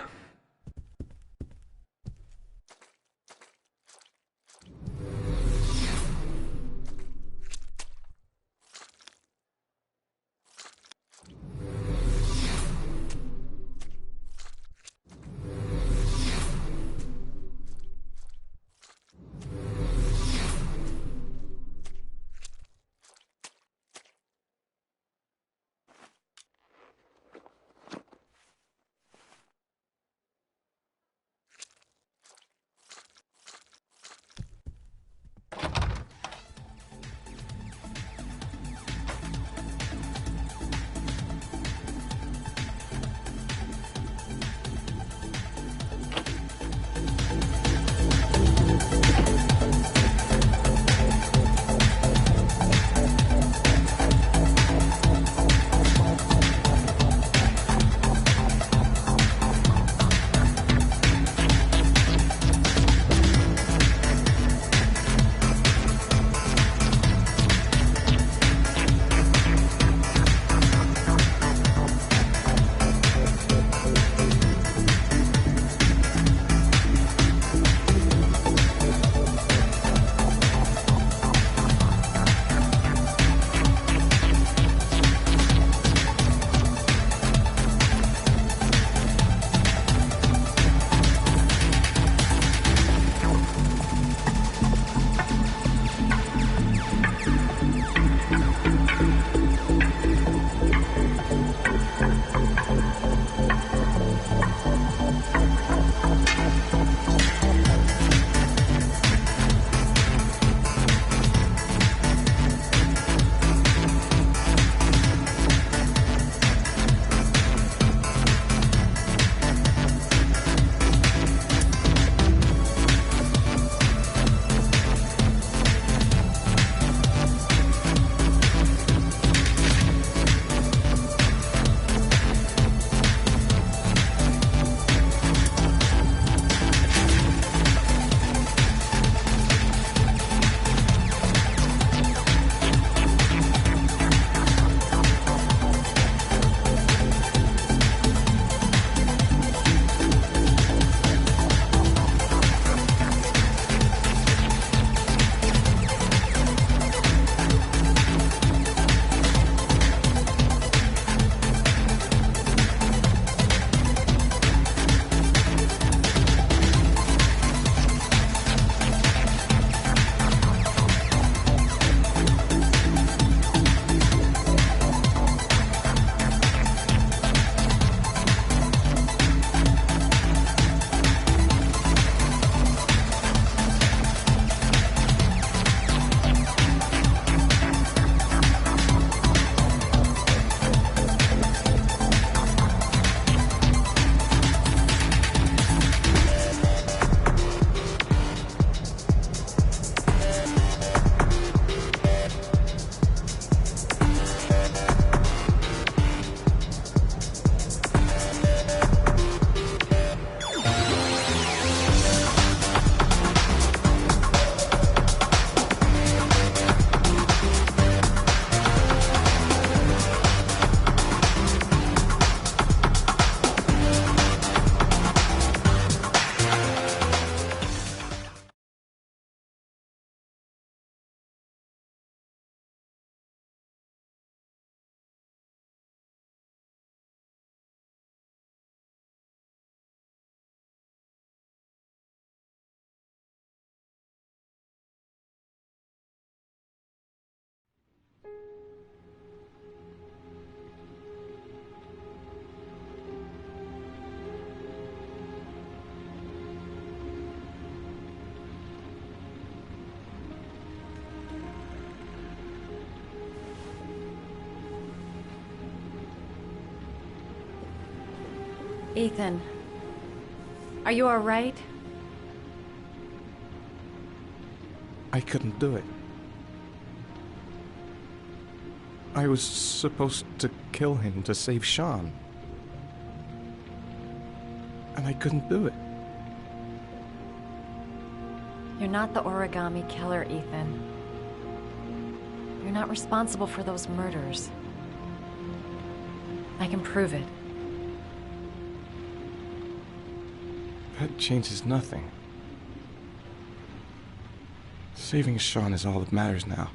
Ethan, are you all right? I couldn't do it. I was supposed to kill him to save Sean. And I couldn't do it. You're not the origami killer, Ethan. You're not responsible for those murders. I can prove it. That changes nothing. Saving Sean is all that matters now.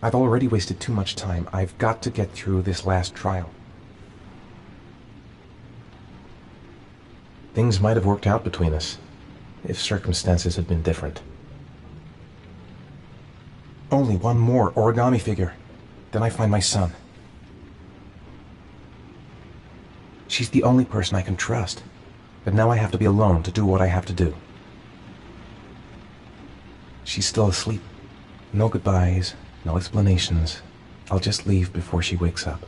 I've already wasted too much time. I've got to get through this last trial. Things might have worked out between us, if circumstances had been different. Only one more origami figure. Then I find my son. She's the only person I can trust. But now I have to be alone to do what I have to do. She's still asleep. No goodbyes, no explanations. I'll just leave before she wakes up.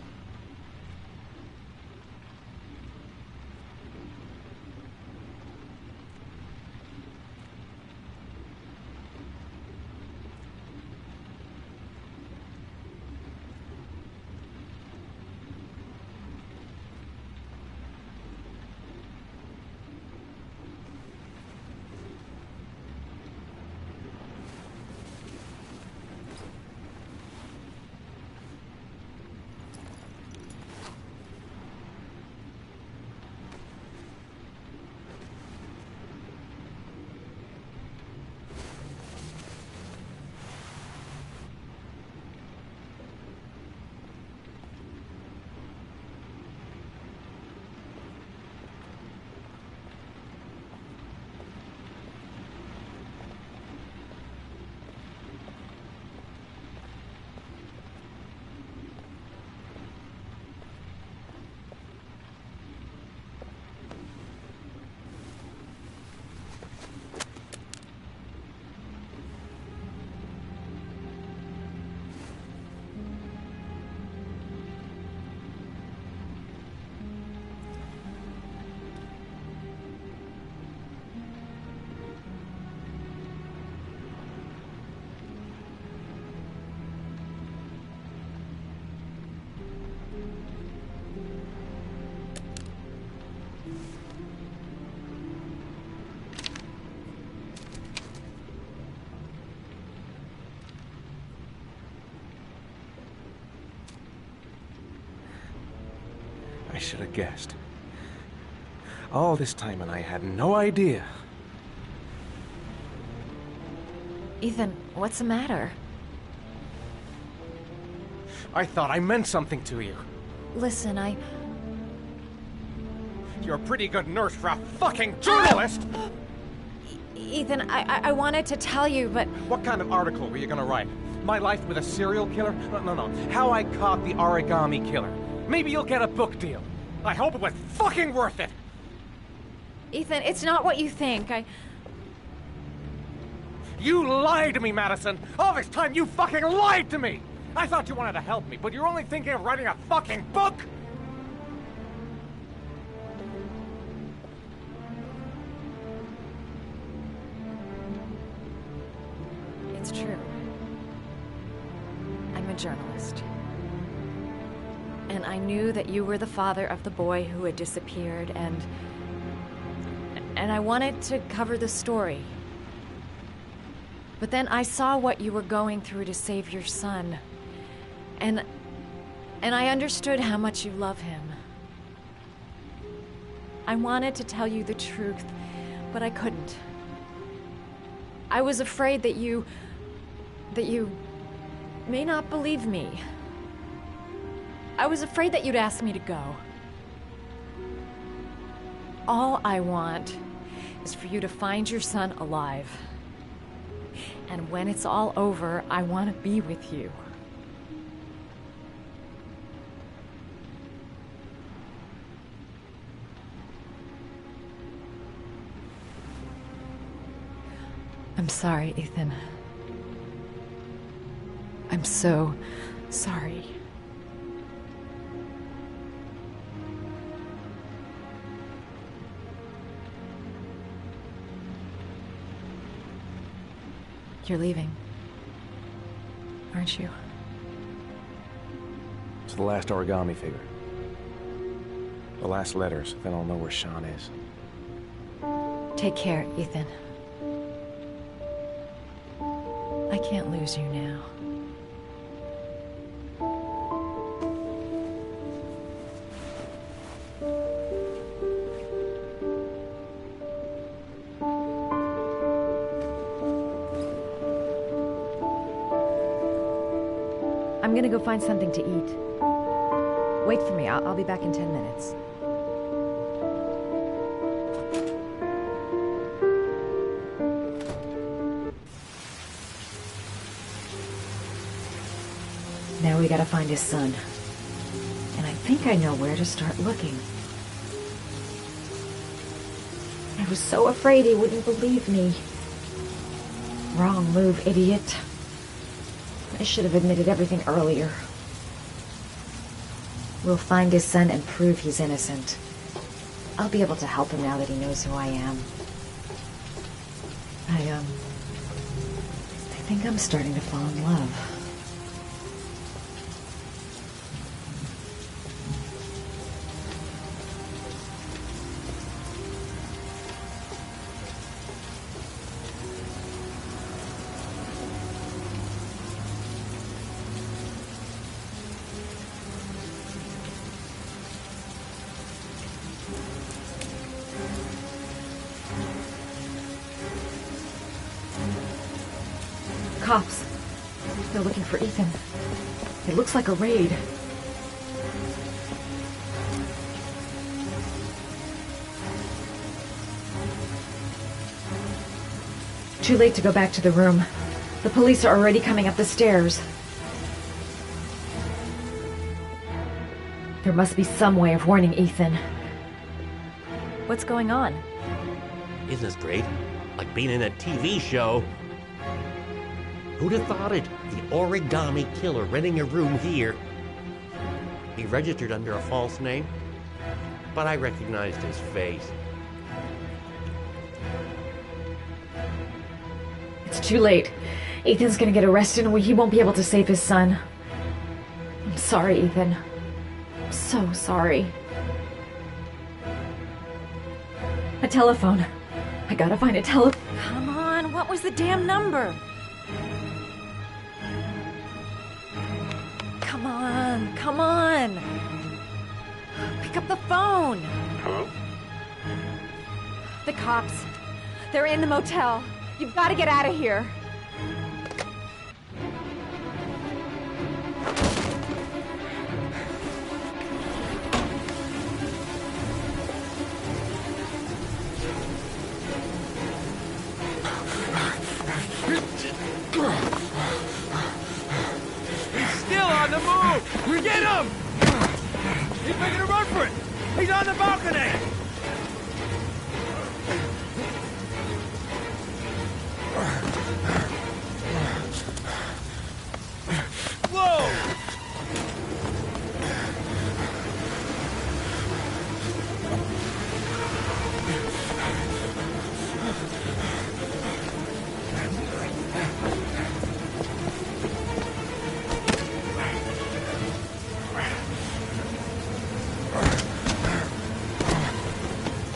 I should have guessed. All this time and I had no idea. Ethan, what's the matter? I thought I meant something to you. Listen, You're a pretty good nurse for a fucking journalist! Ethan, I wanted to tell you, but... What kind of article were you gonna write? My life with a serial killer? No. How I caught the origami killer. Maybe you'll get a book deal. I hope it was fucking worth it! Ethan, it's not what you think. You lied to me, Madison! All this time you fucking lied to me! I thought you wanted to help me, but you're only thinking of writing a fucking book! It's true. I'm a journalist. And I knew that you were the father of the boy who had disappeared, and I wanted to cover the story. But then I saw what you were going through to save your son. And I understood how much you love him. I wanted to tell you the truth, but I couldn't. I was afraid that you may not believe me. I was afraid that you'd ask me to go. All I want is for you to find your son alive. And when it's all over, I want to be with you. I'm sorry, Ethan. I'm so sorry. You're leaving, aren't you? It's the last origami figure. The last letters, then I'll know where Sean is. Take care, Ethan. I can't lose you now. I'm gonna go find something to eat. Wait for me. I'll be back in 10 minutes. Now we gotta find his son. And I think I know where to start looking. I was so afraid he wouldn't believe me. Wrong move, idiot. I should have admitted everything earlier. We'll find his son and prove he's innocent. I'll be able to help him now that he knows who I am. I think I'm starting to fall in love. Cops. They're looking for Ethan. It looks like a raid. Too late to go back to the room. The police are already coming up the stairs. There must be some way of warning Ethan. What's going on? Isn't this great? Like being in a TV show. Who'd have thought it? The origami killer renting a room here. He registered under a false name, but I recognized his face. It's too late. Ethan's gonna get arrested and he won't be able to save his son. I'm sorry, Ethan. I'm so sorry. A telephone. I gotta find a telephone. Come on, what was the damn number? Come on, come on. Pick up the phone! Hello? The cops. They're in the motel. You've got to get out of here. He's still on the move! Get him! He's making a run for it! He's on the balcony! Whoa!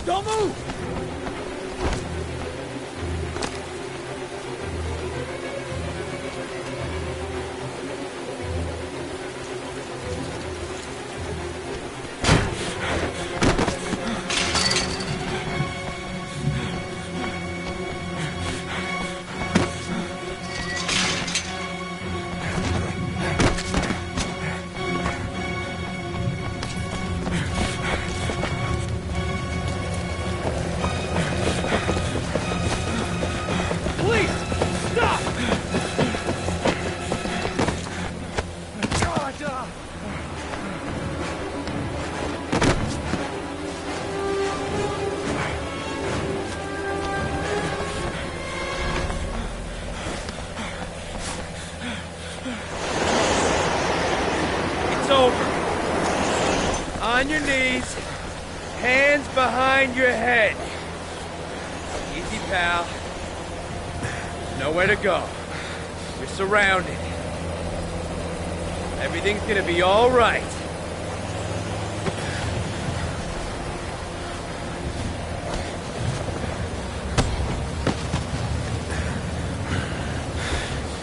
Don't move! Police! Stop! God! It's over. On your knees, hands behind your head. Easy, pal. Nowhere to go. You're surrounded. Everything's gonna be all right.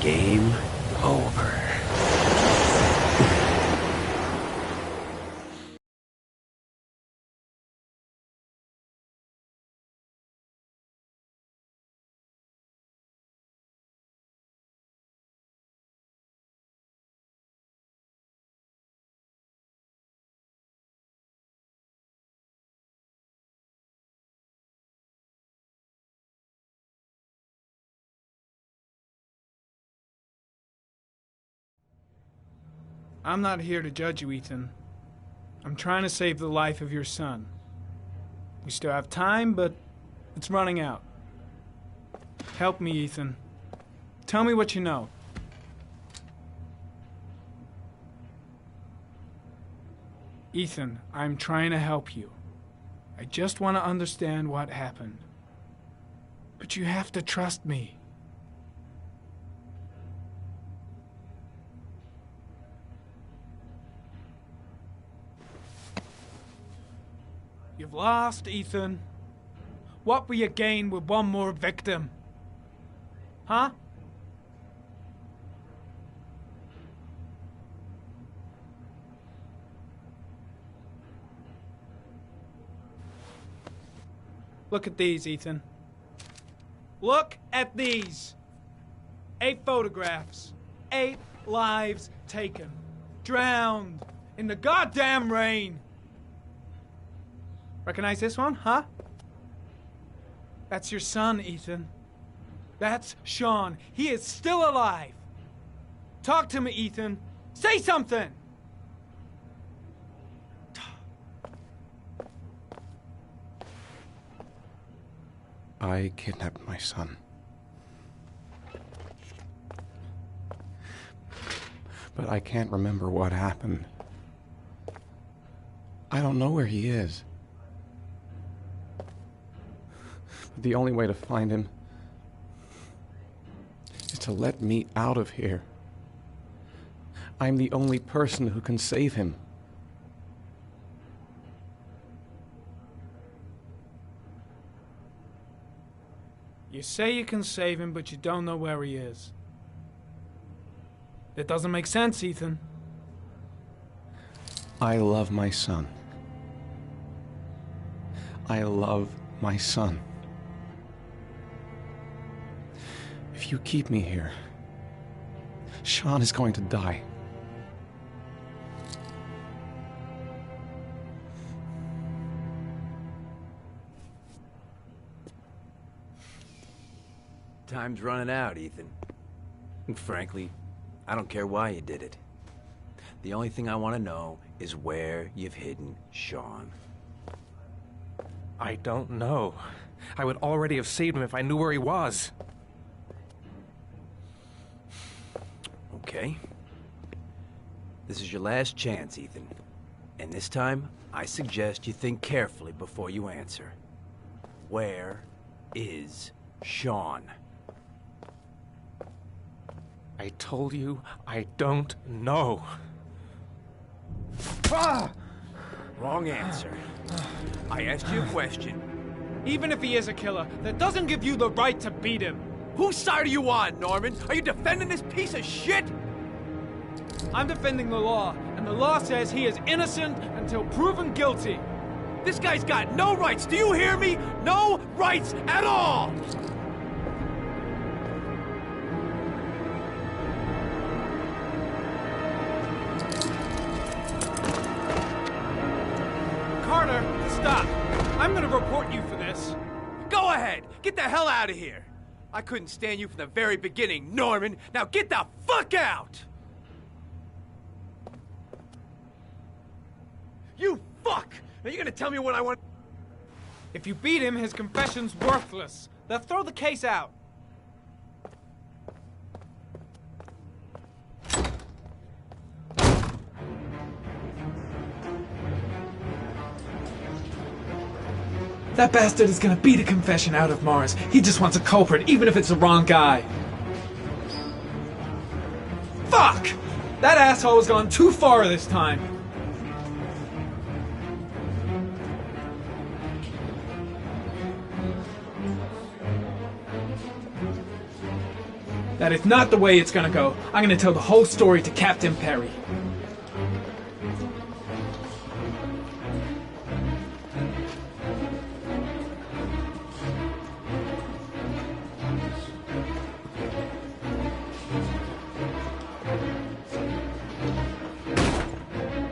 Game over. I'm not here to judge you, Ethan. I'm trying to save the life of your son. We still have time, but it's running out. Help me, Ethan. Tell me what you know. Ethan, I'm trying to help you. I just want to understand what happened. But you have to trust me. You've lost, Ethan. What will you gain with one more victim? Huh? Look at these, Ethan. Look at these. 8 photographs. 8 lives taken. Drowned in the goddamn rain. Recognize this one, huh? That's your son, Ethan. That's Sean. He is still alive. Talk to me, Ethan. Say something! I kidnapped my son. But I can't remember what happened. I don't know where he is. The only way to find him is to let me out of here. I'm the only person who can save him. You say you can save him, but you don't know where he is. That doesn't make sense, Ethan. I love my son. I love my son. If you keep me here, Sean is going to die. Time's running out, Ethan. And frankly, I don't care why you did it. The only thing I want to know is where you've hidden Sean. I don't know. I would already have saved him if I knew where he was. Okay. This is your last chance, Ethan. And this time, I suggest you think carefully before you answer. Where is Sean? I told you I don't know. Ah! Wrong answer. I asked you a question. Even if he is a killer, that doesn't give you the right to beat him. Whose side are you on, Norman? Are you defending this piece of shit? I'm defending the law, and the law says he is innocent until proven guilty. This guy's got no rights, do you hear me? No rights at all! Carter, stop! I'm gonna report you for this. Go ahead! Get the hell out of here! I couldn't stand you from the very beginning, Norman! Now get the fuck out! You fuck! Are you gonna tell me what I want? If you beat him, his confession's worthless. They'll throw the case out. That bastard is gonna beat a confession out of Mars. He just wants a culprit, even if it's the wrong guy. Fuck! That asshole has gone too far this time. That is not the way it's gonna go. I'm gonna tell the whole story to Captain Perry.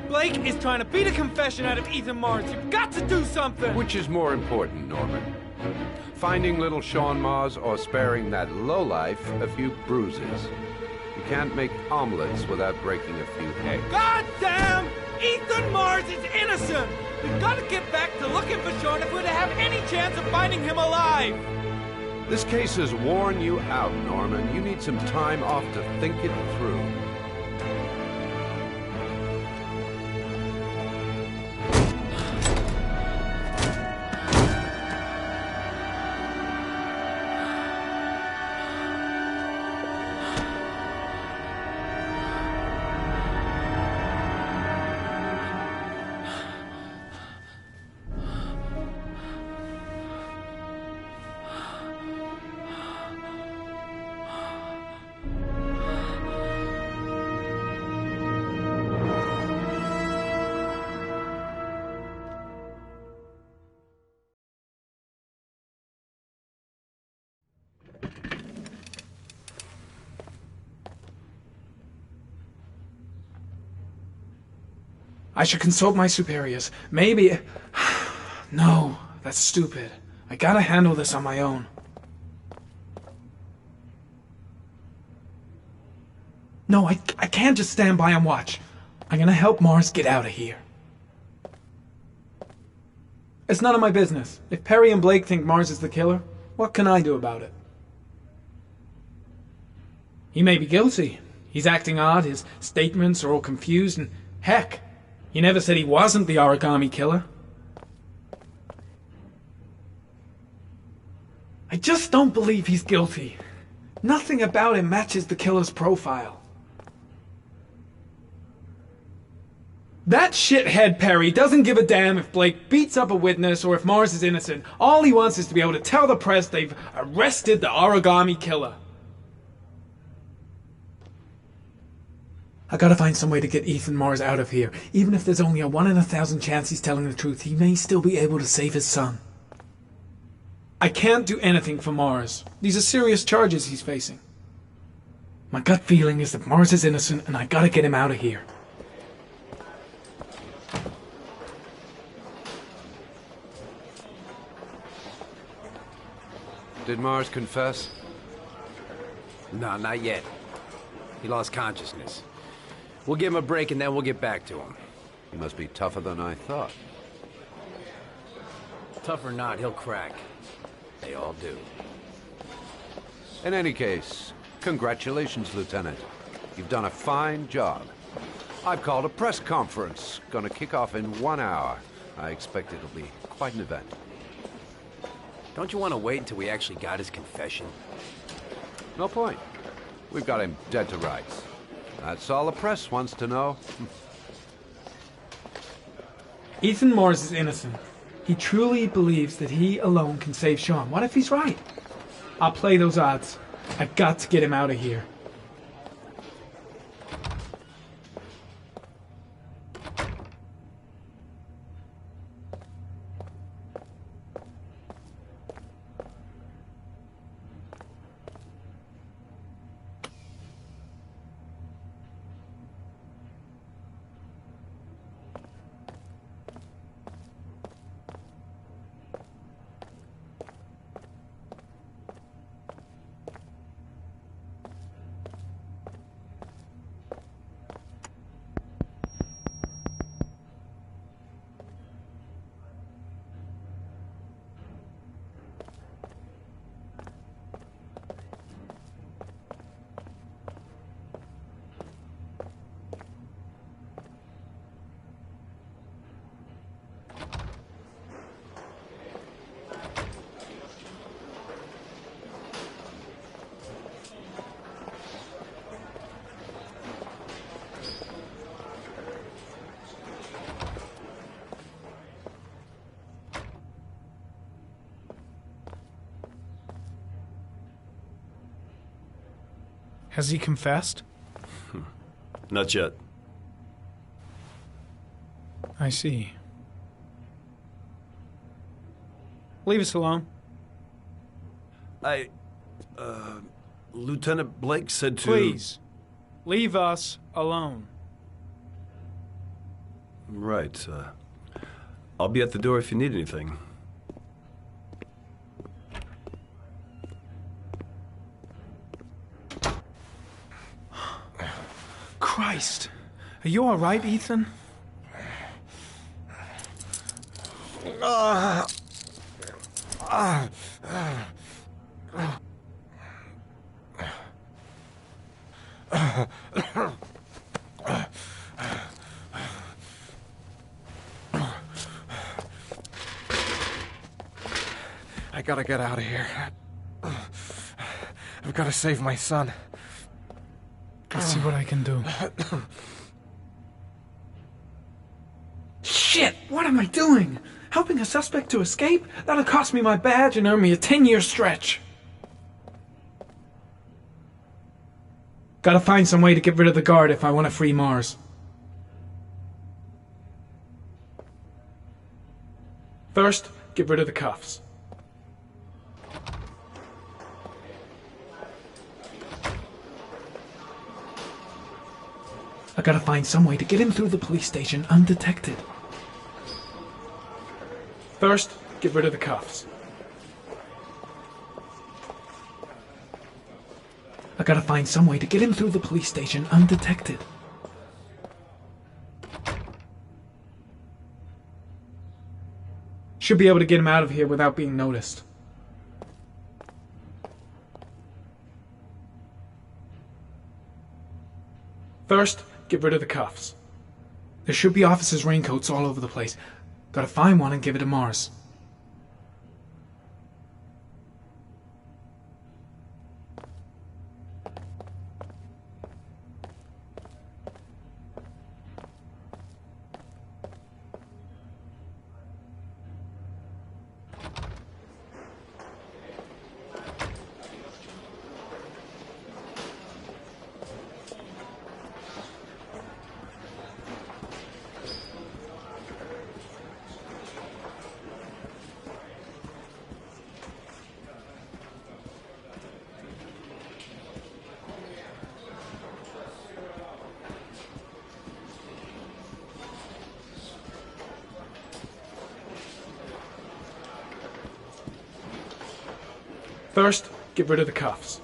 Blake is trying to beat a confession out of Ethan Mars. You've got to do something! Which is more important, Norman? Finding little Sean Mars or sparing that lowlife a few bruises? You can't make omelets without breaking a few eggs. God damn! Ethan Mars is innocent! We've got to get back to looking for Sean if we're to have any chance of finding him alive! This case has worn you out, Norman. You need some time off to think it through. I should consult my superiors. Maybe... No, that's stupid. I gotta handle this on my own. No, I can't just stand by and watch. I'm gonna help Mars get out of here. It's none of my business. If Perry and Blake think Mars is the killer, what can I do about it? He may be guilty. He's acting odd, his statements are all confused, and heck, he never said he wasn't the origami killer. I just don't believe he's guilty. Nothing about him matches the killer's profile. That shithead Perry doesn't give a damn if Blake beats up a witness or if Mars is innocent. All he wants is to be able to tell the press they've arrested the origami killer. I gotta find some way to get Ethan Mars out of here. Even if there's only a 1 in 1,000 chance he's telling the truth, he may still be able to save his son. I can't do anything for Mars. These are serious charges he's facing. My gut feeling is that Mars is innocent, and I gotta get him out of here. Did Mars confess? No, not yet. He lost consciousness. We'll give him a break and then we'll get back to him. He must be tougher than I thought. Tough or not, he'll crack. They all do. In any case, congratulations, Lieutenant. You've done a fine job. I've called a press conference. Gonna kick off in 1 hour. I expect it'll be quite an event. Don't you want to wait until we actually got his confession? No point. We've got him dead to rights. That's all the press wants to know. Ethan Mars is innocent. He truly believes that he alone can save Sean. What if he's right? I'll play those odds. I've got to get him out of here. Has he confessed? Not yet. I see. Leave us alone. Lieutenant Blake said to... Please, leave us alone. Right, I'll be at the door if you need anything. Christ. Are you all right, Ethan? I gotta get out of here. I've gotta save my son. Let's see what I can do. Shit! What am I doing? Helping a suspect to escape? That'll cost me my badge and earn me a 10-year stretch. Gotta find some way to get rid of the guard if I want to free Mars. First, get rid of the cuffs. I gotta find some way to get him through the police station undetected. First, get rid of the cuffs. I gotta find some way to get him through the police station undetected. Should be able to get him out of here without being noticed. First, get rid of the cuffs. There should be officers' raincoats all over the place. Gotta find one and give it to Mars. First, get rid of the cuffs.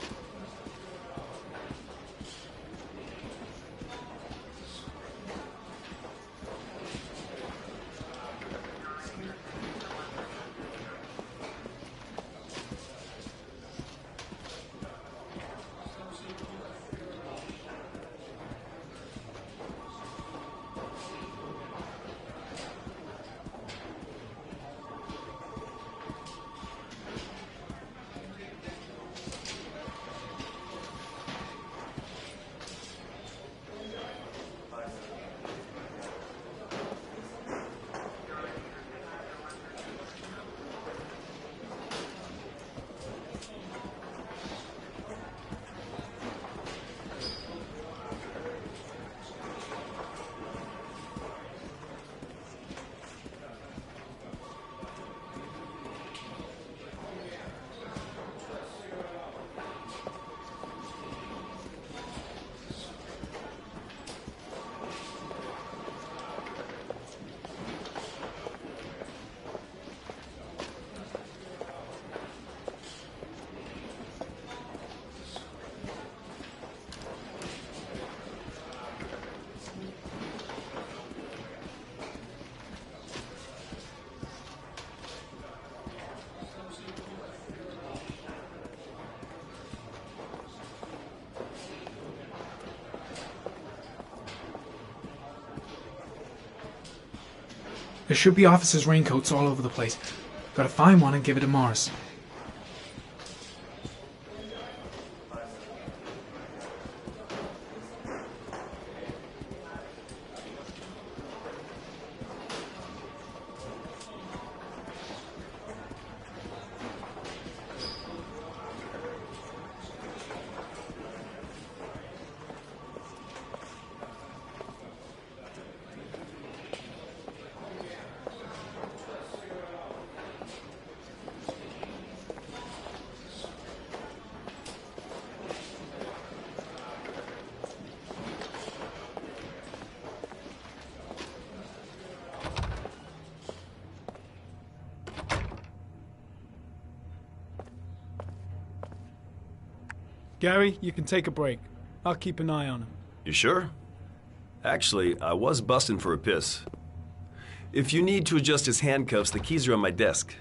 There should be officers' raincoats all over the place. Gotta find one and give it to Morris. Gary, you can take a break. I'll keep an eye on him. You sure? Actually, I was busting for a piss. If you need to adjust his handcuffs, the keys are on my desk.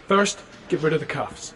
First, get rid of the cuffs.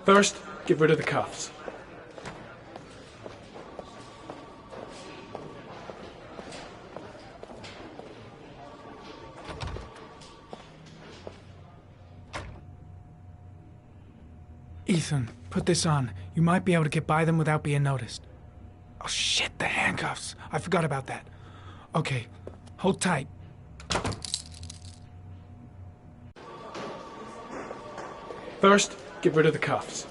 First, get rid of the cuffs. Ethan, put this on. You might be able to get by them without being noticed. Oh shit, the handcuffs. I forgot about that. Okay, hold tight. First, get rid of the cuffs.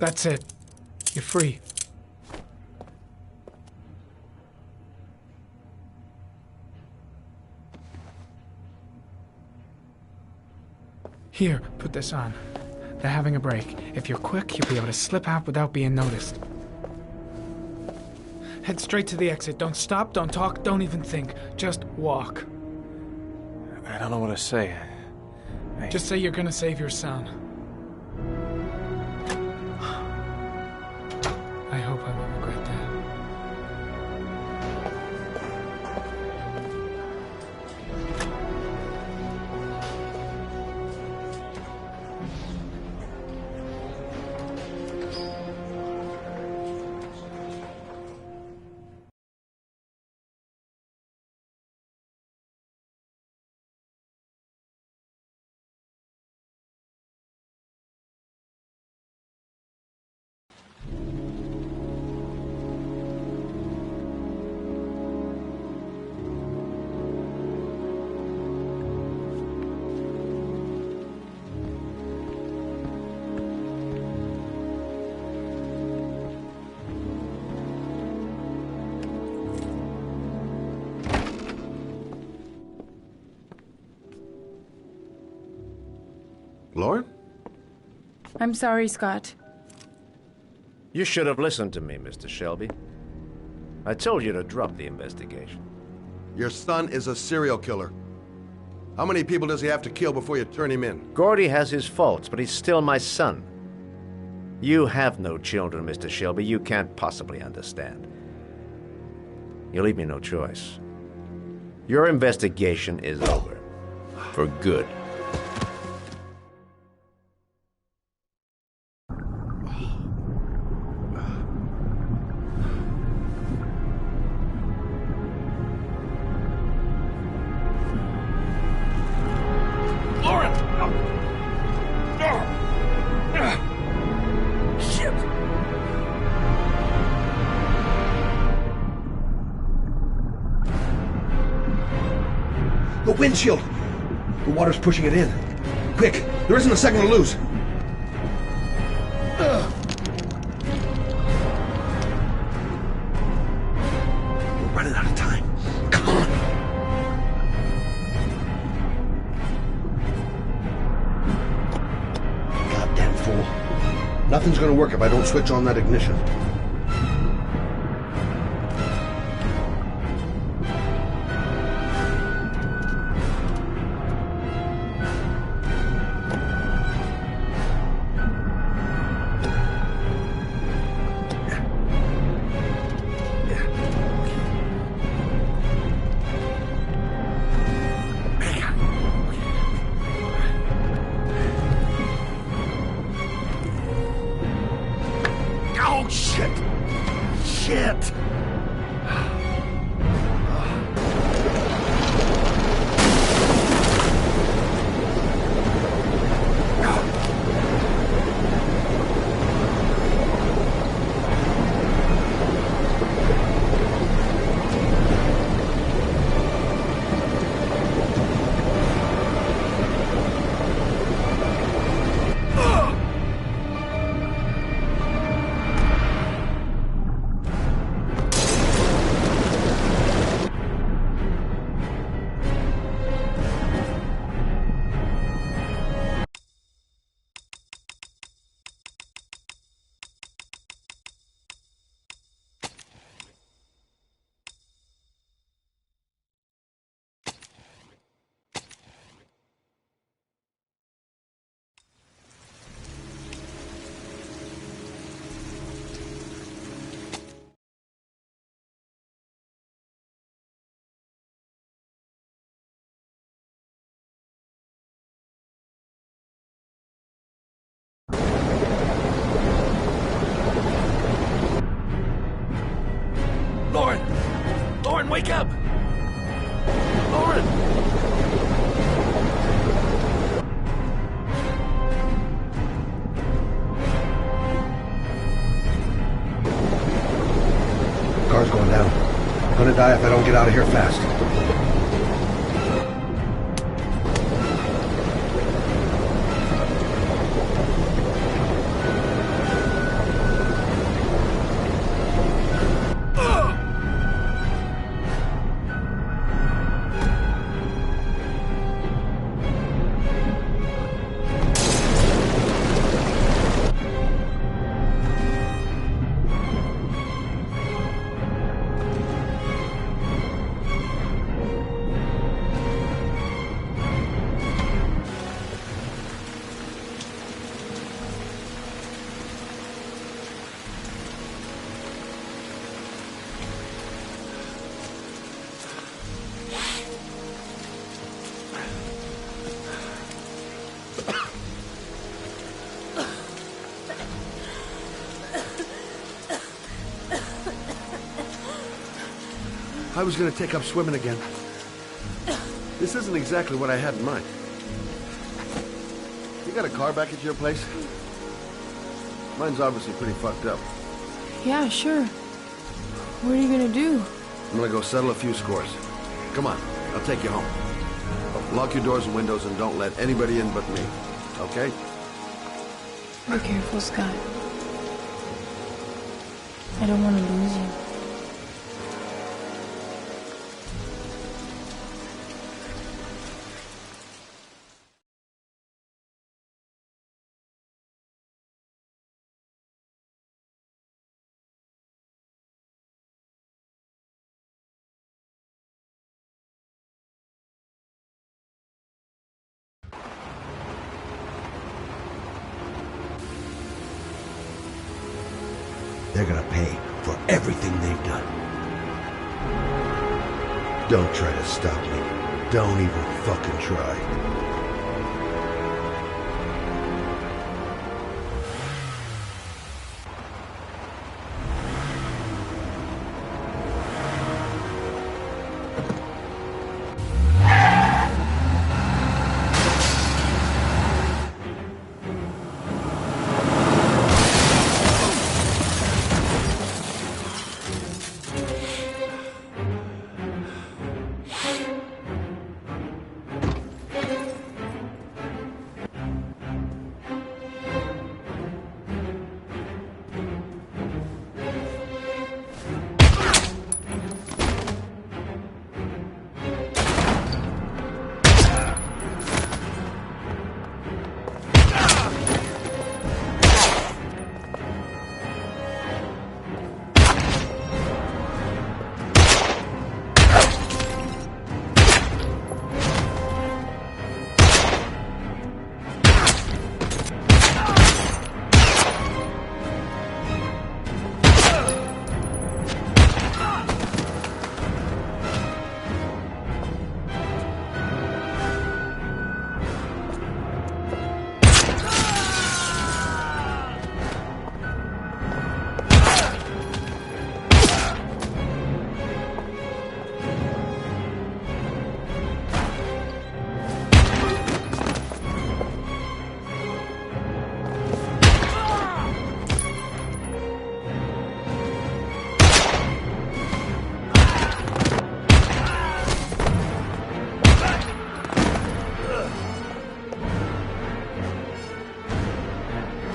That's it. You're free. Here, put this on. They're having a break. If you're quick, you'll be able to slip out without being noticed. Head straight to the exit. Don't stop, don't talk, don't even think. Just walk. I don't know what to say. Just say you're gonna save your son. I hope I won't regret that. Lauren? I'm sorry, Scott. You should have listened to me, Mr. Shelby. I told you to drop the investigation. Your son is a serial killer. How many people does he have to kill before you turn him in? Gordy has his faults, but he's still my son. You have no children, Mr. Shelby. You can't possibly understand. You leave me no choice. Your investigation is over. For good. The windshield! The water's pushing it in. Quick, there isn't a second to lose. We're running out of time. Come on! Goddamn fool. Nothing's gonna work if I don't switch on that ignition. Oh, shit! Shit! Wake up! Lauren! Car's going down. I'm gonna die if I don't get out of here fast. I was gonna take up swimming again. This isn't exactly what I had in mind. You got a car back at your place? Mine's obviously pretty fucked up. Yeah, sure. What are you gonna do? I'm gonna go settle a few scores. Come on, I'll take you home. Lock your doors and windows and don't let anybody in but me. Okay? Be careful, Scott. I don't want to lose you. They're gonna pay for everything they've done. Don't try to stop me. Don't even fucking try.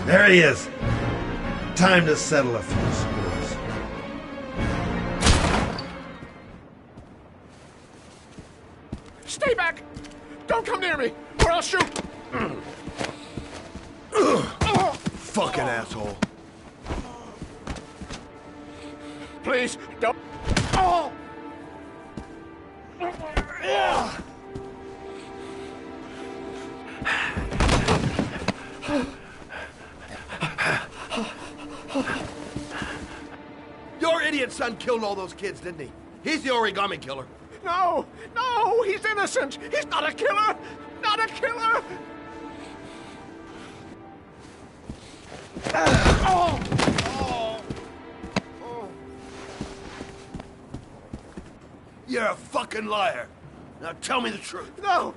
There he is. Time to settle a few scores. Stay back! Don't come near me, or I'll shoot! Fucking asshole. Please, don't... Oh! Your idiot son killed all those kids, didn't he? He's the origami killer. No! No! He's innocent! He's not a killer! Not a killer! Oh! Oh! You're a fucking liar. Now tell me the truth. No!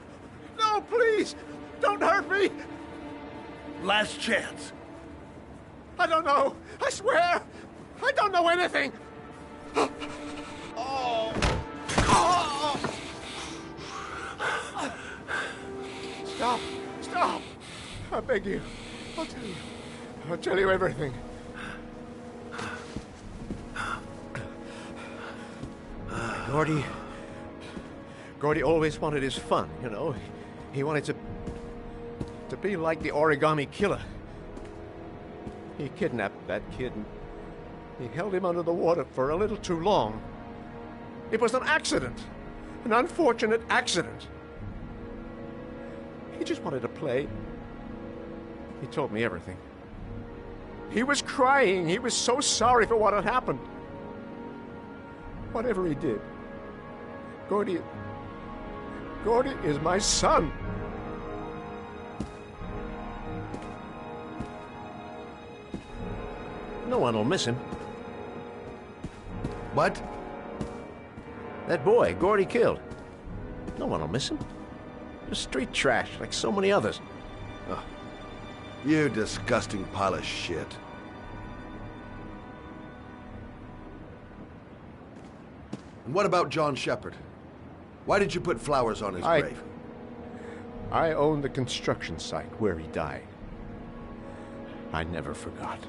No, please! Don't hurt me! Last chance. I don't know. I swear! I don't know anything! Oh! Oh! Stop! Stop! I beg you. I'll tell you. I'll tell you everything. Gordy always wanted his fun, you know. He wanted to be like the origami killer. He kidnapped that kid and he held him under the water for a little too long. It was an accident. An unfortunate accident. He just wanted to play. He told me everything. He was crying. He was so sorry for what had happened. Whatever he did, Gordy is my son. No one will miss him. What? That boy, Gordy killed. No one will miss him. Just street trash, like so many others. Oh, you disgusting pile of shit. And what about John Shepard? Why did you put flowers on his grave? I owned the construction site where he died. I never forgot.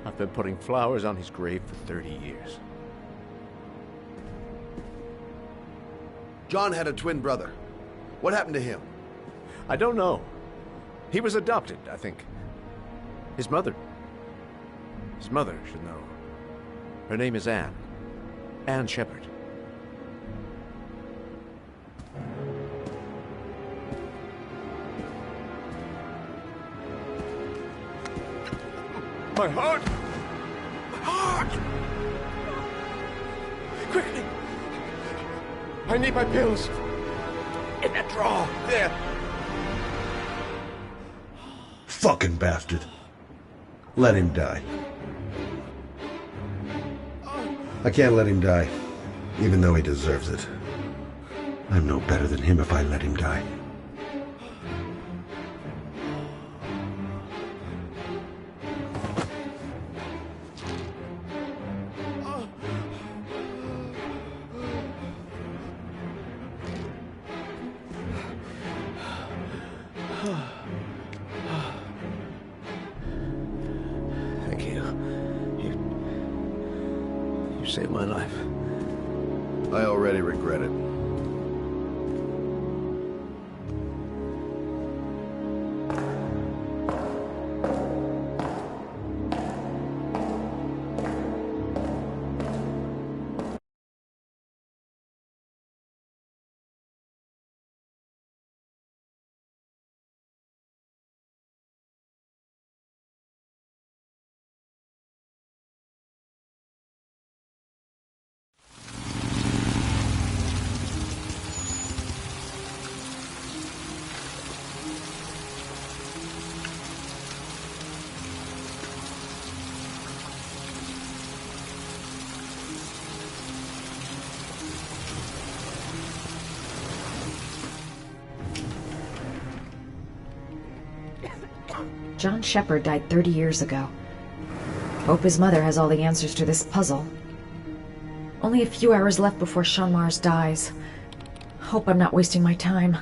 I've been putting flowers on his grave for 30 years. John had a twin brother. What happened to him? I don't know. He was adopted, I think. His mother should know. Her name is Anne. Anne Shepard. My heart! My heart! Quickly! I need my pills. In that drawer. There. Fucking bastard. Let him die. I can't let him die, even though he deserves it. I'm no better than him if I let him die. Thank you. You saved my life. I already regret it. John Shepard died 30 years ago. Hope his mother has all the answers to this puzzle. Only a few hours left before Sean Mars dies. Hope I'm not wasting my time.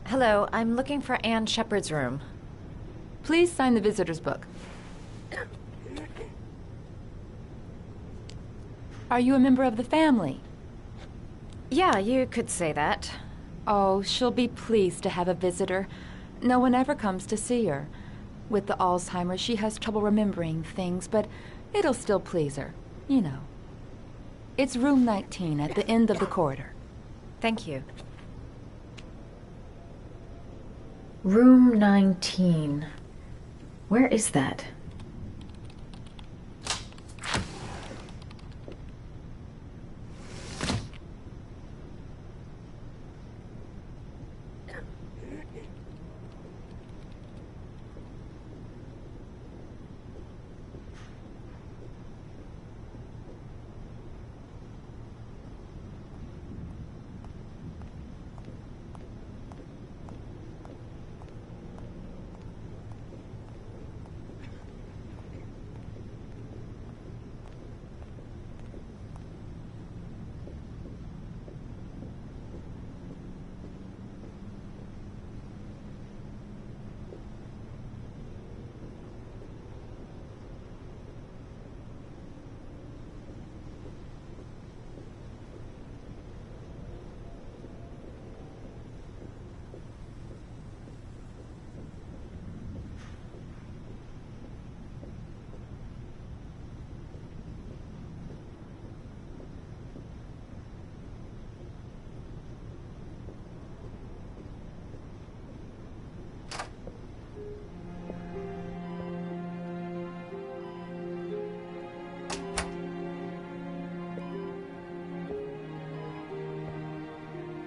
Hello, I'm looking for Anne Shepard's room. Please sign the visitor's book. Are you a member of the family? Yeah, you could say that. Oh, she'll be pleased to have a visitor. No one ever comes to see her. With the Alzheimer's, she has trouble remembering things, but it'll still please her, you know. It's room 19 at the end of the corridor. Thank you. Room 19. Where is that?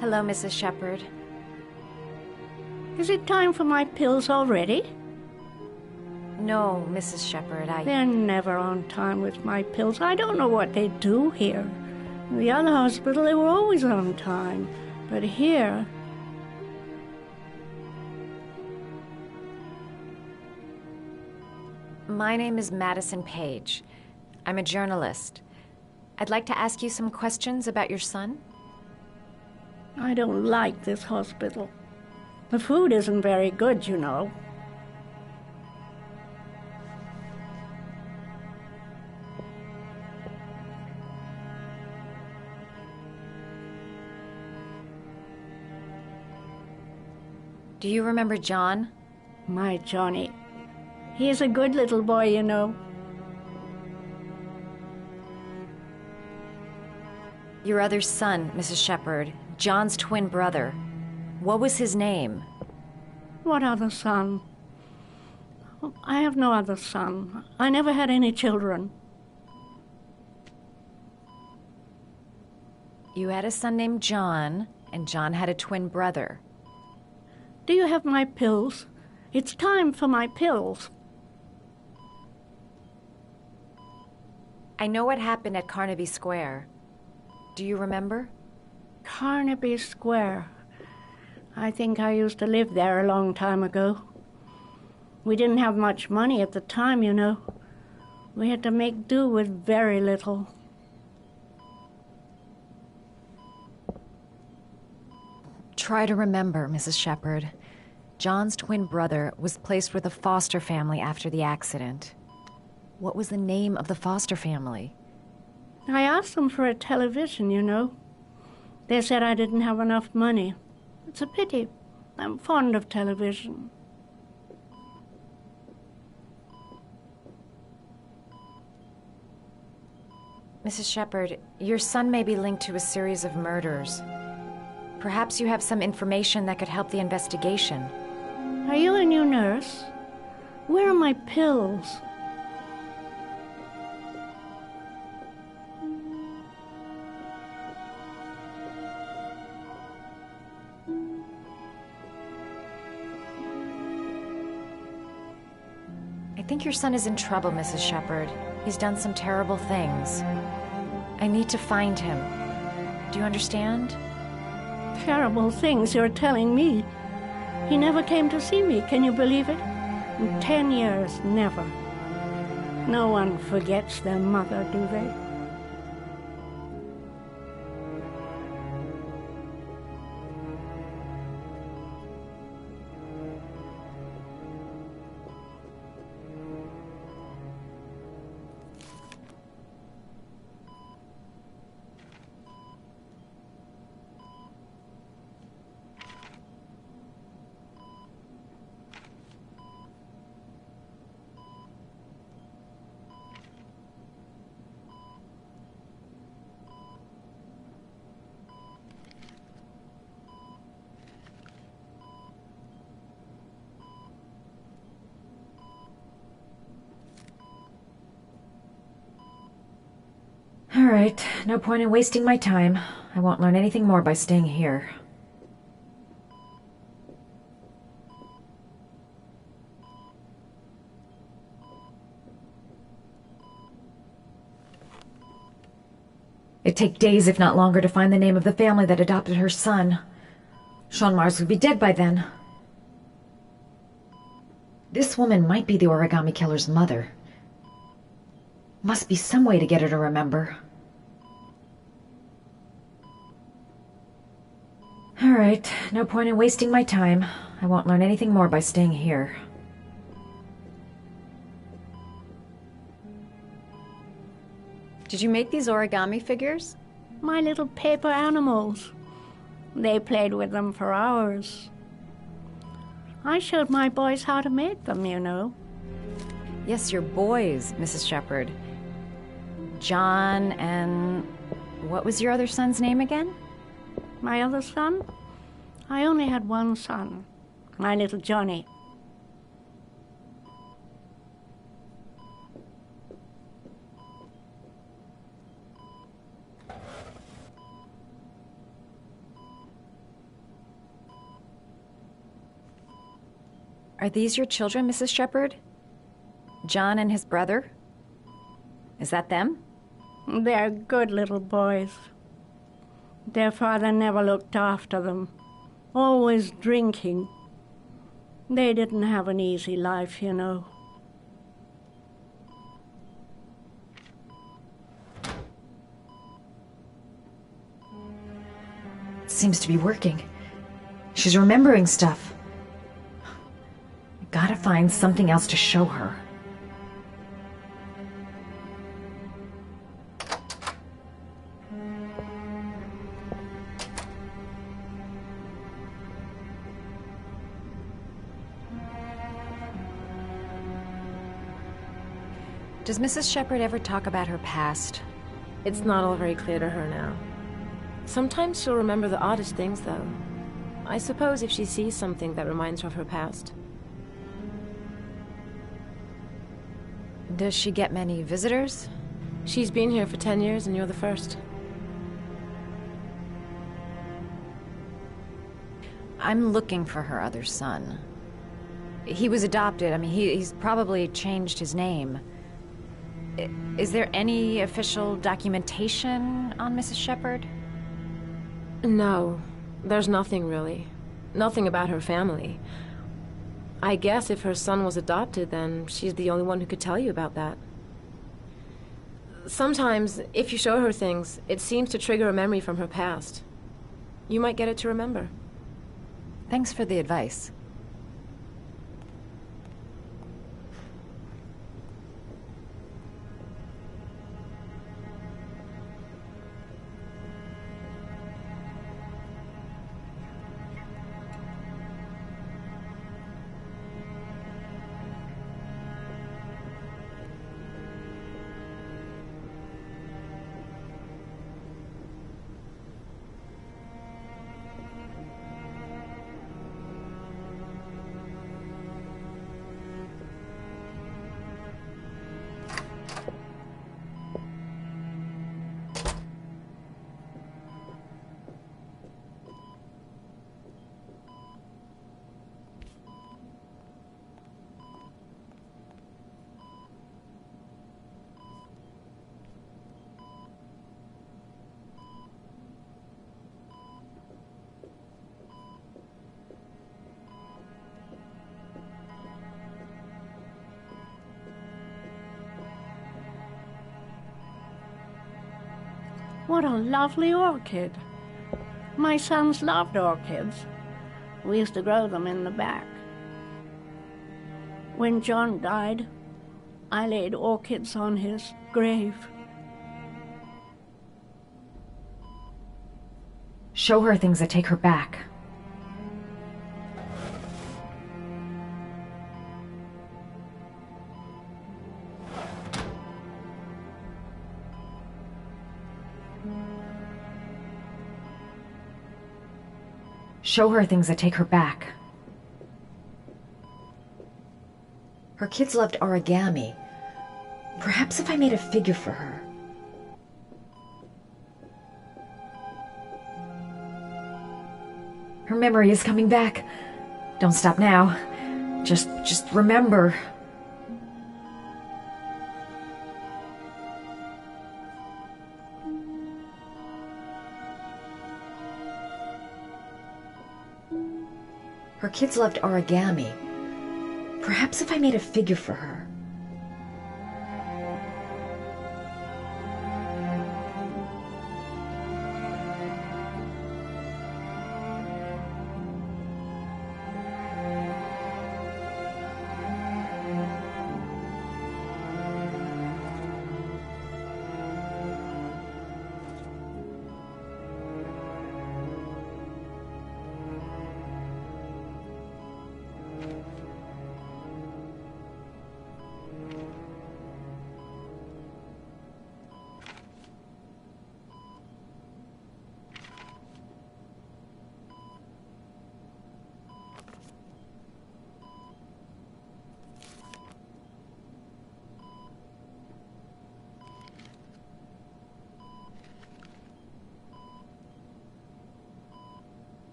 Hello, Mrs. Shepherd. Is it time for my pills already? No, Mrs. Shepherd, They're never on time with my pills. I don't know what they do here. In the other hospital, they were always on time. But here... My name is Madison Page. I'm a journalist. I'd like to ask you some questions about your son. I don't like this hospital. The food isn't very good, you know. Do you remember John? My Johnny. He is a good little boy, you know. Your other son, Mrs. Shepherd, John's twin brother. What was his name? What other son? I have no other son. I never had any children. You had a son named John, and John had a twin brother. Do you have my pills? It's time for my pills. I know what happened at Carnaby Square. Do you remember? Carnaby Square. I think I used to live there a long time ago. We didn't have much money at the time, you know. We had to make do with very little. Try to remember, Mrs. Shepherd. John's twin brother was placed with a foster family after the accident. What was the name of the foster family? I asked them for a television, you know. They said I didn't have enough money. It's a pity. I'm fond of television. Mrs. Shepherd, your son may be linked to a series of murders. Perhaps you have some information that could help the investigation. Are you a new nurse? Where are my pills? I think your son is in trouble, Mrs. Shepherd. He's done some terrible things. I need to find him. Do you understand? Terrible things you're telling me. He never came to see me, can you believe it? In 10 years, never. No one forgets their mother, do they? All right, no point in wasting my time. I won't learn anything more by staying here. It'd take days, if not longer, to find the name of the family that adopted her son. Sean Mars would be dead by then. This woman might be the origami killer's mother. Must be some way to get her to remember. All right, no point in wasting my time. I won't learn anything more by staying here. Did you make these origami figures? My little paper animals. They played with them for hours. I showed my boys how to make them, you know. Yes, your boys, Mrs. Shepherd. John and... what was your other son's name again? My other son? I only had one son. My little Johnny. Are these your children, Mrs. Shepherd? John and his brother? Is that them? They're good little boys. Their father never looked after them, always drinking. They didn't have an easy life, you know. It seems to be working. She's remembering stuff. I gotta find something else to show her. Does Mrs. Shepherd ever talk about her past? It's not all very clear to her now. Sometimes she'll remember the oddest things, though. I suppose if she sees something that reminds her of her past. Does she get many visitors? She's been here for 10 years and you're the first. I'm looking for her other son. He was adopted. I mean, he's probably changed his name. Is there any official documentation on Mrs. Shepherd? No, there's nothing really. Nothing about her family. I guess if her son was adopted, then she's the only one who could tell you about that. Sometimes, if you show her things, it seems to trigger a memory from her past. You might get it to remember. Thanks for the advice. What a lovely orchid. My sons loved orchids. We used to grow them in the back. When John died, I laid orchids on his grave. Show her things that take her back. Show her things that take her back. Her kids loved origami. Perhaps if I made a figure for her. Her memory is coming back. Don't stop now. Just remember. Her kids loved origami. Perhaps if I made a figure for her.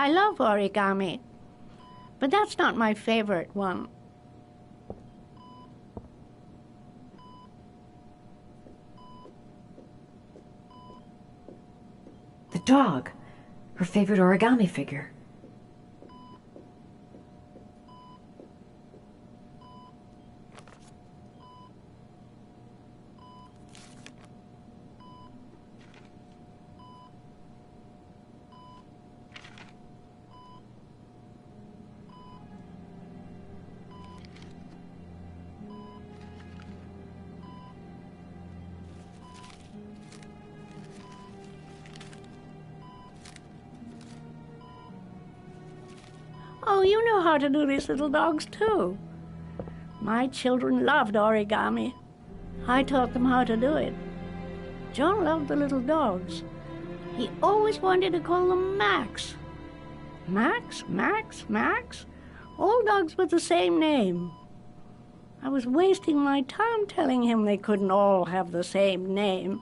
I love origami, but that's not my favorite one. The dog. Her favorite origami figure. Oh, you know how to do these little dogs, too. My children loved origami. I taught them how to do it. John loved the little dogs. He always wanted to call them Max. Max, Max, Max? All dogs with the same name. I was wasting my time telling him they couldn't all have the same name.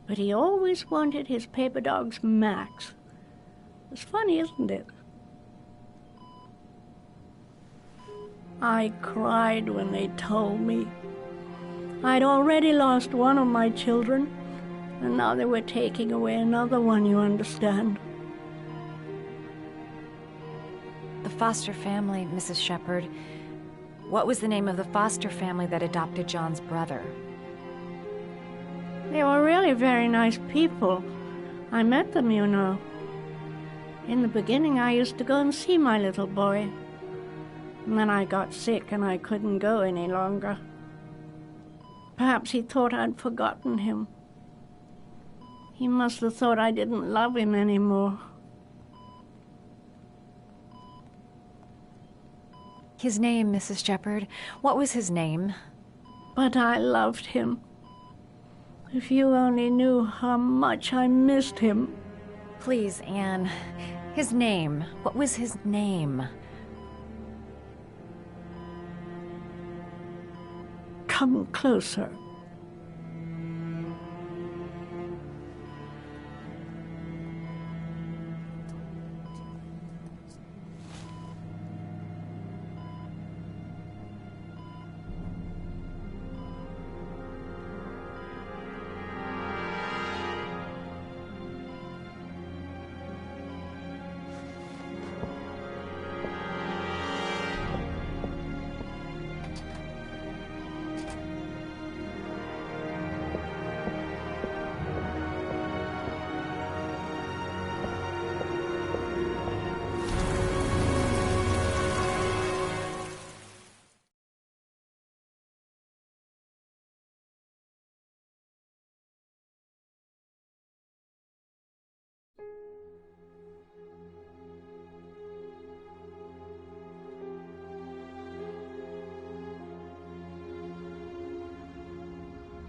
But he always wanted his paper dogs Max. It's funny, isn't it? I cried when they told me. I'd already lost one of my children, and now they were taking away another one, you understand. The foster family, Mrs. Shepherd. What was the name of the foster family that adopted John's brother? They were really very nice people. I met them, you know. In the beginning, I used to go and see my little boy. And then I got sick and I couldn't go any longer. Perhaps he thought I'd forgotten him. He must have thought I didn't love him anymore. His name, Mrs. Shepherd. What was his name? But I loved him. If you only knew how much I missed him. Please, Anne. His name. What was his name? Come closer.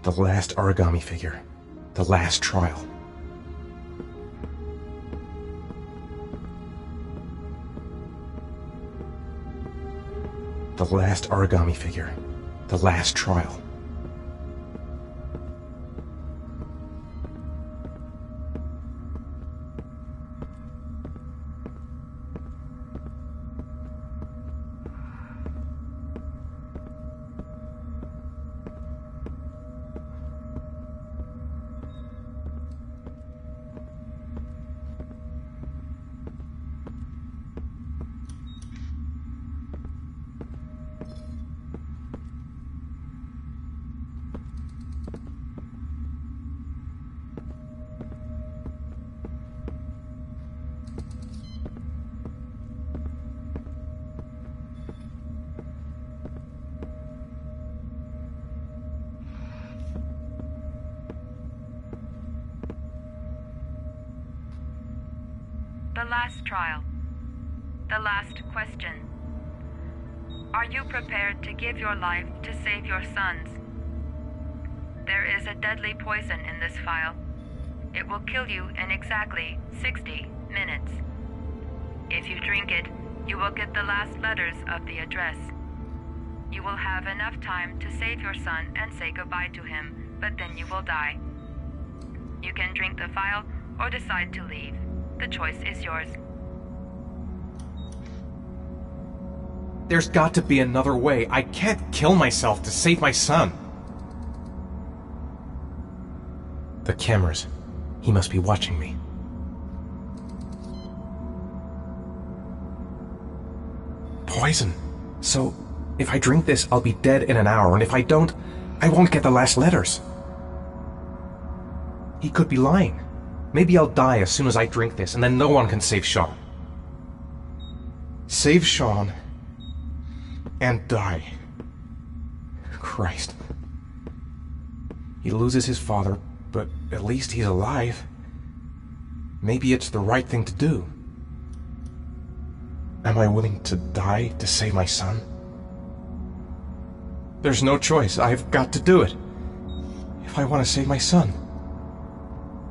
The last origami figure. The last trial. The last origami figure. The last trial. The last trial. The last question. Are you prepared to give your life to save your sons? There is a deadly poison in this vial. It will kill you in exactly 60 minutes. If you drink it, you will get the last letters of the address. You will have enough time to save your son and say goodbye to him, but then you will die. You can drink the vial or decide to leave. The choice is yours. There's got to be another way. I can't kill myself to save my son. The cameras. He must be watching me. Poison. So, if I drink this, I'll be dead in an hour, and if I don't, I won't get the last letters. He could be lying. Maybe I'll die as soon as I drink this, and then no one can save Sean. Save Sean and die. Christ. He loses his father, but at least he's alive. Maybe it's the right thing to do. Am I willing to die to save my son? There's no choice. I've got to do it. If I want to save my son.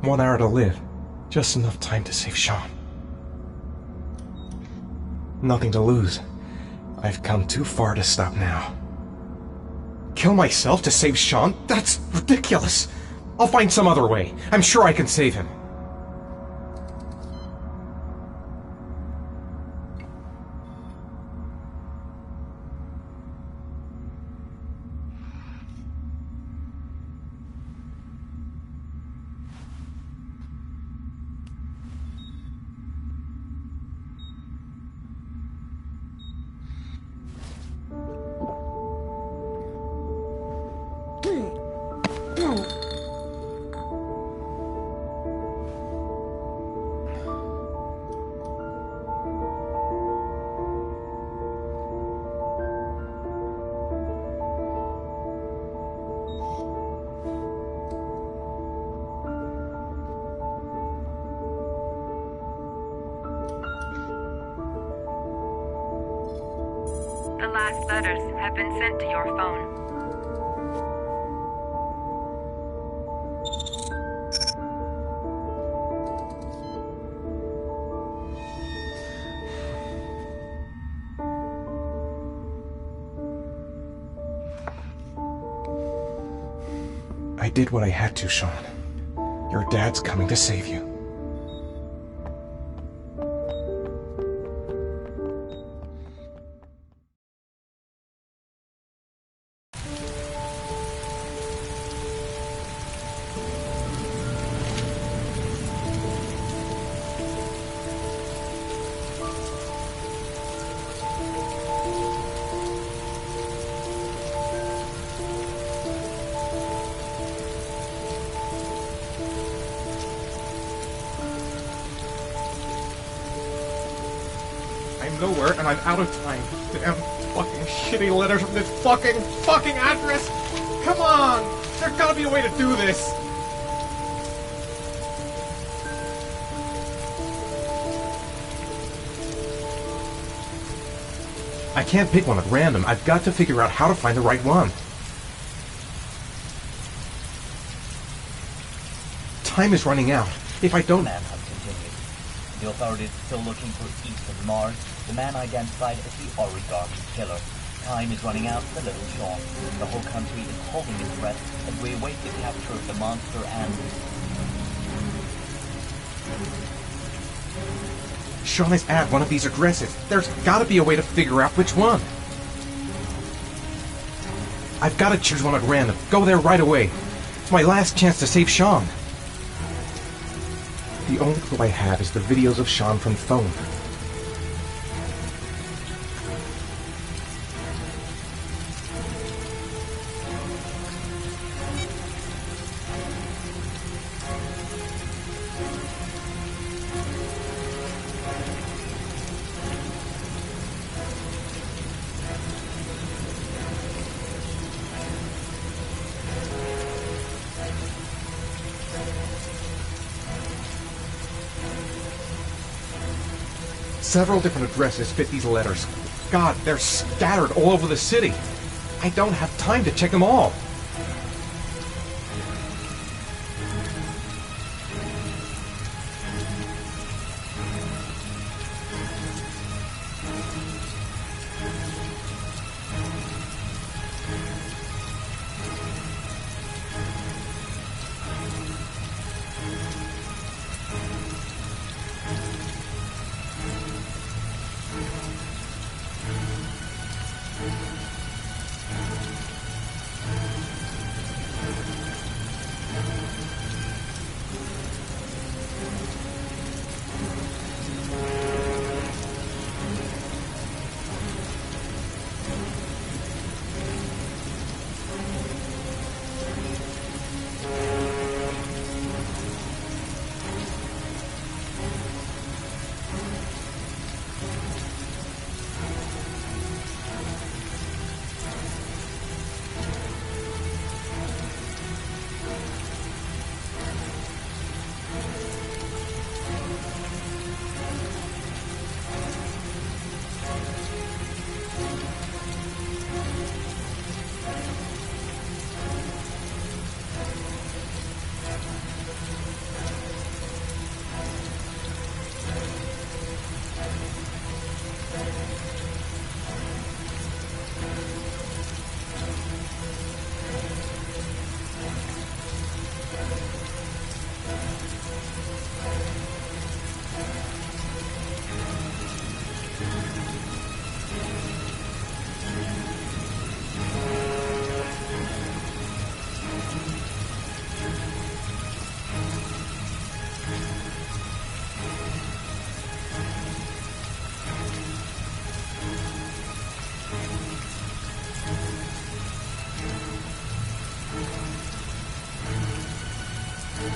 1 hour to live. Just enough time to save Sean. Nothing to lose. I've come too far to stop now. Kill myself to save Sean? That's ridiculous. I'll find some other way. I'm sure I can save him. The last letters have been sent to your phone. I did what I had to, Sean. Your dad's coming to save you. I'm nowhere, and I'm out of time. Damn fucking shitty letters from this fucking address! Come on! There's gotta be a way to do this! I can't pick one at random. I've got to figure out how to find the right one. Time is running out. If I don't... Manhunt continued. The authorities still looking for Ethan Mars, the man identified as the oligarch killer. Time is running out for little Sean. The whole country is holding its breath as we await the capture of the monster and... Sean is at one of these addresses. There's gotta be a way to figure out which one. I've gotta choose one at random. Go there right away. It's my last chance to save Sean. The only clue I have is the videos of Sean from the phone. Several different addresses fit these letters. God, they're scattered all over the city. I don't have time to check them all.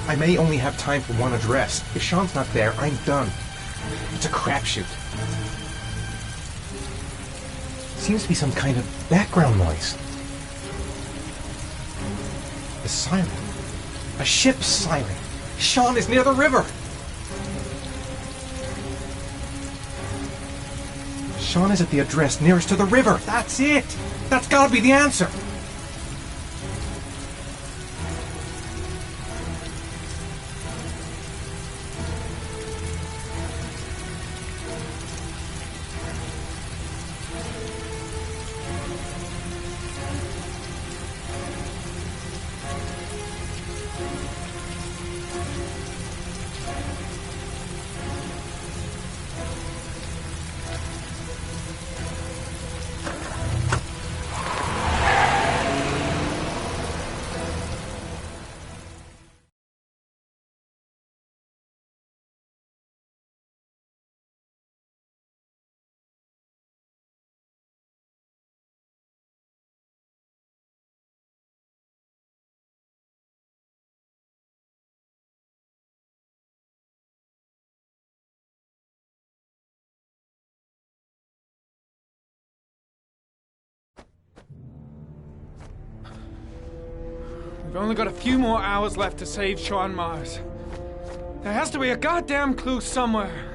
I may only have time for one address. If Sean's not there, I'm done. It's a crapshoot. Seems to be some kind of background noise. The siren. A ship's siren. Sean is near the river. Sean is at the address nearest to the river. That's it. That's gotta be the answer. We've only got a few more hours left to save Sean Mars. There has to be a goddamn clue somewhere.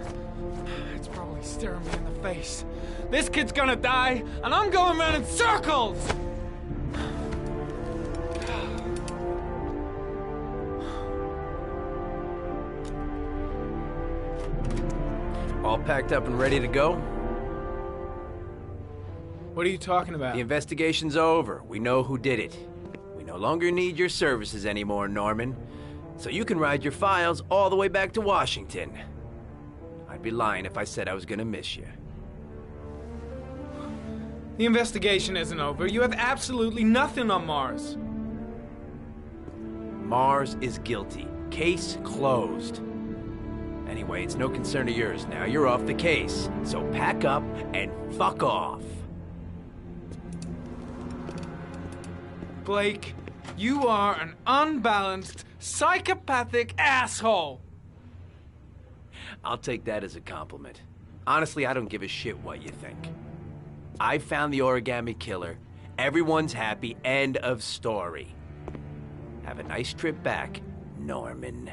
It's probably staring me in the face. This kid's gonna die, and I'm going around in circles! All packed up and ready to go? What are you talking about? The investigation's over. We know who did it. We no longer need your services anymore, Norman. So you can ride your files all the way back to Washington. I'd be lying if I said I was gonna miss you. The investigation isn't over. You have absolutely nothing on Mars. Mars is guilty. Case closed. Anyway, it's no concern of yours now. You're off the case. So pack up and fuck off. Blake, you are an unbalanced, psychopathic asshole! I'll take that as a compliment. Honestly, I don't give a shit what you think. I found the origami killer. Everyone's happy. End of story. Have a nice trip back, Norman.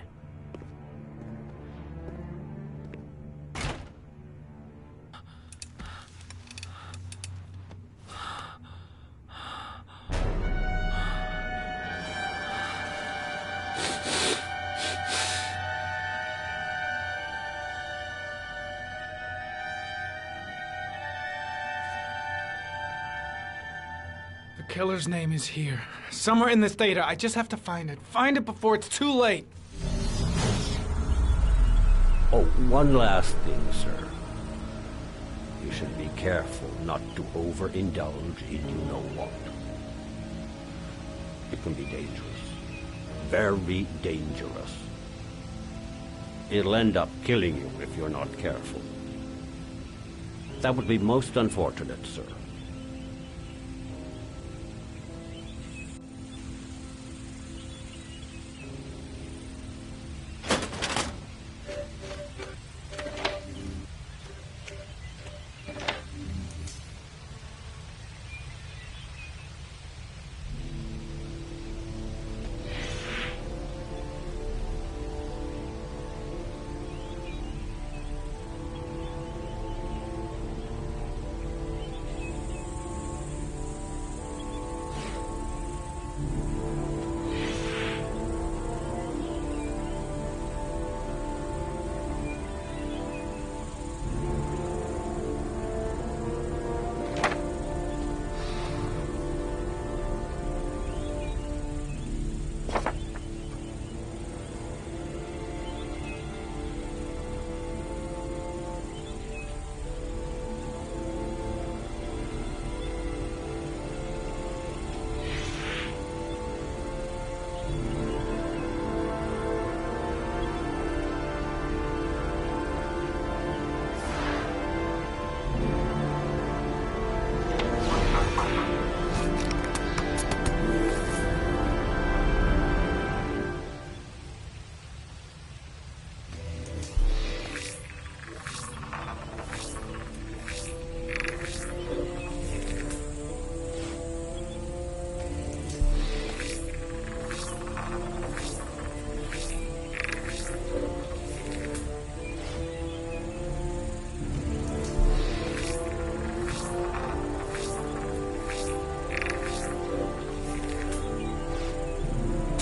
The killer's name is here. Somewhere in this data. I just have to find it. Find it before it's too late. Oh, one last thing, sir. You should be careful not to overindulge in you know what. It can be dangerous. Very dangerous. It'll end up killing you if you're not careful. That would be most unfortunate, sir.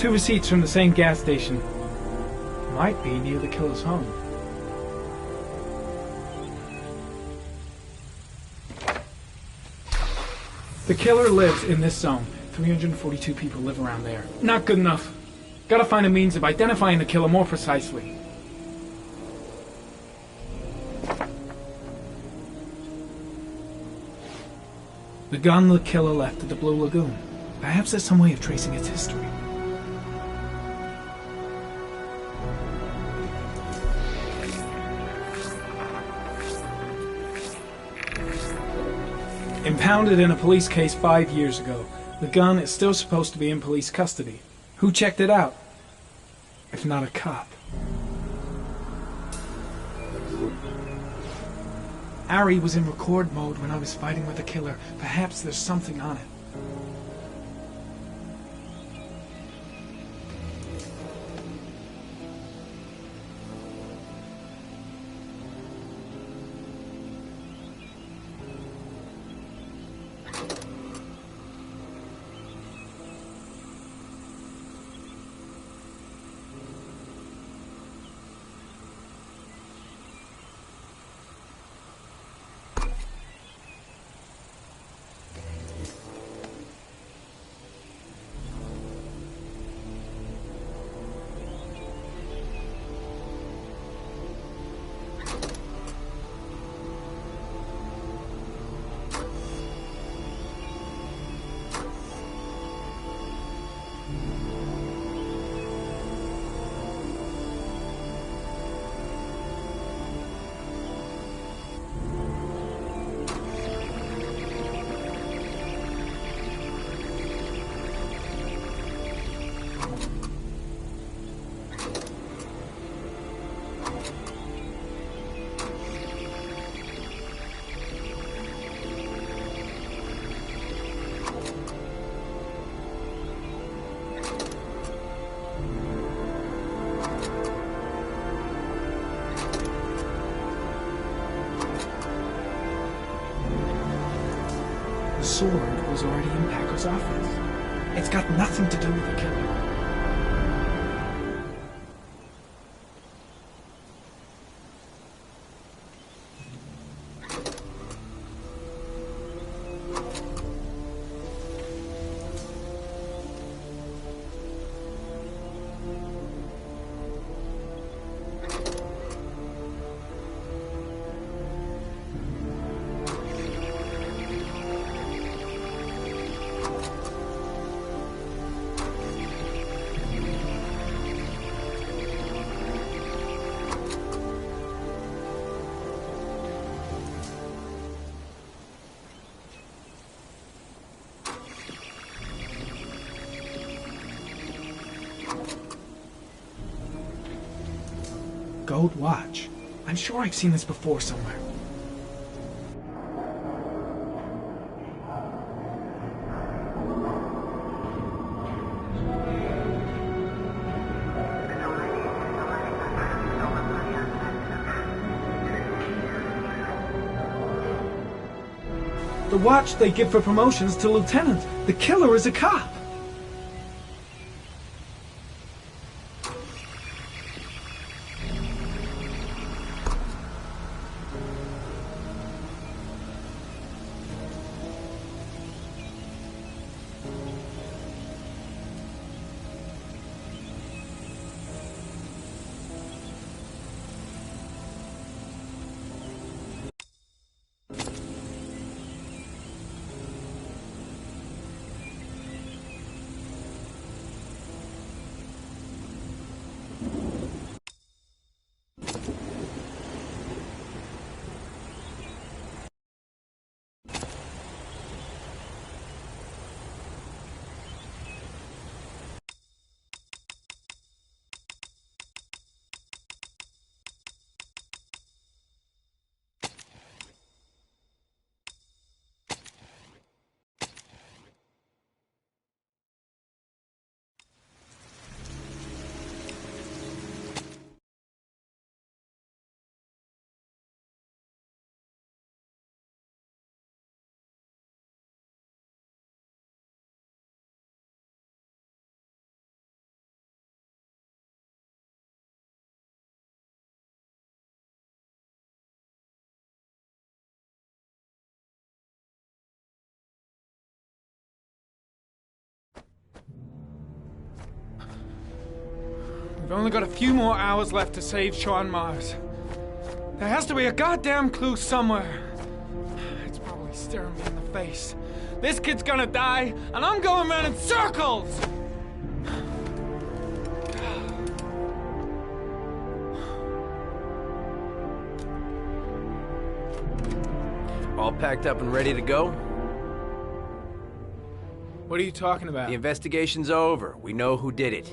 2 receipts from the same gas station. Might be near the killer's home. The killer lives in this zone. 342 people live around there. Not good enough. Gotta find a means of identifying the killer more precisely. The gun the killer left at the Blue Lagoon. Perhaps there's some way of tracing its history. Impounded in a police case 5 years ago, the gun is still supposed to be in police custody. Who checked it out? If not a cop. Ari was in record mode when I was fighting with the killer. Perhaps there's something on it. The sword was already in Paco's office. It's got nothing to do with the killer. Gold watch. I'm sure I've seen this before somewhere. The watch they give for promotions to lieutenant. The killer is a cop. We've only got a few more hours left to save Sean Mars. There has to be a goddamn clue somewhere. It's probably staring me in the face. This kid's gonna die, and I'm going around in circles! All packed up and ready to go? What are you talking about? The investigation's over. We know who did it.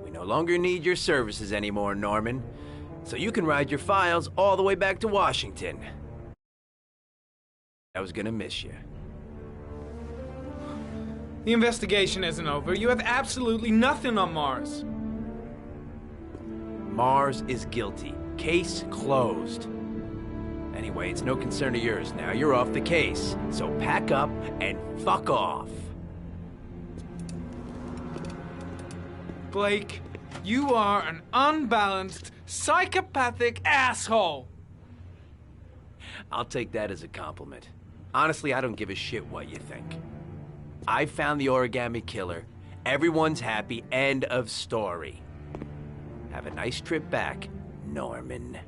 We no longer need your services anymore, Norman. So you can ride your files all the way back to Washington. I was gonna miss you. The investigation isn't over. You have absolutely nothing on Mars. Mars is guilty. Case closed. Anyway, it's no concern of yours now. You're off the case. So pack up and fuck off. Blake, you are an unbalanced, psychopathic asshole! I'll take that as a compliment. Honestly, I don't give a shit what you think. I found the origami killer. Everyone's happy. End of story. Have a nice trip back, Norman.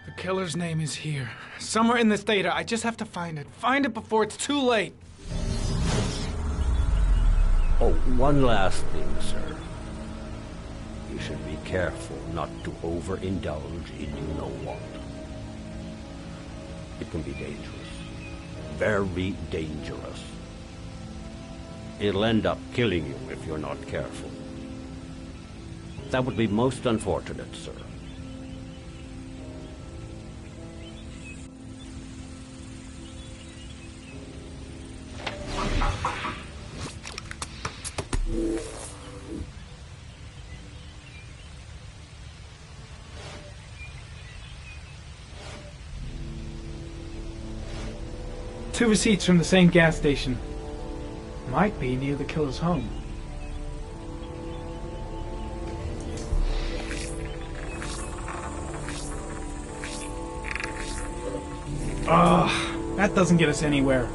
The killer's name is here. Somewhere in this data. I just have to find it. Find it before it's too late. Oh, one last thing, sir. You should be careful not to overindulge in you know what. It can be dangerous. Very dangerous. It'll end up killing you if you're not careful. That would be most unfortunate, sir. Two receipts from the same gas station. Might be near the killer's home. Ugh, that doesn't get us anywhere.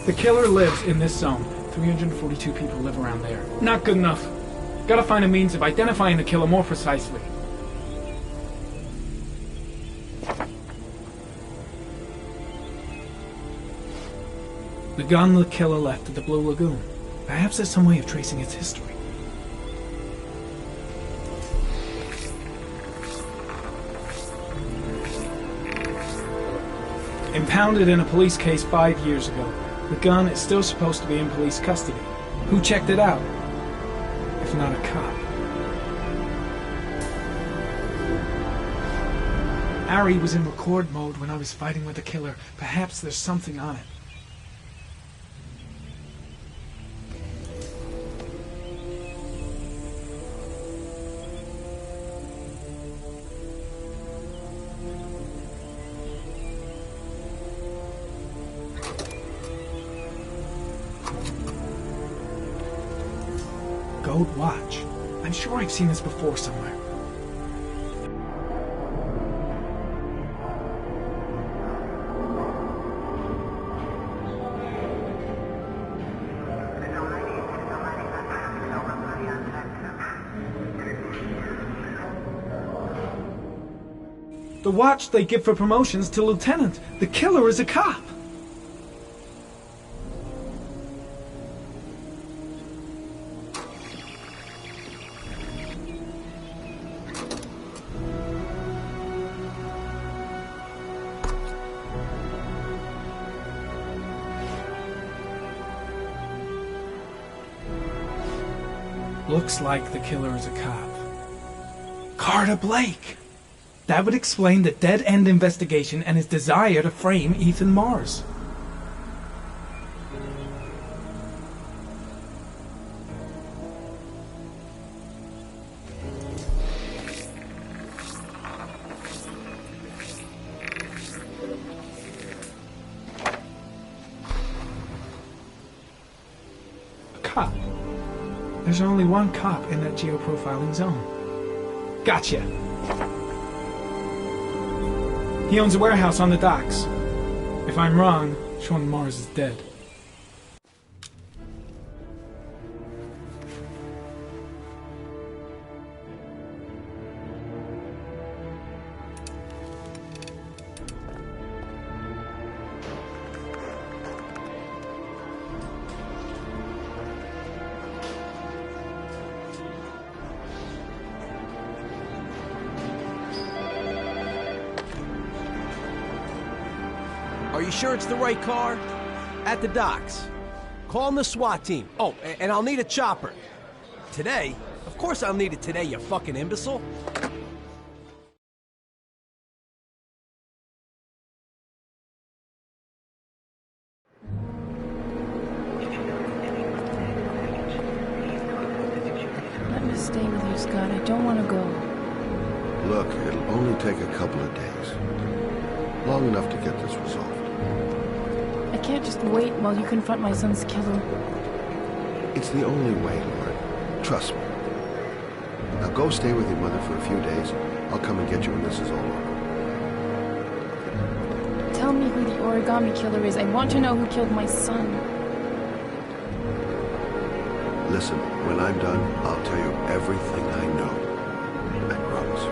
The killer lives in this zone. 342 people live around there. Not good enough. Gotta find a means of identifying the killer more precisely. The gun the killer left at the Blue Lagoon. Perhaps there's some way of tracing its history. Impounded in a police case 5 years ago, the gun is still supposed to be in police custody. Who checked it out? If not a cop. Ari was in record mode when I was fighting with the killer. Perhaps there's something on it. Gold watch. I'm sure I've seen this before somewhere. The watch they give for promotions to lieutenant. The killer is a cop. Looks like the killer is a cop. Carter Blake! That would explain the dead-end investigation and his desire to frame Ethan Mars. There's only one cop in that geoprofiling zone. Gotcha! He owns a warehouse on the docks. If I'm wrong, Sean Mars is dead. Are you sure it's the right car? At the docks. Call the SWAT team. Oh, and I'll need a chopper. Today? Of course I'll need it today, you fucking imbecile. Let me stay with you, Scott. I don't want to go. Look, it'll only take a couple of days. Long enough to get this resolved. I can't just wait while you confront my son's killer. It's the only way, Lord. Trust me. Now go stay with your mother for a few days. I'll come and get you when this is all over. Tell me who the origami killer is. I want to know who killed my son. Listen, when I'm done, I'll tell you everything I know. I promise.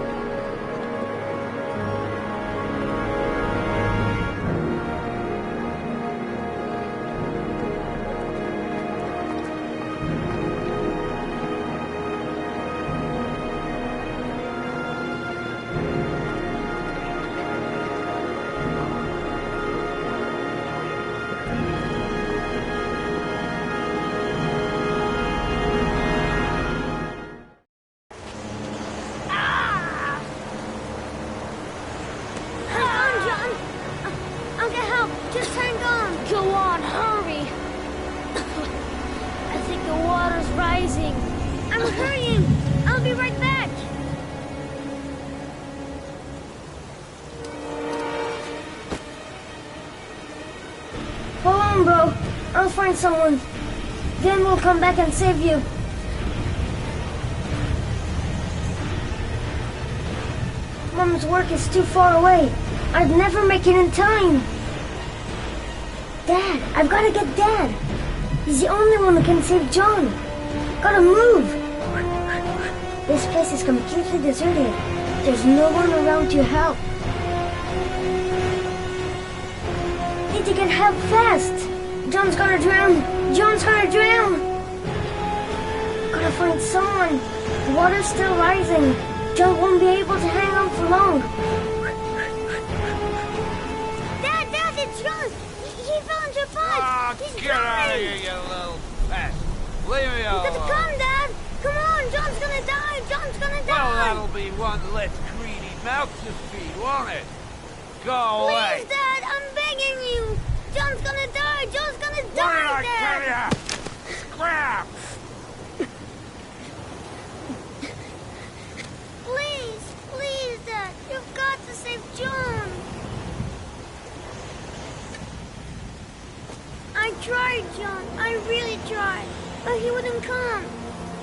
Bro, I'll find someone. Then we'll come back and save you. Mom's work is too far away. I'd never make it in time. Dad, I've got to get Dad. He's the only one who can save John. Gotta move. This place is completely deserted. There's no one around to help. Need to get help fast. John's gonna drown. John's gonna drown. Gotta find someone. The water's still rising. John won't be able to hang on for long. Dad, it's John. He fell into a pipe. He's Get drowning. out of here, you little pest. Leave me You alone. gotta come, Dad. Come on, John's gonna die. John's gonna die. Well, that'll be one less greedy mouth to feed, won't it? Go away. Please, Dad, I'm begging you. John's gonna die. John's gonna die, What did I Dad. tell ya? Scrap! Please, Dad. You've got to save John. I tried, John. I really tried. But he wouldn't come.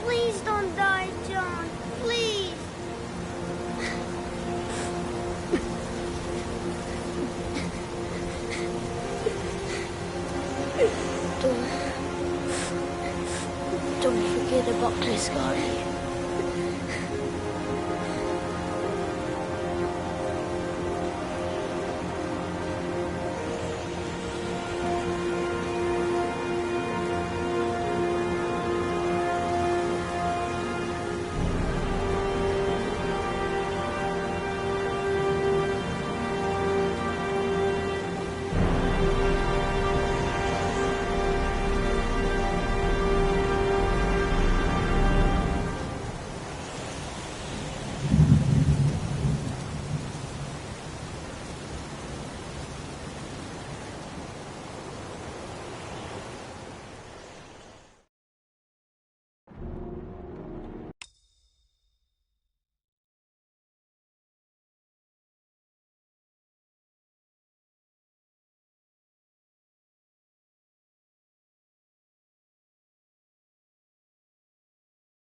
Please don't die, John. Please. Don't forget about Chris, Gary.